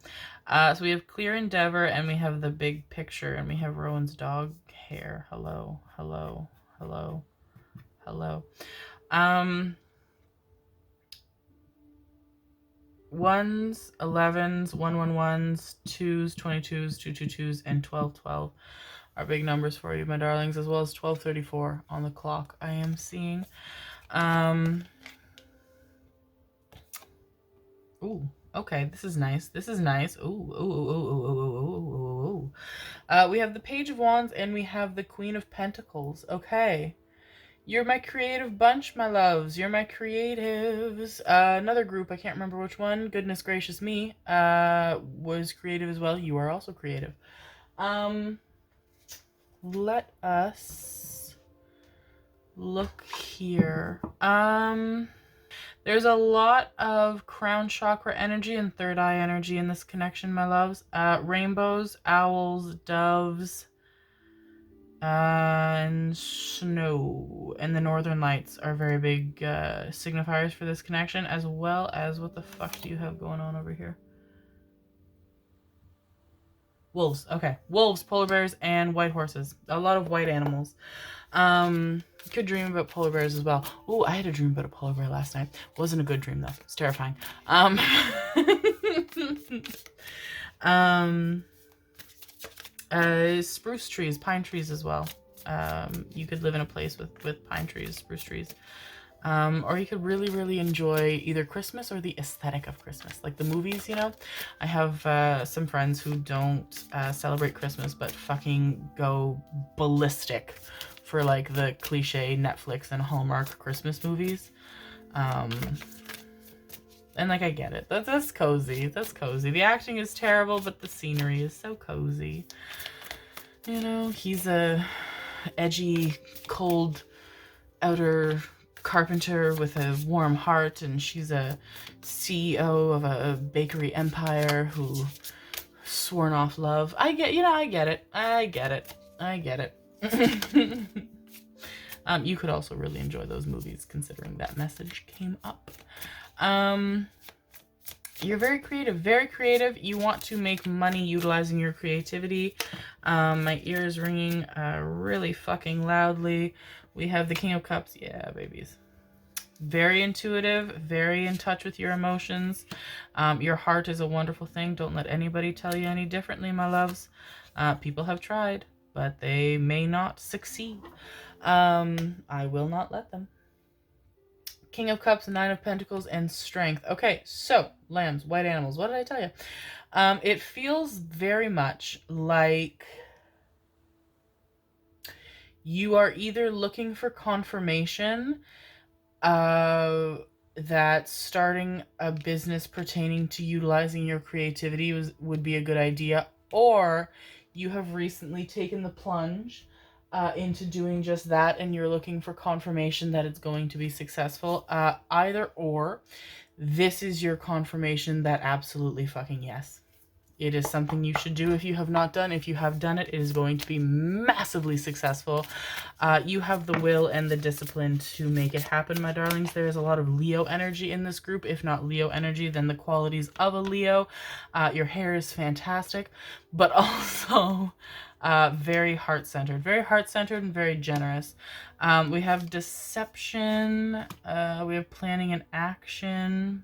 So we have Clear Endeavor, and we have the big picture, and we have Rowan's dog hair. Hello, hello, hello, hello. Ones, 11s, 111s, 2s, 22s, 222s, and 1212 are big numbers for you, my darlings, as well as 1234 on the clock I am seeing. Ooh, okay, this is nice. This is nice. Ooh, ooh, ooh, ooh, ooh, ooh, ooh, ooh. We have the Page of Wands, and we have the Queen of Pentacles. Okay. You're my creative bunch, my loves. You're my creatives. Another group, I can't remember which one, goodness gracious me, was creative as well. You are also creative. Let us look here. There's a lot of crown chakra energy and third eye energy in this connection, my loves. Rainbows, owls, doves, and snow and the northern lights are very big signifiers for this connection, as well as, what the fuck do you have going on over here? Wolves. Okay, wolves, polar bears, and white horses. A lot of white animals. Could dream about polar bears as well. Oh, I had a dream about a polar bear last night. Wasn't a good dream though. It's terrifying. Um, spruce trees, pine trees as well. You could live in a place with pine trees, spruce trees. Or you could really, really enjoy either Christmas or the aesthetic of Christmas, like the movies, you know? I have some friends who don't celebrate Christmas, but fucking go ballistic for like the cliche Netflix and Hallmark Christmas movies. And like, I get it. That's cozy. That's cozy. The acting is terrible, but the scenery is so cozy. You know, he's a edgy, cold, outer carpenter with a warm heart, and she's a CEO of a bakery empire who sworn off love. I get it. I get it. You could also really enjoy those movies considering that message came up. You're very creative. You want to make money utilizing your creativity. My ear is ringing really fucking loudly. We have the King of Cups. Yeah, babies. Very intuitive, very in touch with your emotions. Your heart is a wonderful thing. Don't let anybody tell you any differently, my loves. People have tried, but they may not succeed. I will not let them. King of Cups, Nine of Pentacles, and Strength. Okay, so, lambs, white animals. What did I tell you? It feels very much like you are either looking for confirmation that starting a business pertaining to utilizing your creativity would be a good idea, or you have recently taken the plunge into doing just that, and you're looking for confirmation that it's going to be successful. Either or, this is your confirmation that absolutely fucking yes. It is something you should do if you have not done. If you have done it, it is going to be massively successful. You have the will and the discipline to make it happen, my darlings. There is a lot of Leo energy in this group. If not Leo energy, then the qualities of a Leo. Your hair is fantastic, but also very heart-centered. Very heart-centered and very generous. We have deception. We have planning and action.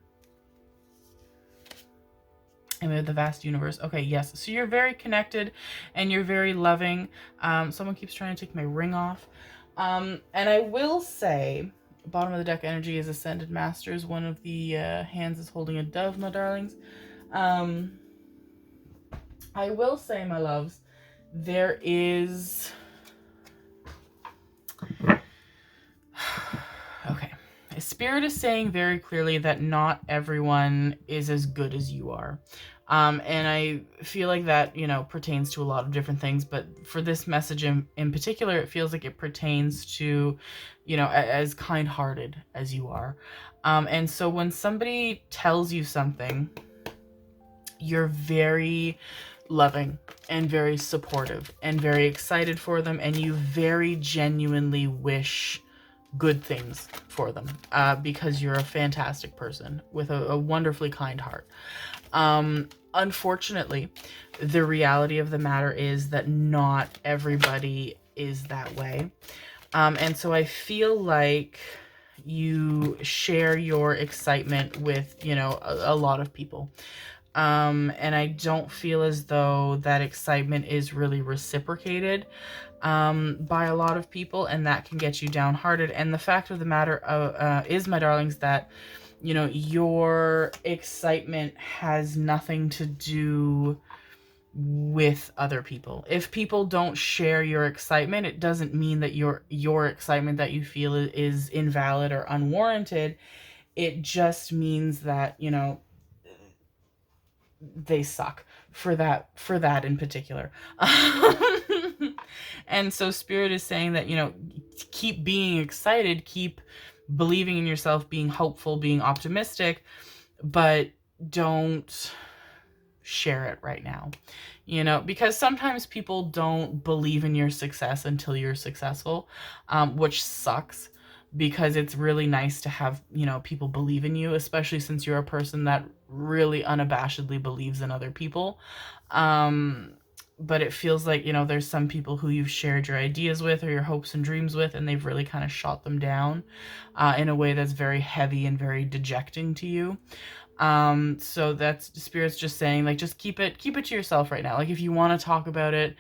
And we have the vast universe. Okay, yes. So you're very connected and you're very loving. Someone keeps trying to take my ring off. And I will say, bottom of the deck energy is Ascended Masters. One of the hands is holding a dove, my darlings. I will say, my loves, there is... Okay. Spirit is saying very clearly that not everyone is as good as you are. And I feel like that, you know, pertains to a lot of different things, but for this message in particular, it feels like it pertains to, you know, as kind-hearted as you are. And so when somebody tells you something, you're very loving and very supportive and very excited for them, and you very genuinely wish good things for them because you're a fantastic person with a wonderfully kind heart. Unfortunately, the reality of the matter is that not everybody is that way. And so I feel like you share your excitement with, you know, a lot of people. And I don't feel as though that excitement is really reciprocated by a lot of people, and that can get you downhearted. And the fact of the matter is, my darlings, that, you know, your excitement has nothing to do with other people. If people don't share your excitement, it doesn't mean that your excitement that you feel is invalid or unwarranted. It just means that, you know, they suck for that in particular. And so Spirit is saying that, you know, keep being excited, keep believing in yourself, being hopeful, being optimistic, but don't share it right now. You know, because sometimes people don't believe in your success until you're successful, which sucks, because it's really nice to have, you know, people believe in you, especially since you're a person that really unabashedly believes in other people. but it feels like, there's some people who you've shared your ideas with or your hopes and dreams with, and they've really kind of shot them down in a way that's very heavy and very dejecting to you. So that's Spirit's just saying, like, just keep it to yourself right now. Like, if you want to talk about it,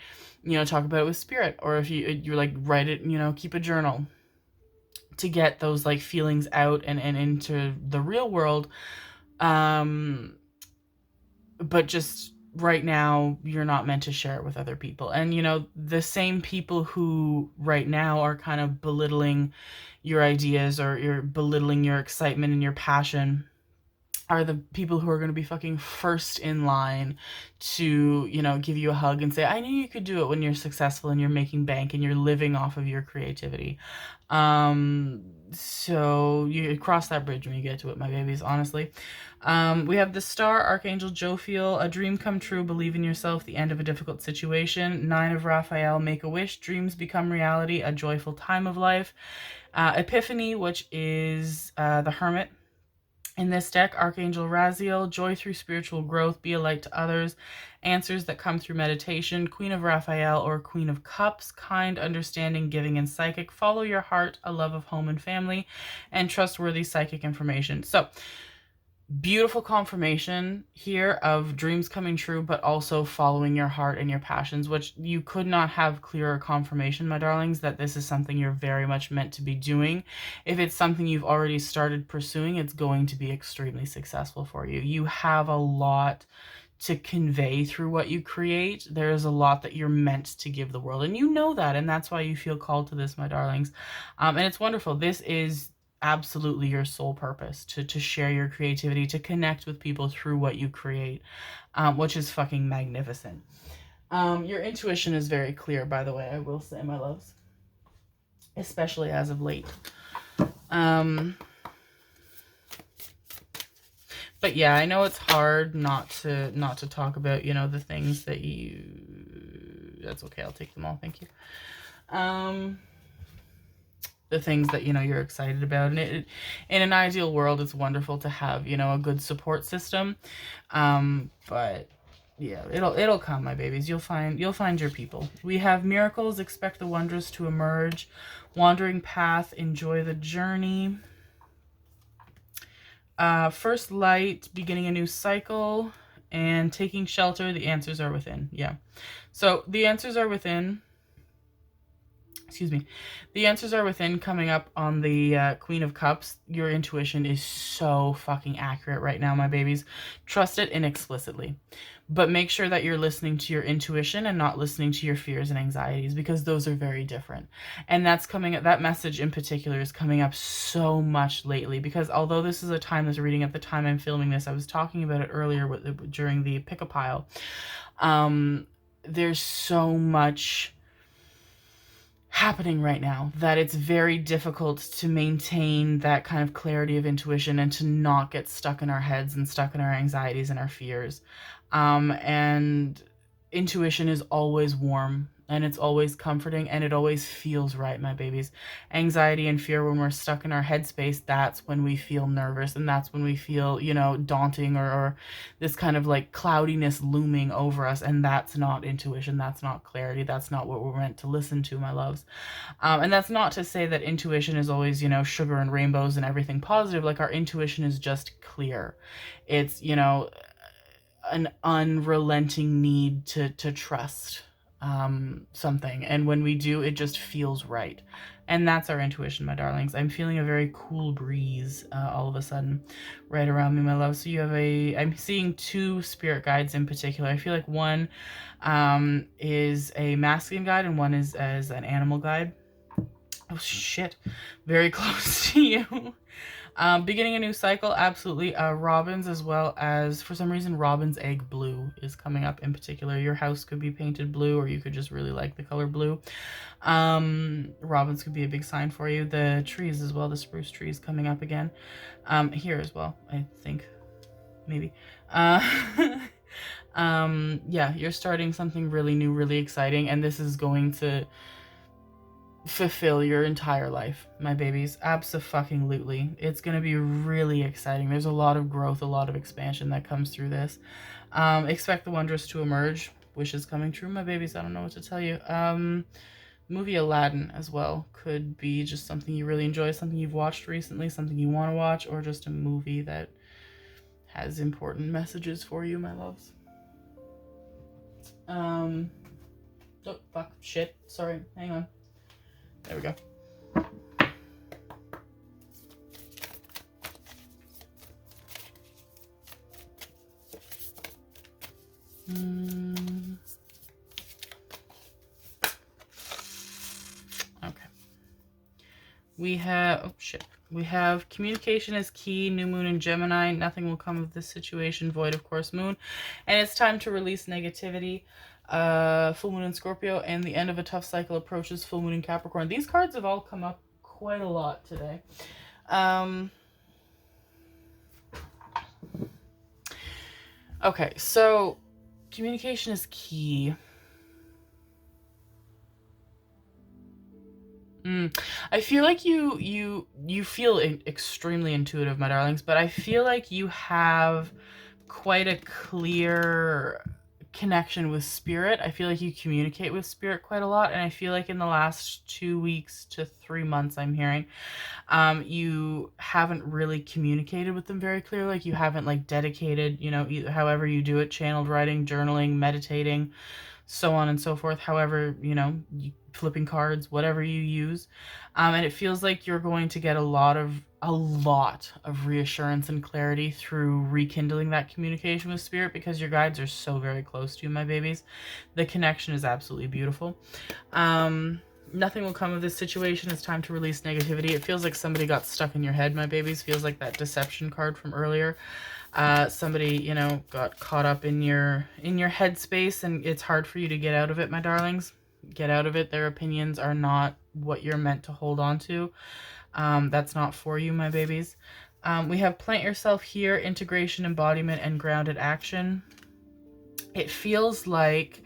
talk about it with Spirit, or if you're like, write it, keep a journal to get those like feelings out and into the real world. But just right now, you're not meant to share it with other people. And the same people who right now are kind of belittling your ideas, or you're belittling your excitement and your passion, are the people who are going to be fucking first in line to, give you a hug and say, I knew you could do it, when you're successful and you're making bank and you're living off of your creativity. So you cross that bridge when you get to it, my babies, honestly. We have the Star, Archangel Jophiel, a dream come true, believe in yourself, the end of a difficult situation. 9 of Raphael, make a wish, dreams become reality, a joyful time of life. Epiphany, which is the Hermit. In this deck, Archangel Raziel, joy through spiritual growth, be a light to others, answers that come through meditation. Queen of Raphael, or Queen of Cups, kind, understanding, giving, and psychic. Follow your heart, a love of home and family, and trustworthy psychic information. So, beautiful confirmation here of dreams coming true, but also following your heart and your passions, which you could not have clearer confirmation, my darlings, that this is something you're very much meant to be doing. If it's something you've already started pursuing, it's going to be extremely successful for you. You have a lot to convey through what you create. There is a lot that you're meant to give the world, and you know that, and that's why you feel called to this, my darlings. And it's wonderful. This is absolutely your sole purpose, to share your creativity, to connect with people through what you create, which is fucking magnificent. Your intuition is very clear, by the way, I will say, my loves, especially as of late. But yeah, I know it's hard not to talk about, the things that you... That's okay, I'll take them all, thank you. The things that, you're excited about. And in an ideal world, it's wonderful to have, a good support system. But yeah, it'll come, my babies. You'll find your people. We have miracles, expect the wondrous to emerge. Wandering path, enjoy the journey. First light, beginning a new cycle, and taking shelter, the answers are within. Yeah. So the answers are within. Excuse me. The answers are within, coming up on the Queen of Cups. Your intuition is so fucking accurate right now, my babies. Trust it inexplicitly. But make sure that you're listening to your intuition and not listening to your fears and anxieties, because those are very different. And that message in particular is coming up so much lately, because although this is a timeless reading, at the time I'm filming this, I was talking about it earlier during the pick a pile. There's so much happening right now that it's very difficult to maintain that kind of clarity of intuition and to not get stuck in our heads and stuck in our anxieties and our fears. And intuition is always warm, and it's always comforting, and it always feels right, my babies. Anxiety and fear, when we're stuck in our headspace, that's when we feel nervous, and that's when we feel, daunting, or this kind of like cloudiness looming over us. And that's not intuition. That's not clarity. That's not what we're meant to listen to, my loves. And that's not to say that intuition is always, sugar and rainbows and everything positive. Like, our intuition is just clear. It's, an unrelenting need to trust something, and when we do, it just feels right. And that's our intuition, my darlings. I'm feeling a very cool breeze all of a sudden right around me, my love. So you have I'm seeing 2 spirit guides in particular. I feel like one is a masculine guide and one is as an animal guide. Oh shit, very close to you. Beginning a new cycle, absolutely. Robins, as well as, for some reason, Robin's egg blue is coming up in particular. Your house could be painted blue, or you could just really like the color blue. Robins could be a big sign for you. The trees as well, the spruce trees coming up again. Here as well, I think. Maybe. Yeah, you're starting something really new, really exciting, and this is going to fulfill your entire life, my babies. Abso-fucking-lutely. It's going to be really exciting. There's a lot of growth, a lot of expansion that comes through this. Expect the wondrous to emerge. wishes coming true, my babies. I don't know what to tell you. Movie Aladdin as well could be just something you really enjoy, something you've watched recently, something you want to watch, or just a movie that has important messages for you, my loves. Oh, fuck, shit. Sorry, hang on. There we go. Okay. We have, oh shit. We have communication is key, new moon in Gemini. Nothing will come of this situation, void of course moon. And it's time to release negativity. Full moon in Scorpio, and the end of a tough cycle approaches, full moon in Capricorn. These cards have all come up quite a lot today. Okay, so communication is key. I feel like you feel extremely intuitive, my darlings, but I feel like you have quite a clear connection with spirit. I feel like you communicate with spirit quite a lot, and I feel like in the last 2 weeks to 3 months, I'm hearing, you haven't really communicated with them very clearly. Like you haven't like dedicated, you know, however you do it, channeled writing, journaling, meditating, so on and so forth, however, you know, flipping cards, whatever you use. And it feels like you're going to get a lot of reassurance and clarity through rekindling that communication with spirit, because your guides are so very close to you, my babies. The connection is absolutely beautiful. Nothing will come of this situation. It's time to release negativity. It feels like somebody got stuck in your head, my babies. Feels like that deception card from earlier. Somebody, you know, got caught up in your headspace, and it's hard for you to get out of it, my darlings. Get out of it. Their opinions are not what you're meant to hold on to. That's not for you, my babies. We have plant yourself here, integration, embodiment, and grounded action. It feels like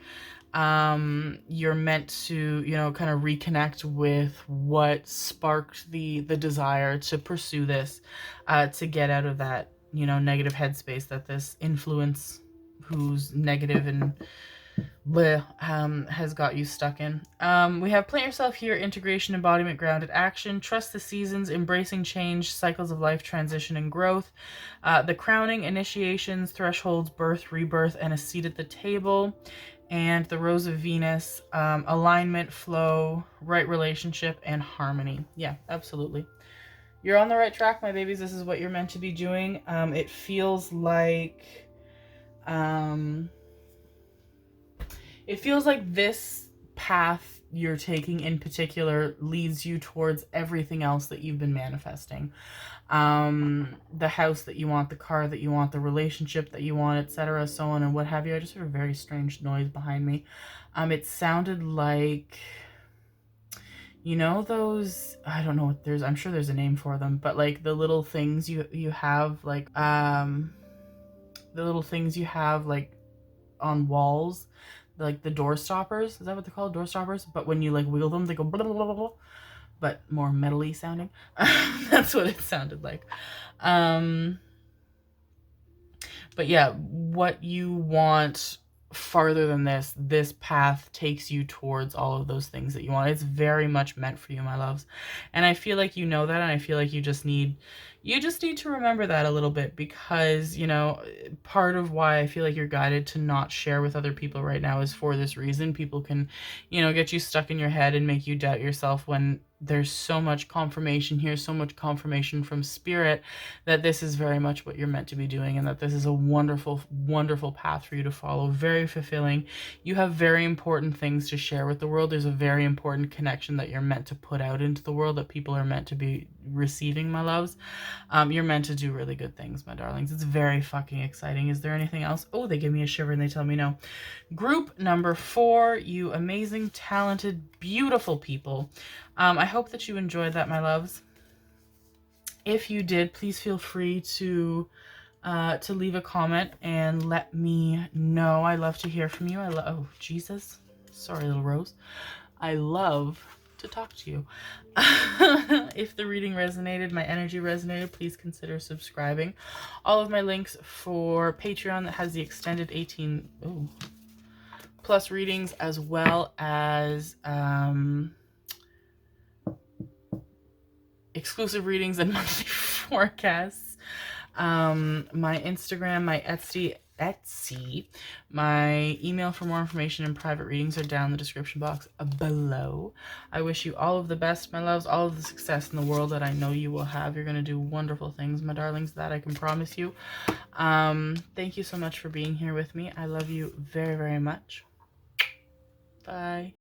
you're meant to, you know, kind of reconnect with what sparked the desire to pursue this, to get out of that, you know, negative headspace that this influence who's negative and bleh, has got you stuck in. We have plant yourself here, integration, embodiment, grounded action, trust the seasons, embracing change, cycles of life, transition, and growth. The crowning, initiations, thresholds, birth, rebirth, and a seat at the table. And the Rose of Venus, alignment, flow, right relationship, and harmony. Yeah, absolutely. You're on the right track, my babies. This is what you're meant to be doing. It feels like this path you're taking in particular leads you towards everything else that you've been manifesting. The house that you want, the car that you want, the relationship that you want, etc., so on and what have you. I just heard a very strange noise behind me. It sounded like, you know, those, I don't know what I'm sure there's a name for them, but like the little things you have, like the little things you have like on walls, like the door stoppers. Is that what they're called? Door stoppers? But when you like wheel them, they go blah, blah, blah, blah, but more metally sounding. That's what it sounded like. But yeah, what you want farther than this path takes you towards all of those things that you want. It's very much meant for you, my loves. And I feel like you know that, and I feel like you just need to remember that a little bit, because, you know, part of why I feel like you're guided to not share with other people right now is for this reason. People can, you know, get you stuck in your head and make you doubt yourself when there's so much confirmation here, so much confirmation from spirit that this is very much what you're meant to be doing, and that this is a wonderful, wonderful path for you to follow. Very fulfilling. You have very important things to share with the world. There's a very important connection that you're meant to put out into the world, that people are meant to be receiving, my loves. You're meant to do really good things, my darlings. It's very fucking exciting. Is there anything else? Oh, they give me a shiver and they tell me no. Group number 4, you amazing, talented, beautiful people. I hope that you enjoyed that, my loves. If you did, please feel free to leave a comment and let me know. I love to hear from you. Oh, Jesus. Sorry, little Rose. I love to talk to you. If the reading resonated, my energy resonated, please consider subscribing. All of my links for Patreon that has the extended 18... Ooh. plus readings, as well as exclusive readings and monthly forecasts. My Instagram, my Etsy, my email for more information and private readings are down in the description box below. I wish you all of the best, my loves, all of the success in the world that I know you will have. You're going to do wonderful things, my darlings, that I can promise you. Thank you so much for being here with me. I love you very, very much. Bye.